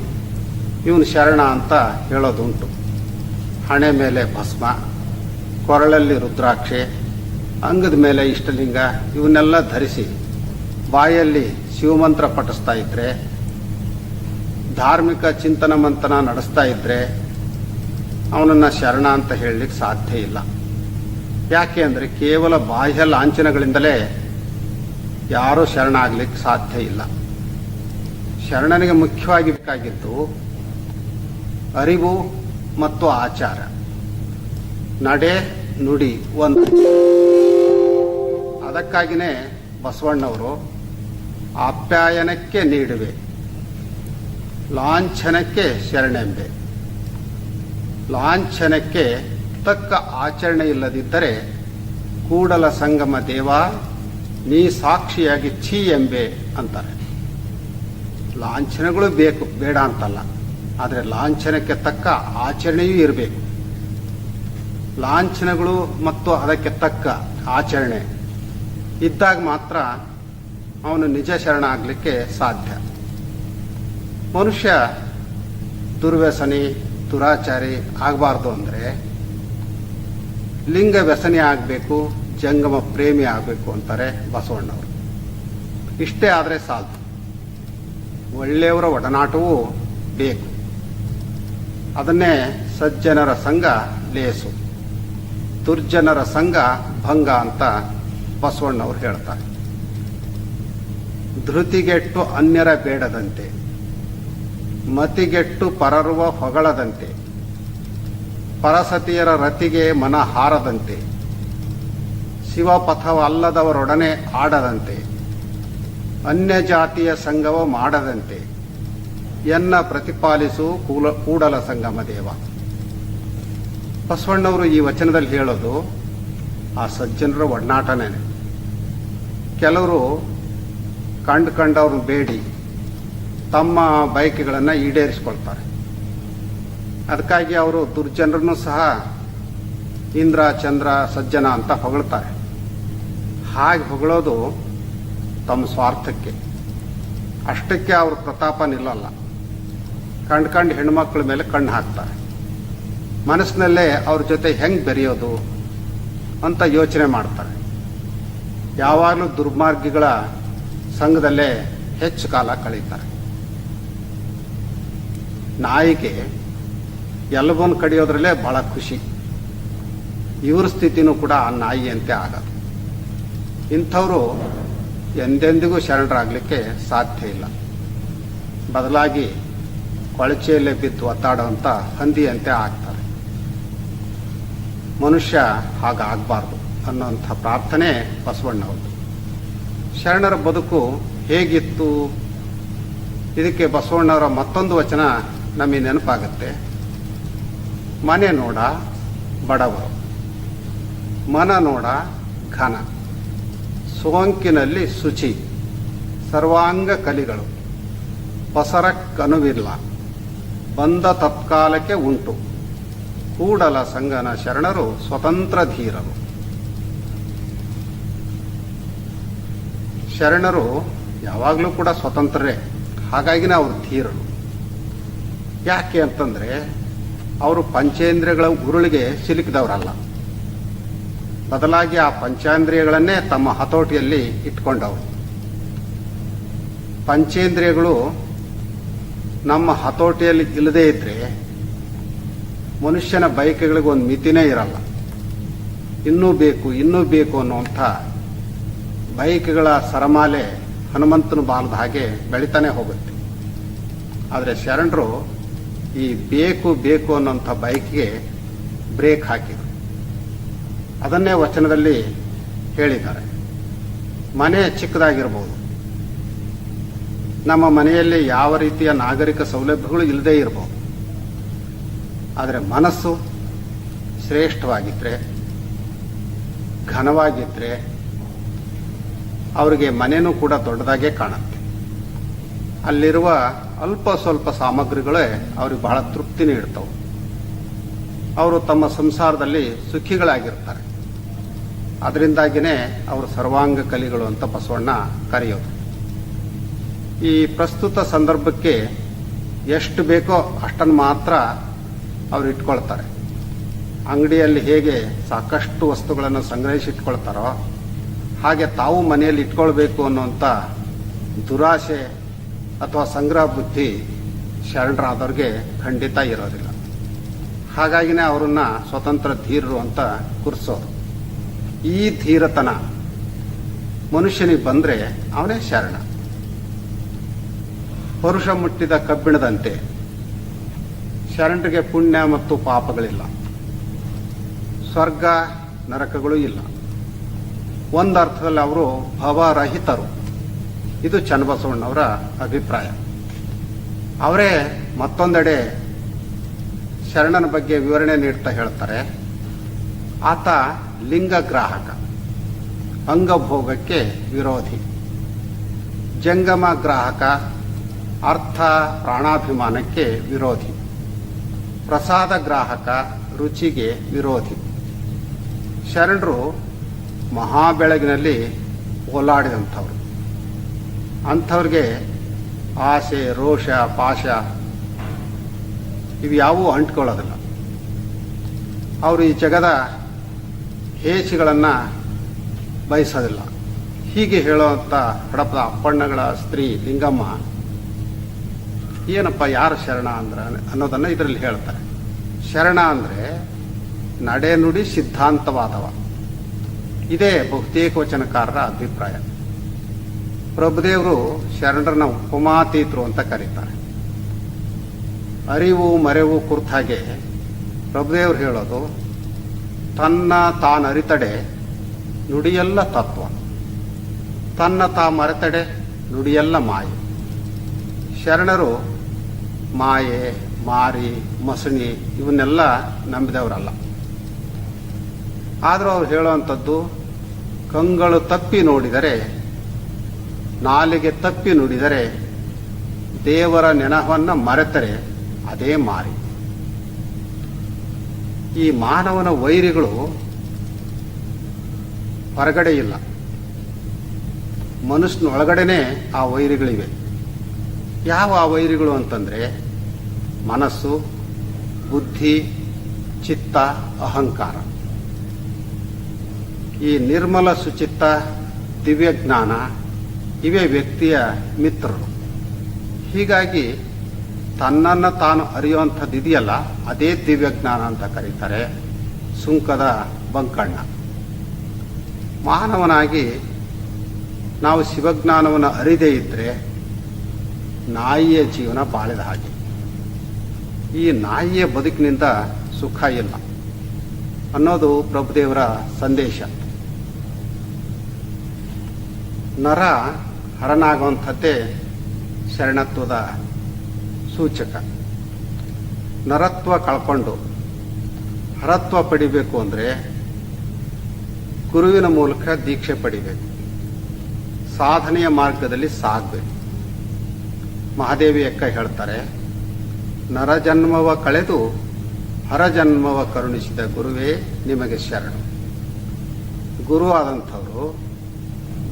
ಇವನು ಶರಣ ಅಂತ ಹೇಳೋದುಂಟು. ಹಣೆ ಮೇಲೆ ಭಸ್ಮ, ಕೊರಳಲ್ಲಿ ರುದ್ರಾಕ್ಷೆ, ಅಂಗದ ಮೇಲೆ ಇಷ್ಟಲಿಂಗ ಇವನ್ನೆಲ್ಲ ಧರಿಸಿ ಬಾಯಲ್ಲಿ ಶಿವಮಂತ್ರ ಪಠಿಸ್ತಾ ಇದ್ರೆ, ಧಾರ್ಮಿಕ ಚಿಂತನ ಮಂಥನ ನಡೆಸ್ತಾ ಇದ್ರೆ ಅವನನ್ನು ಶರಣ ಅಂತ ಹೇಳಲಿಕ್ಕೆ ಸಾಧ್ಯ ಇಲ್ಲ. ಯಾಕೆ ಅಂದರೆ ಕೇವಲ ಬಾಹ್ಯ ಲಾಂಛನಗಳಿಂದಲೇ ಯಾರೂ ಶರಣ ಆಗ್ಲಿಕ್ಕೆ ಸಾಧ್ಯ ಇಲ್ಲ. ಶರಣನಿಗೆ ಮುಖ್ಯವಾಗಿ ಬೇಕಾಗಿದ್ದು ಅರಿವು ಮತ್ತು ಆಚಾರ, ನಡೆ ನುಡಿ ಒಂದು. ಅದಕ್ಕಾಗಿಯೇ ಬಸವಣ್ಣವರು ಆಪ್ಯಾಯನಕ್ಕೆ ನೀಡುವೆ, ಲಾಂಛನಕ್ಕೆ ಶರಣೆಂಬೆ. ಲಾಂಛನಕ್ಕೆ ತಕ್ಕ ಆಚರಣೆ ಇಲ್ಲದಿದ್ದರೆ ಕೂಡಲ ಸಂಗಮ ದೇವ ನೀ ಸಾಕ್ಷಿಯಾಗಿ ಛೀ ಎಂಬೆ ಅಂತಾರೆ. ಲಾಂಛನಗಳು ಬೇಕು, ಬೇಡ ಅಂತಲ್ಲ, ಆದರೆ ಲಾಂಛನಕ್ಕೆ ತಕ್ಕ ಆಚರಣೆಯೂ ಇರಬೇಕು. ಲಾಂಛನಗಳು ಮತ್ತು ಅದಕ್ಕೆ ತಕ್ಕ ಆಚರಣೆ ಇದ್ದಾಗ ಮಾತ್ರ ಅವನು ನಿಜ ಶರಣ ಆಗಲಿಕ್ಕೆ ಸಾಧ್ಯ. ಮನುಷ್ಯ ದುರ್ವ್ಯಸನಿ, ದುರಾಚಾರಿ ಆಗಬಾರ್ದು ಅಂದರೆ ಲಿಂಗ ವ್ಯಸನಿ ಆಗಬೇಕು, ಜಂಗಮ ಪ್ರೇಮಿ ಆಗಬೇಕು ಅಂತಾರೆ ಬಸವಣ್ಣವರು. ಇಷ್ಟೇ ಆದರೆ ಸಾಲದು. ಒಳ್ಳೆಯವರ ಒಡನಾಟವೂ ಬೇಕು. ಅದನ್ನೇ ಸಜ್ಜನರ ಸಂಘ ಲೇಸು, ದುರ್ಜನರ ಸಂಘ ಭಂಗ ಅಂತ ಬಸವಣ್ಣವರು ಹೇಳ್ತಾರೆ. ಧೃತಿಗೆಟ್ಟು ಅನ್ಯರ ಬೇಡದಂತೆ, ಮತಿಗೆಟ್ಟು ಪರರುವ ಹೊಗಳದಂತೆ, ಪರಸತಿಯರ ರತಿಗೆ ಮನ ಹಾರದಂತೆ, ಶಿವಪಥವಲ್ಲದವರೊಡನೆ ಆಡದಂತೆ, ಅನ್ಯ ಜಾತಿಯ ಸಂಗವ ಮಾಡದಂತೆ ಎನ್ನ ಪ್ರತಿಪಾಲಿಸು ಕೂಡಲ ಸಂಗಮ ದೇವ. ಬಸವಣ್ಣವರು ಈ ವಚನದಲ್ಲಿ ಹೇಳೋದು ಆ ಸಜ್ಜನರ ಒಡನಾಟನೇ. ಕೆಲವರು ಕಂಡವ್ರನ್ನ ಬೇಡಿ ತಮ್ಮ ಬಯಕೆಗಳನ್ನು ಈಡೇರಿಸಿಕೊಳ್ತಾರೆ. ಅದಕ್ಕಾಗಿ ಅವರು ದುರ್ಜನರನ್ನು ಸಹ ಇಂದ್ರ, ಚಂದ್ರ, ಸಜ್ಜನ ಅಂತ ಹೊಗಳ್ತಾರೆ. ಹಾಗೆ ಹೊಗಳೋದು ತಮ್ಮ ಸ್ವಾರ್ಥಕ್ಕೆ. ಅಷ್ಟಕ್ಕೆ ಅವ್ರ ಪ್ರತಾಪ ನಿಲ್ಲಲ್ಲ. ಕಂಡು ಹೆಣ್ಮಕ್ಳ ಮೇಲೆ ಕಣ್ಣು ಹಾಕ್ತಾರೆ. ಮನಸ್ಸಿನಲ್ಲೇ ಅವ್ರ ಜೊತೆ ಹೆಂಗೆ ಬೆರೆಯೋದು ಅಂತ ಯೋಚನೆ ಮಾಡ್ತಾರೆ. ಯಾವಾಗಲೂ ದುರ್ಮಾರ್ಗಿಗಳ ಸಂಘದಲ್ಲೇ ಹೆಚ್ಚು ಕಾಲ ಕಳೀತಾರೆ. ನಾಯಿಗೆ ಎಲ್ಲವನ್ನ ಕಡಿಯೋದ್ರಲ್ಲೇ ಬಹಳ ಖುಷಿ. ಇವ್ರ ಸ್ಥಿತಿನೂ ಕೂಡ ಆ ನಾಯಿಯಂತೆ ಆಗೋದು. ಇಂಥವರು ಎಂದೆಂದಿಗೂ ಶರಣರಾಗಲಿಕ್ಕೆ ಸಾಧ್ಯ ಇಲ್ಲ. ಬದಲಾಗಿ ಕೊಳಚೆಯಲ್ಲೇ ಬಿದ್ದು ಒತ್ತಾಡುವಂಥ ಹಂದಿಯಂತೆ ಆಗ್ತಾರೆ. ಮನುಷ್ಯ ಹಾಗಾಗಬಾರ್ದು ಅನ್ನೋಂಥ ಪ್ರಾರ್ಥನೆ ಬಸವಣ್ಣವ್ರದ್ದು. ಶರಣರ ಬದುಕು ಹೇಗಿತ್ತು? ಇದಕ್ಕೆ ಬಸವಣ್ಣವರ ಮತ್ತೊಂದು ವಚನ ನಮಗೆ ನೆನಪಾಗುತ್ತೆ. ಮನೆ ನೋಡ ಬಡವರು, ಮನ ನೋಡ ಘನ, ಸೋಂಕಿನಲ್ಲಿ ಶುಚಿ, ಸರ್ವಾಂಗ ಕಲಿಗಳು, ಪಸರಕ್ಕನುವಿಲ್ಲ, ಬಂದ ತತ್ಕಾಲಕ್ಕೆ ಉಂಟು, ಕೂಡಲ ಸಂಗನ ಶರಣರು ಸ್ವತಂತ್ರ ಧೀರರು. ಶರಣರು ಯಾವಾಗಲೂ ಕೂಡ ಸ್ವತಂತ್ರರೇ. ಹಾಗಾಗಿನೇ ಅವರು ಧೀರರು. ಯಾಕೆ ಅಂತಂದರೆ ಅವರು ಪಂಚೇಂದ್ರಿಯಗಳ ಉರುಳಿಗೆ ಸಿಲುಕಿದವರಲ್ಲ, ಬದಲಾಗಿ ಆ ಪಂಚೇಂದ್ರಿಯಗಳನ್ನೇ ತಮ್ಮ ಹತೋಟಿಯಲ್ಲಿ ಇಟ್ಕೊಂಡವರು. ಪಂಚೇಂದ್ರಿಯಗಳು ನಮ್ಮ ಹತೋಟಿಯಲ್ಲಿ ಇಲ್ಲದೇ ಇದ್ದರೆ ಮನುಷ್ಯನ ಬಯಕೆಗಳಿಗೆ ಒಂದು ಮಿತಿನೇ ಇರಲ್ಲ. ಇನ್ನೂ ಬೇಕು ಅನ್ನುವಂಥ ಬಯಕೆಗಳ ಸರಮಾಲೆ ಹನುಮಂತನ ಬಾಲದ ಹಾಗೆ ಬೆಳಿತಾನೆ ಹೋಗುತ್ತೆ. ಆದರೆ ಶರಣರು ಈ ಬೇಕು ಅನ್ನೋಂಥ ಬಯಕೆಗೆ ಬ್ರೇಕ್ ಹಾಕಿದರು. ಅದನ್ನೇ ವಚನದಲ್ಲಿ ಹೇಳಿದ್ದಾರೆ. ಮನೆ ಚಿಕ್ಕದಾಗಿರ್ಬೋದು, ನಮ್ಮ ಮನೆಯಲ್ಲಿ ಯಾವ ರೀತಿಯ ನಾಗರಿಕ ಸೌಲಭ್ಯಗಳು ಇಲ್ಲದೇ ಇರಬಹುದು, ಆದರೆ ಮನಸ್ಸು ಶ್ರೇಷ್ಠವಾಗಿದ್ದರೆ, ಘನವಾಗಿದ್ದರೆ ಅವರಿಗೆ ಮನೆಯೂ ಕೂಡ ದೊಡ್ಡದಾಗೇ ಕಾಣುತ್ತೆ. ಅಲ್ಲಿರುವ ಅಲ್ಪ ಸ್ವಲ್ಪ ಸಾಮಗ್ರಿಗಳೇ ಅವ್ರಿಗೆ ಬಹಳ ತೃಪ್ತಿ ನೀಡ್ತವೆ. ಅವರು ತಮ್ಮ ಸಂಸಾರದಲ್ಲಿ ಸುಖಿಗಳಾಗಿರ್ತಾರೆ. ಅದರಿಂದಾಗಿಯೇ ಅವರು ಸರ್ವಾಂಗ ಕಲಿಗಳು ಅಂತ ಬಸವಣ್ಣ ಕರೆಯೋದು. ಈ ಪ್ರಸ್ತುತ ಸಂದರ್ಭಕ್ಕೆ ಎಷ್ಟು ಬೇಕೋ ಅಷ್ಟನ್ನು ಮಾತ್ರ ಅವರು ಇಟ್ಕೊಳ್ತಾರೆ. ಅಂಗಡಿಯಲ್ಲಿ ಹೇಗೆ ಸಾಕಷ್ಟು ವಸ್ತುಗಳನ್ನು ಸಂಗ್ರಹಿಸಿಟ್ಕೊಳ್ತಾರೋ ಹಾಗೆ ತಾವು ಮನೆಯಲ್ಲಿ ಇಟ್ಕೊಳ್ಬೇಕು ಅನ್ನುವಂಥ ದುರಾಸೆ ಅಥವಾ ಸಂಗ್ರಹ ಬುದ್ಧಿ ಶರಣರಾದವ್ರಿಗೆ ಖಂಡಿತ ಇರೋದಿಲ್ಲ. ಹಾಗಾಗಿನೇ ಅವರನ್ನ ಸ್ವತಂತ್ರ ಧೀರರು ಅಂತ ಕೂರಿಸೋರು. ಈ ಧೀರತನ ಮನುಷ್ಯನಿಗೆ ಬಂದರೆ ಅವನೇ ಶರಣ. ಪರುಷ ಮುಟ್ಟಿದ ಕಬ್ಬಿಣದಂತೆ ಶರಣರಿಗೆ ಪುಣ್ಯ ಮತ್ತು ಪಾಪಗಳಿಲ್ಲ, ಸ್ವರ್ಗ ನರಕಗಳು ಇಲ್ಲ. ಒಂದರ್ಥದಲ್ಲಿ ಅವರು ಭವರಹಿತರು. ಇದು ಚನ್ನಬಸವಣ್ಣವರ ಅಭಿಪ್ರಾಯ. ಅವರೇ ಮತ್ತೊಂದೆಡೆ ಶರಣನ ಬಗ್ಗೆ ವಿವರಣೆ ನೀಡ್ತಾ ಹೇಳ್ತಾರೆ, ಆತ ಲಿಂಗಗ್ರಾಹಕ, ಅಂಗಭೋಗಕ್ಕೆ ವಿರೋಧಿ, ಜಂಗಮ ಗ್ರಾಹಕ, ಅರ್ಥ ಪ್ರಾಣಾಭಿಮಾನಕ್ಕೆ ವಿರೋಧಿ, ಪ್ರಸಾದ ಗ್ರಾಹಕ, ರುಚಿಗೆ ವಿರೋಧಿ. ಶರಣರು ಮಹಾಬೆಳಗಿನಲ್ಲಿ ಓಲಾಡಿದಂಥವ್ರು. ಅಂಥವ್ರಿಗೆ ಆಸೆ, ರೋಷ, ಪಾಶ ಇವು ಯಾವುವು ಅಂಟ್ಕೊಳ್ಳೋದಿಲ್ಲ. ಅವರು ಈ ಜಗದ ಹೇಸಿಗಳನ್ನು ಬಯಸೋದಿಲ್ಲ. ಹೀಗೆ ಹೇಳುವಂಥ ಹಡಪದ ಅಪ್ಪಣ್ಣಗಳ ಸ್ತ್ರೀ ಲಿಂಗಮ್ಮ ಏನಪ್ಪ ಯಾರು ಶರಣ ಅಂದ್ರೆ ಅನ್ನೋದನ್ನು ಇದರಲ್ಲಿ ಹೇಳ್ತಾರೆ. ಶರಣ ಅಂದರೆ ನಡೆನುಡಿ ಸಿದ್ಧಾಂತವಾದವ. ಇದೇ ಬಹುತೇಕ ವಚನಕಾರರ ಅಭಿಪ್ರಾಯ. ಪ್ರಭುದೇವರು ಶರಣರನ್ನ ಉಪಮಾತೀತರು ಅಂತ ಕರೀತಾರೆ. ಅರಿವು ಮರೆವು ಕುರಿತಾಗೆ ಪ್ರಭುದೇವರು ಹೇಳೋದು, ತನ್ನ ತಾನರಿತಡೆ ನುಡಿಯೆಲ್ಲ ತತ್ವ, ತನ್ನ ತಾ ಮರೆತಡೆ ನುಡಿಯೆಲ್ಲ ಮಾಯೆ. ಶರಣರು ಮಾಯೆ, ಮಾರಿ, ಮಸಣಿ ಇವನ್ನೆಲ್ಲ ನಂಬಿದವರಲ್ಲ. ಆದರೂ ಅವ್ರು ಹೇಳುವಂಥದ್ದು, ಕಂಗಳು ತಪ್ಪಿ ನೋಡಿದರೆ, ನಾಲಿಗೆ ತಪ್ಪಿ ನುಡಿದರೆ, ದೇವರ ನೆನಹವನ್ನು ಮರೆತರೆ ಅದೇ ಮಾರಿ. ಈ ಮಾನವನ ವೈರಿಗಳು ಹೊರಗಡೆ ಇಲ್ಲ, ಮನುಷ್ಯನ ಒಳಗಡೆನೆ ಆ ವೈರಿಗಳಿವೆ. ಯಾವ ಆ ವೈರಿಗಳು ಅಂತಂದ್ರೆ ಮನಸ್ಸು, ಬುದ್ಧಿ, ಚಿತ್ತ, ಅಹಂಕಾರ. ಈ ನಿರ್ಮಲ ಸುಚಿತ್ತ, ದಿವ್ಯಜ್ಞಾನ ಇವೇ ವ್ಯಕ್ತಿಯ ಮಿತ್ರರು. ಹೀಗಾಗಿ ತನ್ನನ್ನು ತಾನು ಅರಿಯುವಂಥದ್ದು ಇದೆಯಲ್ಲ, ಅದೇ ದಿವ್ಯಜ್ಞಾನ ಅಂತ ಕರೀತಾರೆ. ಸುಂಕದ ಬಂಕಣ್ಣ. ಮಾನವನಾಗಿ ನಾವು ಶಿವಜ್ಞಾನವನ್ನು ಅರಿದೇ ಇದ್ದರೆ ನಾಯಿಯ ಜೀವನ ಬಾಳಿದ ಹಾಗೆ. ಈ ನಾಯಿಯ ಬದುಕಿನಿಂದ ಸುಖ ಇಲ್ಲ ಅನ್ನೋದು ಪ್ರಭುದೇವರ ಸಂದೇಶ. ನರ ಹರನಾಗುವಂಥದ್ದೇ ಶರಣತ್ವದ ಸೂಚಕ. ನರತ್ವ ಕಳ್ಕೊಂಡು ಹರತ್ವ ಪಡಿಬೇಕು ಅಂದರೆ ಗುರುವಿನ ಮೂಲಕ ದೀಕ್ಷೆ ಪಡಿಬೇಕು, ಸಾಧನೆಯ ಮಾರ್ಗದಲ್ಲಿ ಸಾಗಬೇಕು. ಮಹಾದೇವಿ ಅಕ್ಕ ಹೇಳ್ತಾರೆ, ನರಜನ್ಮವ ಕಳೆದು ಹರಜನ್ಮವ ಕರುಣಿಸಿದ ಗುರುವೇ ನಿಮಗೆ ಶರಣು. ಗುರು ಆದಂಥವರು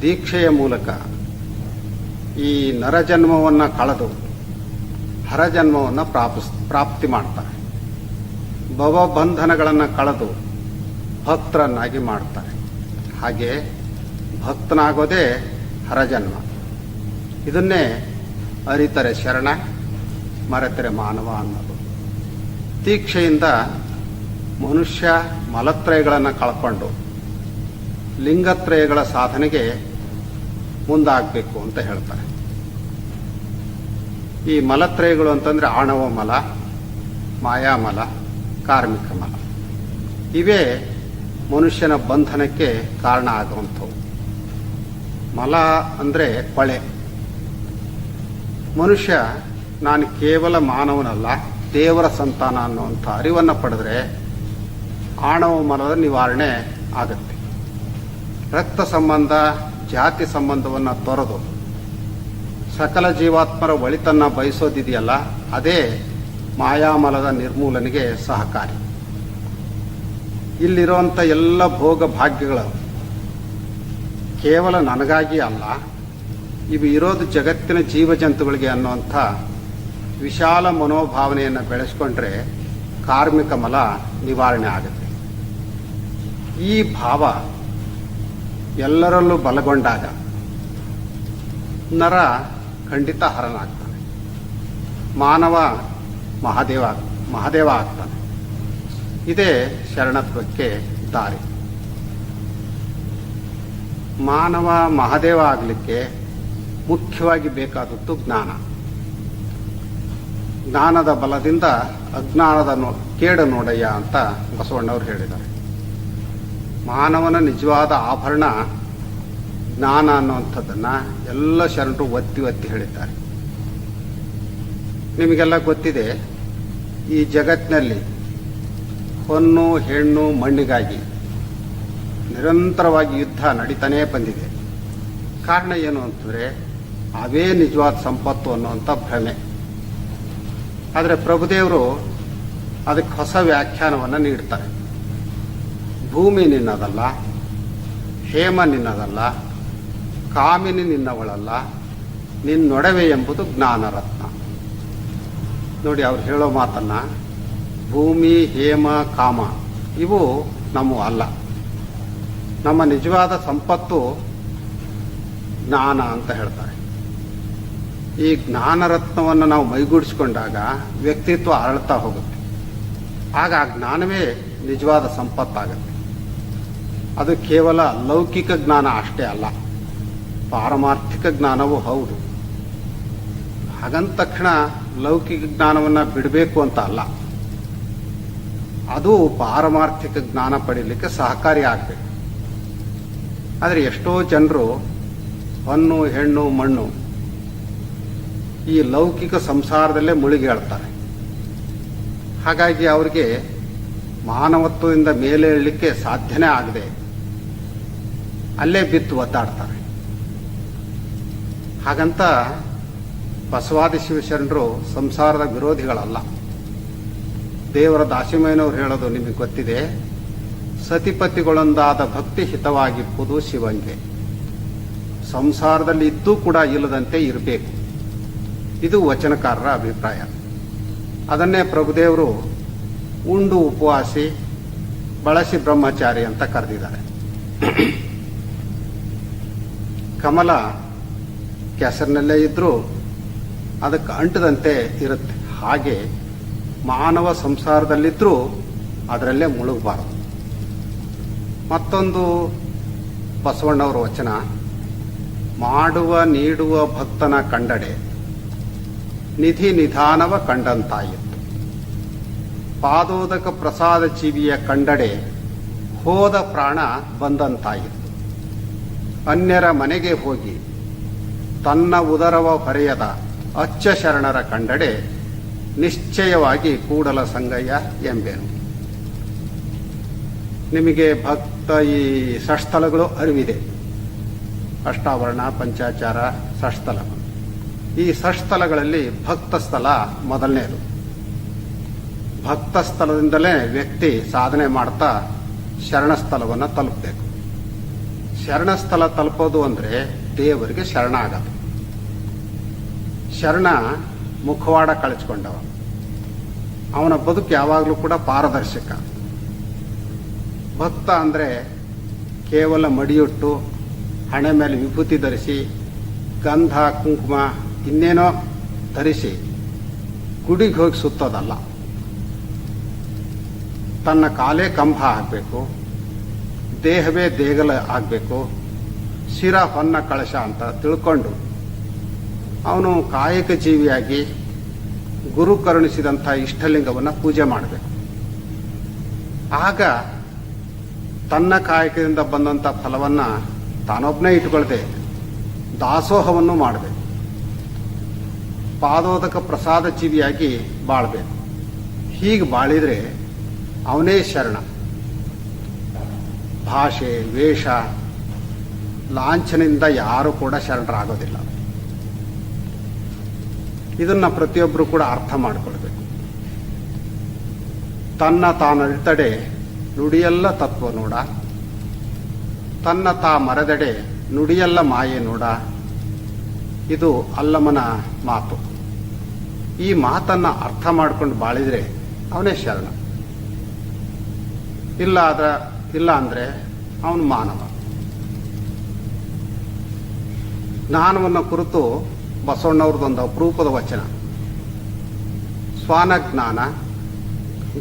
ದೀಕ್ಷೆಯ ಮೂಲಕ ಈ ನರಜನ್ಮವನ್ನು ಕಳೆದು ಹರಜನ್ಮವನ್ನು ಪ್ರಾಪ್ತಿ ಮಾಡ್ತಾರೆ. ಭವಬಂಧನಗಳನ್ನು ಕಳೆದು ಭಕ್ತರನ್ನಾಗಿ ಮಾಡ್ತಾರೆ. ಹಾಗೆ ಭಕ್ತನಾಗೋದೇ ಹರಜನ್ಮ. ಇದನ್ನೇ ಅರಿತರೆ ಶರಣ, ಮರೆತರೆ ಮಾನವ ಅನ್ನೋದು. ತೀಕ್ಷೆಯಿಂದ ಮನುಷ್ಯ ಮಲತ್ರಯಗಳನ್ನು ಕಳ್ಕೊಂಡು ಲಿಂಗತ್ರಯಗಳ ಸಾಧನೆಗೆ ಮುಂದಾಗಬೇಕು ಅಂತ ಹೇಳ್ತಾರೆ. ಈ ಮಲತ್ರಯಗಳು ಅಂತಂದರೆ ಆಣವ ಮಲ, ಮಾಯಾಮಲ, ಕಾರ್ಮಿಕ ಮಲ. ಇವೇ ಮನುಷ್ಯನ ಬಂಧನಕ್ಕೆ ಕಾರಣ ಆಗುವಂಥವು. ಮಲ ಅಂದರೆ ಕೊಳೆ. ಮನುಷ್ಯ ನಾನು ಕೇವಲ ಮಾನವನಲ್ಲ, ದೇವರ ಸಂತಾನ ಅನ್ನುವಂಥ ಅರಿವನ್ನು ಪಡೆದ್ರೆ ಆಣವ ಮಲದ ನಿವಾರಣೆ ಆಗುತ್ತೆ. ರಕ್ತ ಸಂಬಂಧ, ಜಾತಿ ಸಂಬಂಧವನ್ನು ತೊರೆದು ಸಕಲ ಜೀವಾತ್ಮರ ಒಳಿತನ್ನ ಬಯಸೋದಿದೆಯಲ್ಲ, ಅದೇ ಮಾಯಾಮಲದ ನಿರ್ಮೂಲನೆಗೆ ಸಹಕಾರಿ. ಇಲ್ಲಿರುವಂಥ ಎಲ್ಲ ಭೋಗ ಭಾಗ್ಯಗಳು ಕೇವಲ ನನಗಾಗಿ ಅಲ್ಲ, ಇವು ಇರೋದು ಜಗತ್ತಿನ ಜೀವಜಂತುಗಳಿಗೆ ಅನ್ನುವಂಥ ವಿಶಾಲ ಮನೋಭಾವನೆಯನ್ನು ಬೆಳೆಸ್ಕೊಂಡ್ರೆ ಕಾರ್ಮಿಕ ಮಲ ನಿವಾರಣೆ ಆಗುತ್ತೆ. ಈ ಭಾವ ಎಲ್ಲರಲ್ಲೂ ಬಲಗೊಂಡಾಗ ನರ ಖಂಡಿತ ಹರನಾಗ್ತಾನೆ, ಮಾನವ ಮಹಾದೇವ ಆಗ್ತಾನೆ. ಇದೇ ಶರಣತ್ವಕ್ಕೆ ದಾರಿ. ಮಾನವ ಮಹಾದೇವ ಆಗಲಿಕ್ಕೆ ಮುಖ್ಯವಾಗಿ ಬೇಕಾದದ್ದು ಜ್ಞಾನ. ಜ್ಞಾನದ ಬಲದಿಂದ ಅಜ್ಞಾನದ ಕೇಡು ನೋಡಯ್ಯ ಅಂತ ಬಸವಣ್ಣವರು ಹೇಳಿದ್ದಾರೆ. ಮಾನವನ ನಿಜವಾದ ಆಭರಣ ಜ್ಞಾನ ಅನ್ನುವಂಥದ್ದನ್ನು ಎಲ್ಲ ಶರಣರು ಒತ್ತಿ ಒತ್ತಿ ಹೇಳಿದ್ದಾರೆ. ನಿಮಗೆಲ್ಲ ಗೊತ್ತಿದೆ, ಈ ಜಗತ್ತಿನಲ್ಲಿ ಹೊನ್ನು ಹೆಣ್ಣು ಮಣ್ಣಿಗಾಗಿ ನಿರಂತರವಾಗಿ ಯುದ್ಧ ನಡೀತಾನೇ ಬಂದಿದೆ. ಕಾರಣ ಏನು ಅಂತಂದರೆ ಅವೇ ನಿಜವಾದ ಸಂಪತ್ತು ಅನ್ನುವಂಥ ಭ್ರಮೆ. ಆದರೆ ಪ್ರಭುದೇವರು ಅದಕ್ಕೆ ಹೊಸ ವ್ಯಾಖ್ಯಾನವನ್ನು ನೀಡ್ತಾರೆ. ಭೂಮಿ ನಿನ್ನದಲ್ಲ, ಹೇಮ ನಿನ್ನದಲ್ಲ, ಕಾಮಿನಿ ನಿನ್ನವಳಲ್ಲ, ನಿನ್ನೊಡವೆ ಎಂಬುದು ಜ್ಞಾನರತ್ನ. ನೋಡಿ, ಅವ್ರು ಹೇಳೋ ಮಾತನ್ನ, ಭೂಮಿ, ಹೇಮ, ಕಾಮ ಇವು ನಮ್ಮವು ಅಲ್ಲ. ನಮ್ಮ ನಿಜವಾದ ಸಂಪತ್ತು ಜ್ಞಾನ ಅಂತ ಹೇಳ್ತಾರೆ. ಈ ಜ್ಞಾನರತ್ನವನ್ನು ನಾವು ಮೈಗೂಡಿಸ್ಕೊಂಡಾಗ ವ್ಯಕ್ತಿತ್ವ ಅರಳ್ತಾ ಹೋಗುತ್ತೆ. ಆಗ ಆ ಜ್ಞಾನವೇ ನಿಜವಾದ ಸಂಪತ್ತಾಗುತ್ತೆ. ಅದು ಕೇವಲ ಲೌಕಿಕ ಜ್ಞಾನ ಅಷ್ಟೇ ಅಲ್ಲ, ಪಾರಮಾರ್ಥಿಕ ಜ್ಞಾನವೂ ಹೌದು. ಹಾಗಂದ ತಕ್ಷಣ ಲೌಕಿಕ ಜ್ಞಾನವನ್ನು ಬಿಡಬೇಕು ಅಂತ ಅಲ್ಲ, ಅದು ಪಾರಮಾರ್ಥಿಕ ಜ್ಞಾನ ಪಡೀಲಿಕ್ಕೆ ಸಹಕಾರಿ ಆಗಬೇಕು. ಆದರೆ ಎಷ್ಟೋ ಜನರು ಹೊನ್ನು ಹೆಣ್ಣು ಮಣ್ಣು ಈ ಲೌಕಿಕ ಸಂಸಾರದಲ್ಲೇ ಮುಳುಗಿ ಹೇಳ್ತಾರೆ. ಹಾಗಾಗಿ ಅವರಿಗೆ ಮಾನವತ್ವದಿಂದ ಮೇಲೆ ಏಳಲಿಕ್ಕೆ ಸಾಧ್ಯನೇ ಆಗದೆ ಅಲ್ಲೇ ಬಿತ್ತು ಒದ್ದಾಡ್ತಾರೆ. ಹಾಗಂತ ಬಸವಾದಿ ಶಿವಶರಣರು ಸಂಸಾರದ ವಿರೋಧಿಗಳಲ್ಲ. ದೇವರ ದಾಸಿಮಯ್ಯನವ್ರು ಹೇಳೋದು ನಿಮಗೆ ಗೊತ್ತಿದೆ, ಸತಿಪತಿಗಳೊಂದಾದ ಭಕ್ತಿ ಹಿತವಾಗಿಪ್ಪುದು ಶಿವಂಗೆ. ಸಂಸಾರದಲ್ಲಿ ಇದ್ದೂ ಕೂಡ ಇಲ್ಲದಂತೆ ಇರಬೇಕು. ಇದು ವಚನಕಾರರ ಅಭಿಪ್ರಾಯ. ಅದನ್ನೇ ಪ್ರಭುದೇವರು ಉಂಡು ಉಪವಾಸಿ ಬಳಸಿ ಬ್ರಹ್ಮಚಾರಿ ಅಂತ ಕರೆದಿದ್ದಾರೆ. ಕಮಲ ಕೆಸರಿನಲ್ಲೇ ಇದ್ರೂ ಅದಕ್ಕೆ ಅಂಟದಂತೆ ಇರುತ್ತೆ. ಹಾಗೆ ಮಾನವ ಸಂಸಾರದಲ್ಲಿದ್ದರೂ ಅದರಲ್ಲೇ ಮುಳುಗಬಾರದು. ಮತ್ತೊಂದು ಬಸವಣ್ಣವರ ವಚನ, ಮಾಡುವ ನೀಡುವ ಭಕ್ತನ ಕಂಡಡೆ ನಿಧಿ ನಿಧಾನವ ಕಂಡಂತಾಯಿತು. ಪಾದೋದಕ ಪ್ರಸಾದ ಜೀವಿಯ ಕಂಡಡೆ ಹೋದ ಪ್ರಾಣ ಬಂದಂತಾಯಿತು. ಅನ್ಯರ ಮನೆಗೆ ಹೋಗಿ ತನ್ನ ಉದರವ ಹೊರೆಯದ ಅಚ್ಚ ಶರಣರ ಕಂಡಡೆ ನಿಶ್ಚಯವಾಗಿ ಕೂಡಲ ಸಂಗಯ್ಯ ಎಂಬೆನು. ನಿಮಗೆ ಭಕ್ತ ಈ ಷಟ್ಸ್ಥಲಗಳು ಅರಿವಿದೆ. ಅಷ್ಟಾವರಣ, ಪಂಚಾಚಾರ, ಷಟ್ಸ್ಥಲ. ಈ ಷಟ್ಸ್ಥಲಗಳಲ್ಲಿ ಭಕ್ತ ಸ್ಥಳ ಮೊದಲನೇದು. ಭಕ್ತ ಸ್ಥಳದಿಂದಲೇ ವ್ಯಕ್ತಿ ಸಾಧನೆ ಮಾಡ್ತಾ ಶರಣಸ್ಥಳವನ್ನು ತಲುಪಬೇಕು. ಶರಣಸ್ಥಳ ತಲುಪೋದು ಅಂದರೆ ದೇವರಿಗೆ ಶರಣ ಆಗೋದು. ಶರಣ ಮುಖವಾಡ ಕಳಿಸ್ಕೊಂಡವ. ಅವನ ಬದುಕು ಯಾವಾಗಲೂ ಕೂಡ ಪಾರದರ್ಶಕ. ಭಕ್ತ ಅಂದರೆ ಕೇವಲ ಮಡಿಯುಟ್ಟು ಹಣೆ ಮೇಲೆ ವಿಭೂತಿ ಧರಿಸಿ ಗಂಧ ಕುಂಕುಮ ಇನ್ನೇನೋ ಧರಿಸಿ ಗುಡಿಗೆ ಹೋಗಿ ಸುತ್ತೋದಲ್ಲ. ತನ್ನ ಕಾಲೇ ಕಂಬ ಆಗಬೇಕು, ದೇಹವೇ ದೇಗಲ ಆಗಬೇಕು, ಶಿರ ಹೊನ್ನ ಕಳಶ ಅಂತ ತಿಳ್ಕೊಂಡು ಅವನು ಕಾಯಕ ಜೀವಿಯಾಗಿ ಗುರು ಕರುಣಿಸಿದಂಥ ಇಷ್ಟಲಿಂಗವನ್ನು ಪೂಜೆ ಮಾಡಬೇಕು. ಆಗ ತನ್ನ ಕಾಯಕದಿಂದ ಬಂದಂಥ ಫಲವನ್ನು ತಾನೊಬ್ಬನೇ ಇಟ್ಕೊಳ್ದೆ ದಾಸೋಹವನ್ನು ಮಾಡಬೇಕು. ಪಾದೋದಕ ಪ್ರಸಾದ ಜೀವಿಯಾಗಿ ಬಾಳಬೇಕು. ಹೀಗೆ ಬಾಳಿದರೆ ಅವನೇ ಶರಣ. ಭಾಷೆ ವೇಷ ಲಾಂಛನದಿಂದ ಯಾರೂ ಕೂಡ ಶರಣರಾಗೋದಿಲ್ಲ. ಇದನ್ನು ಪ್ರತಿಯೊಬ್ಬರು ಕೂಡ ಅರ್ಥ ಮಾಡಿಕೊಳ್ಬೇಕು. ತನ್ನ ತಾನರಿತಡೆ ನುಡಿಯೆಲ್ಲ ತತ್ವ ನೋಡ, ತನ್ನ ತಾ ಮರೆದೆಡೆ ನುಡಿಯೆಲ್ಲ ಮಾಯೆ ನೋಡ. ಇದು ಅಲ್ಲಮನ ಮಾತು. ಈ ಮಾತನ್ನು ಅರ್ಥ ಮಾಡ್ಕೊಂಡು ಬಾಳಿದರೆ ಅವನೇ ಶರಣ. ಇಲ್ಲ ಅಂದರೆ ಅವನು ಮಾನವ. ಜ್ಞಾನವನ್ನು ಕುರಿತು ಬಸವಣ್ಣವ್ರದ್ದೊಂದು ಅಪರೂಪದ ವಚನ. ಸ್ವಾನಜ್ಞಾನ,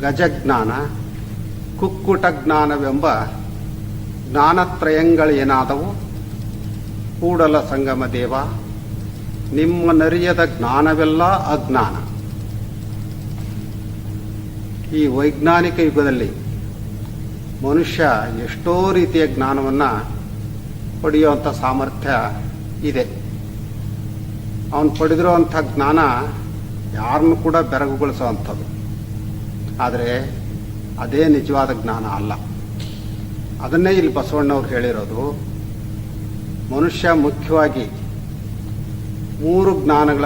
ಗಜಜ್ಞಾನ, ಕುಕ್ಕುಟ ಜ್ಞಾನವೆಂಬ ಜ್ಞಾನತ್ರಯಗಳೇನಾದವು ಕೂಡಲ ಸಂಗಮ ದೇವ, ನಿಮ್ಮ ನರಿಯದ ಜ್ಞಾನವೆಲ್ಲ ಅಜ್ಞಾನ. ಈ ವೈಜ್ಞಾನಿಕ ಯುಗದಲ್ಲಿ ಮನುಷ್ಯ ಎಷ್ಟೋ ರೀತಿಯ ಜ್ಞಾನವನ್ನು ಪಡೆಯುವಂಥ ಸಾಮರ್ಥ್ಯ ಇದೆ. ಅವನು ಪಡೆದಿರುವಂಥ ಜ್ಞಾನ ಯಾರನ್ನು ಕೂಡ ಬೆರಗುಗೊಳಿಸುವಂಥದ್ದು. ಆದರೆ ಅದೇ ನಿಜವಾದ ಜ್ಞಾನ ಅಲ್ಲ. ಅದನ್ನೇ ಇಲ್ಲಿ ಬಸವಣ್ಣವ್ರು ಹೇಳಿರೋದು. ಮನುಷ್ಯ ಮುಖ್ಯವಾಗಿ 3 ಜ್ಞಾನಗಳ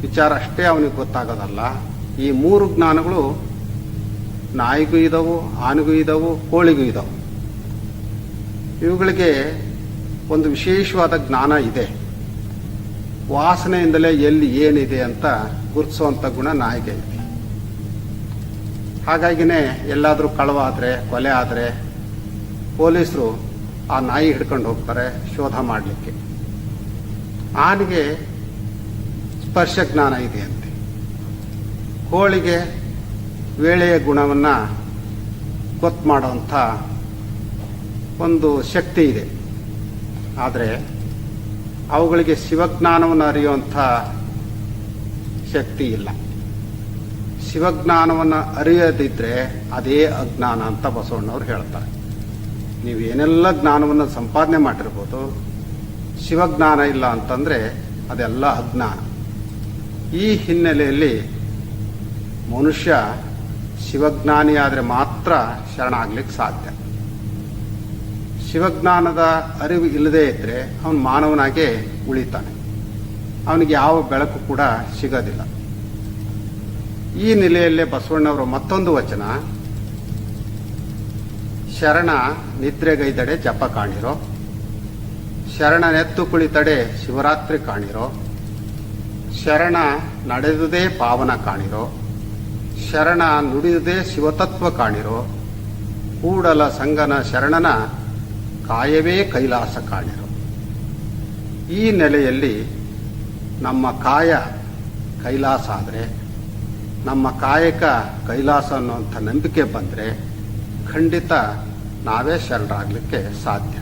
ವಿಚಾರ ಅಷ್ಟೇ ಅವನಿಗೆ ಗೊತ್ತಾಗೋದಲ್ಲ. ಈ 3 ಜ್ಞಾನಗಳು ನಾಯಿಗೂ ಇದ್ದವು, ಆನೆಗೂ ಇದ್ದವು, ಕೋಳಿಗೂ ಇದ್ದವು. ಇವುಗಳಿಗೆ ಒಂದು ವಿಶೇಷವಾದ ಜ್ಞಾನ ಇದೆ. ವಾಸನೆಯಿಂದಲೇ ಎಲ್ಲಿ ಏನಿದೆ ಅಂತ ಗುರುತಿಸುವಂಥ ಗುಣ ನಾಯಿಗೆ ಇದೆ. ಹಾಗಾಗಿನೇ ಎಲ್ಲಾದರೂ ಕಳವ ಆದರೆ, ಕೊಲೆ ಆದರೆ ಪೊಲೀಸರು ಆ ನಾಯಿ ಹಿಡ್ಕೊಂಡು ಹೋಗ್ತಾರೆ ಶೋಧ ಮಾಡಲಿಕ್ಕೆ. ಆನೆಗೆ ಸ್ಪರ್ಶ ಜ್ಞಾನ ಇದೆಯಂತೆ. ಕೋಳಿಗೆ ವೇಳೆಯ ಗುಣವನ್ನು ಗೊತ್ತು ಮಾಡುವಂಥ ಒಂದು ಶಕ್ತಿ ಇದೆ. ಆದರೆ ಅವುಗಳಿಗೆ ಶಿವಜ್ಞಾನವನ್ನು ಅರಿಯುವಂಥ ಶಕ್ತಿ ಇಲ್ಲ. ಶಿವಜ್ಞಾನವನ್ನು ಅರಿಯದಿದ್ದರೆ ಅದೇ ಅಜ್ಞಾನ ಅಂತ ಬಸವಣ್ಣವ್ರು ಹೇಳ್ತಾರೆ. ನೀವು ಏನೆಲ್ಲ ಜ್ಞಾನವನ್ನು ಸಂಪಾದನೆ ಮಾಡಿರ್ಬೋದು, ಶಿವಜ್ಞಾನ ಇಲ್ಲ ಅಂತಂದರೆ ಅದೆಲ್ಲ ಅಜ್ಞಾನ. ಈ ಹಿನ್ನೆಲೆಯಲ್ಲಿ ಮನುಷ್ಯ ಶಿವಜ್ಞಾನಿಯಾದರೆ ಮಾತ್ರ ಶರಣಾಗ್ಲಿಕ್ಕೆ ಸಾಧ್ಯ. ಶಿವಜ್ಞಾನದ ಅರಿವು ಇಲ್ಲದೇ ಇದ್ದರೆ ಅವನು ಮಾನವನಾಗೆ ಉಳಿತಾನೆ. ಅವನಿಗೆ ಯಾವ ಬೆಳಕು ಕೂಡ ಸಿಗೋದಿಲ್ಲ. ಈ ನೆಲೆಯಲ್ಲೇ ಬಸವಣ್ಣವರ ಮತ್ತೊಂದು ವಚನ, ಶರಣ ನಿದ್ರೆಗೈದಡೆ ಜಪ ಕಾಣಿರೋ, ಶರಣನೆತ್ತು ಕುಳಿತಡೆ ಶಿವರಾತ್ರಿ ಕಾಣಿರೋ, ಶರಣ ನಡೆದುದೇ ಪಾವನ ಕಾಣಿರೋ, ಶರಣ ನುಡಿದುದೇ ಶಿವತತ್ವ ಕಾಣಿರೋ, ಕೂಡಲ ಸಂಗನ ಶರಣನ ಕಾಯವೇ ಕೈಲಾಸ ಕಾಣಿರೋ. ಈ ನೆಲೆಯಲ್ಲಿ ನಮ್ಮ ಕಾಯ ಕೈಲಾಸ ಆದರೆ, ನಮ್ಮ ಕಾಯಕ ಕೈಲಾಸ ಅನ್ನುವಂಥ ನಂಬಿಕೆ ಬಂದರೆ ಖಂಡಿತ ನಾವೇ ಶರಣರಾಗಲಿಕ್ಕೆ ಸಾಧ್ಯ.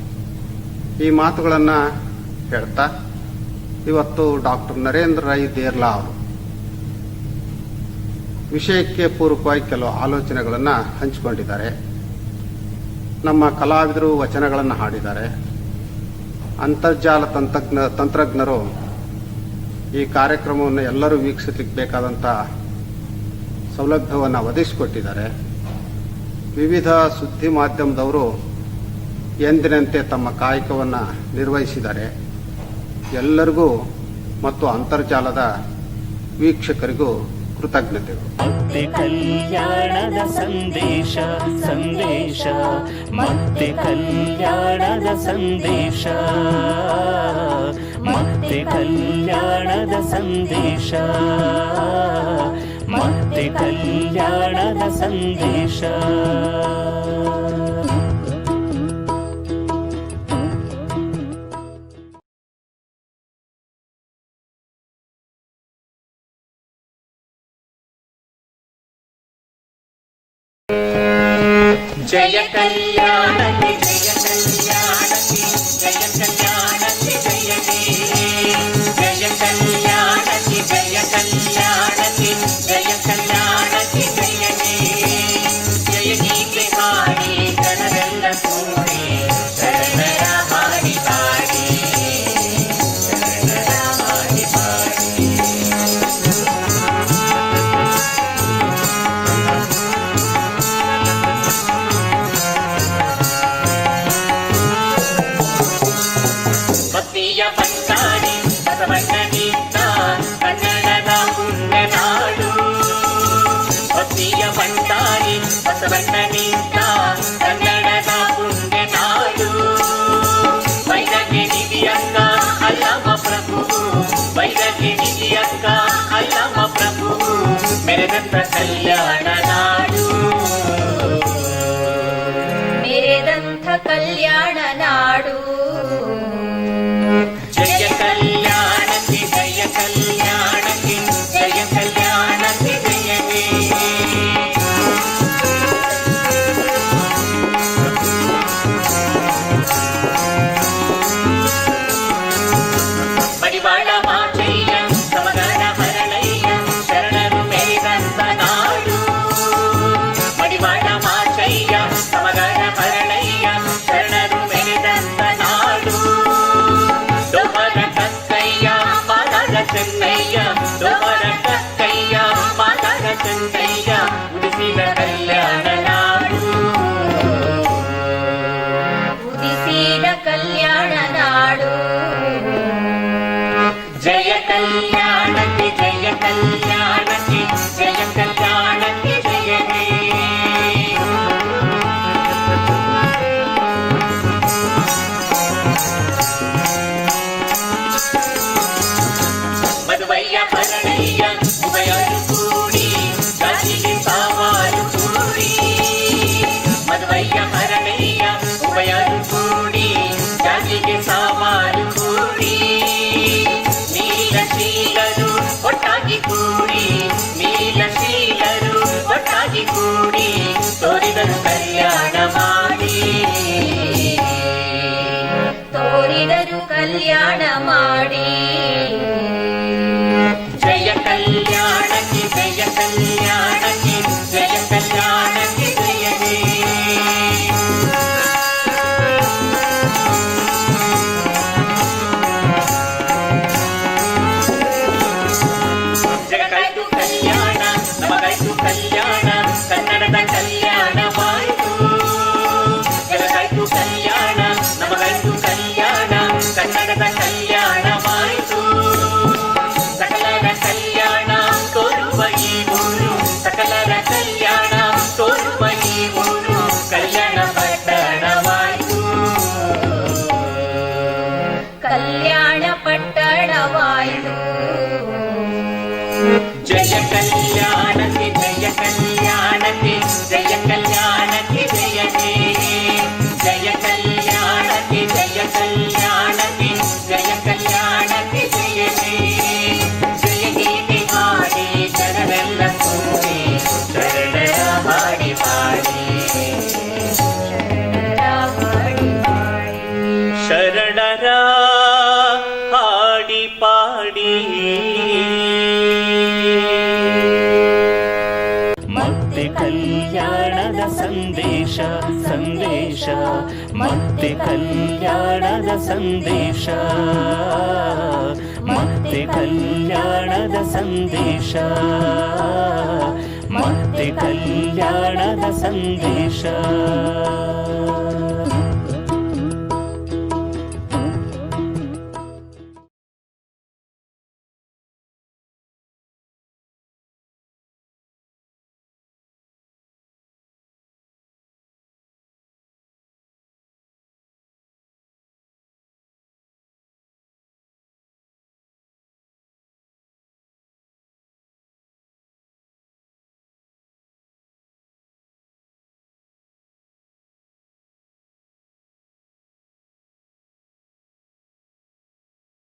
ಈ ಮಾತುಗಳನ್ನು ಹೇಳ್ತಾ ಇವತ್ತು ಡಾಕ್ಟರ್ ನರೇಂದ್ರ ರೈ ದೇರ್ಲಾ ಅವರು ವಿಷಯಕ್ಕೆ ಪೂರಕವಾಗಿ ಕೆಲವು ಆಲೋಚನೆಗಳನ್ನು ಹಂಚಿಕೊಂಡಿದ್ದಾರೆ. ನಮ್ಮ ಕಲಾವಿದರು ವಚನಗಳನ್ನು ಹಾಡಿದ್ದಾರೆ. ಅಂತರ್ಜಾಲ ತಂತ್ರಜ್ಞರು ಈ ಕಾರ್ಯಕ್ರಮವನ್ನು ಎಲ್ಲರೂ ವೀಕ್ಷಿಸಲಿಕ್ಕೆ ಬೇಕಾದಂಥ ಸೌಲಭ್ಯವನ್ನು ಒದಗಿಸಿಕೊಟ್ಟಿದ್ದಾರೆ. ವಿವಿಧ ಸುದ್ದಿ ಮಾಧ್ಯಮದವರು ಎಂದಿನಂತೆ ತಮ್ಮ ಕಾಯಕವನ್ನು ನಿರ್ವಹಿಸಿದ್ದಾರೆ. ಎಲ್ಲರಿಗೂ ಮತ್ತು ಅಂತರ್ಜಾಲದ ವೀಕ್ಷಕರಿಗೂ ಕೃತಜ್ಞತೆಗಳು. ಮತ್ತೆ ಕಲ್ಯಾಣದ ಸಂದೇಶ ಸಂದೇಶ, ಮತ್ತೆ ಕಲ್ಯಾಣದ ಸಂದೇಶ. ಮತ್ತೆ ಕಲ್ಯಾಣದ ಸಂದೇಶ, ಮತ್ತೆ ಕಲ್ಯಾಣದ ಸಂದೇಶ. ಜಯ ಕಲ್ಯಾಣಕ್ಕೆ ಜಯ ಕಲ್ಯಾಣಕ್ಕೆ ಜಯ ಕಲ್ಯಾಣಕ್ಕೆ ಜಯ ಜಯ ಕಲ್ಯಾಣಕ್ಕೆ ಜಯ ಕಲ್ಯಾಣಕ್ಕೆ ಜಯ ಕಲ್ಯಾಣಕ್ಕೆ ಜಯ ಜಯ ಗೀತೆ ಹಾಡಿ ಜನರೆಲ್ಲ ಕೂಡಿ ಶರಣರ ಹಾಡಿ ಪಾಡಿ ಶರಣರ ಹಾಡಿ ಪಾಡಿ. ಭಕ್ತಿಯ ಭಂಡಾರಿ ಬಸವಣ್ಣನಿಂದ ಕನ್ನಡದ ಪುಣ್ಯನಾಡು. ಭಕ್ತಿಯ ಭಂಡಾರಿ ಬಸವಣ್ಣನಿಂದ ಕನ್ನಡದ ಪುಣ್ಯನಾಡು. ವೈರಕ್ಕೆ ನಿಧಿಯಕ್ಕ ಅಲ್ಲಮ ಪ್ರಭು, ವೈರಕ್ಕೆ ನಿಧಿಯಕ್ಕ ಅಲ್ಲಮ ಪ್ರಭು ಮೆರೆದಂತ ಕಲ್ಯಾಣ ನಾಡು, ಮೆರೆದಂಥ ಕಲ್ಯಾಣ ನಾಡು. ಜಯ ಕಲ್ಯಾಣಕ್ಕೆ ಜಯ ಕಲ್ಯಾಣಕ್ಕೆ ಜಯ ಕಲ್ಯಾಣಕ್ಕೆ ಜಯ ಮಡಿವಾಳ ಮಾಚಯ್ಯ ಸಮಗಾನ ಹರಳಯ್ಯ ಶರಣರು ಮೆರೆದಂತ ನಾಡು. ಮಡಿವಾಳ ಮಾಚಯ್ಯ ಸಮಗಾನ ಹರಳಯ್ಯ ಶರಣರು ಮೆರೆದಂತ ನಾಡು. ಡೊಮರ ಕಕ್ಕಯ್ಯ ಮಾದರ ಚೆನ್ನಯ್ಯ, ಡೊಮರ ಕಕ್ಕಯ್ಯ ಮಾದರ ಚೆನ್ನಯ್ಯ ಉಳಿಸಿದ ಕಲ್ಯಾಣ ನಾಡು, ಉದಿಸಿದ ಕಲ್ಯಾಣ ನಾಡು. ಜಯ ಕಲ್ಯಾಣಕ್ಕೆ ಜಯ ಕಲ್ಯಾಣಕ್ಕೆ ಜಯ ಕಲ್ಯಾಣಕ್ಕೆ ಜಯ ಮದುವಯ್ಯ ಹರಳಯ್ಯ ಉಭಯರು ಕೂಡಿ ಜಾತಿಗೆ ಸಾವಾರು ಕೂಡಿ. ಮದುವಯ್ಯ ಹರಳಯ್ಯ ಉಭಯರು ಕೂಡಿ ಜಾತಿಗೆ ಸಾವಾರು ಕೂಡಿ. ನೀಲಶೀಲರು ಒಟ್ಟಾಗಿ ಕೂಡಿ, ನೀಲಶೀಲರು ಒಟ್ಟಾಗಿ ಕೂಡಿ ತೋರಿದರು ಕಲ್ಯಾಣ ಮಾಡಿ, ತೋರಿದರು ಕಲ್ಯಾಣ ಮಾಡಿ. ಜಯ ಕಲ್ಯಾಣಕ್ಕೆ ಜಯ ಕಲ್ಯಾಣಕ್ಕೆ ಜಯ ಕಲ್ಯಾಣಕ್ಕೆ ಜಯ ಜಗತ್ತಾಯ್ತು ಕಲ್ಯಾಣ ನಮಗಾಯ್ತು ಕಲ್ಯಾಣ ಕನ್ನಡದ ಕಲ್ಯಾಣವಾಯಿತು. ಜಗತ್ತಾಯ್ತು ಕಲ್ಯಾಣ ನಮಗಾಯ್ತು ಕಲ್ಯಾಣ ಕನ್ನಡದ ಕಲ್ಯಾಣವಾಯಿತು. ಸಕಲರ ಕಲ್ಯಾಣ ತೋರುವ ಈ ಊರು, ಸಕಲರ ಕಲ್ಯಾಣ ತೋರುವ ಈ ಊರು ಕಲ್ಯಾಣ ಪಟ್ಟಣವಾಯಿತು. ಕಲ್ಯಾಣ ಪಟ್ಟಣವಾಯಿತು. ಜಯ ಕಲ್ಯಾಣಕ್ಕೆ ಜಯ ಕಲ್ಯಾಣಕ್ಕೆ ಜಯ ಕಲ್ಯಾಣಕ್ಕೆ ಜಯ ಜಯ ಕಲ್ಯಾಣಕ್ಕೆ ಜಯ ಕಲ್ಯಾಣಕ್ಕೆ ಜಯ ಕಲ್ಯಾಣಕ್ಕೆ ಜಯ ಜಯ ಗೀತೆ ಹಾಡಿ ಜನರೆಲ್ಲ ಕೂಡಿ ಶರಣರ ಹಾಡಿ ಪಾಡಿ ಶರಣರ ಹಾಡಿ ಪಾಡಿ. ಶರಣರ ಹಾಡಿ ಪಾಡಿ. ಮತ್ತೆ ಕಲ್ಯಾಣದ ಸಂದೇಶ ಸಂದೇಶ, ಮತ್ತೆ ಕಲ್ಯಾಣದ ಸಂದೇಶ, ಮತ್ತೆ ಕಲ್ಯಾಣದ ಸಂದೇಶ, ಮತ್ತೆ ಕಲ್ಯಾಣದ ಸಂದೇಶ.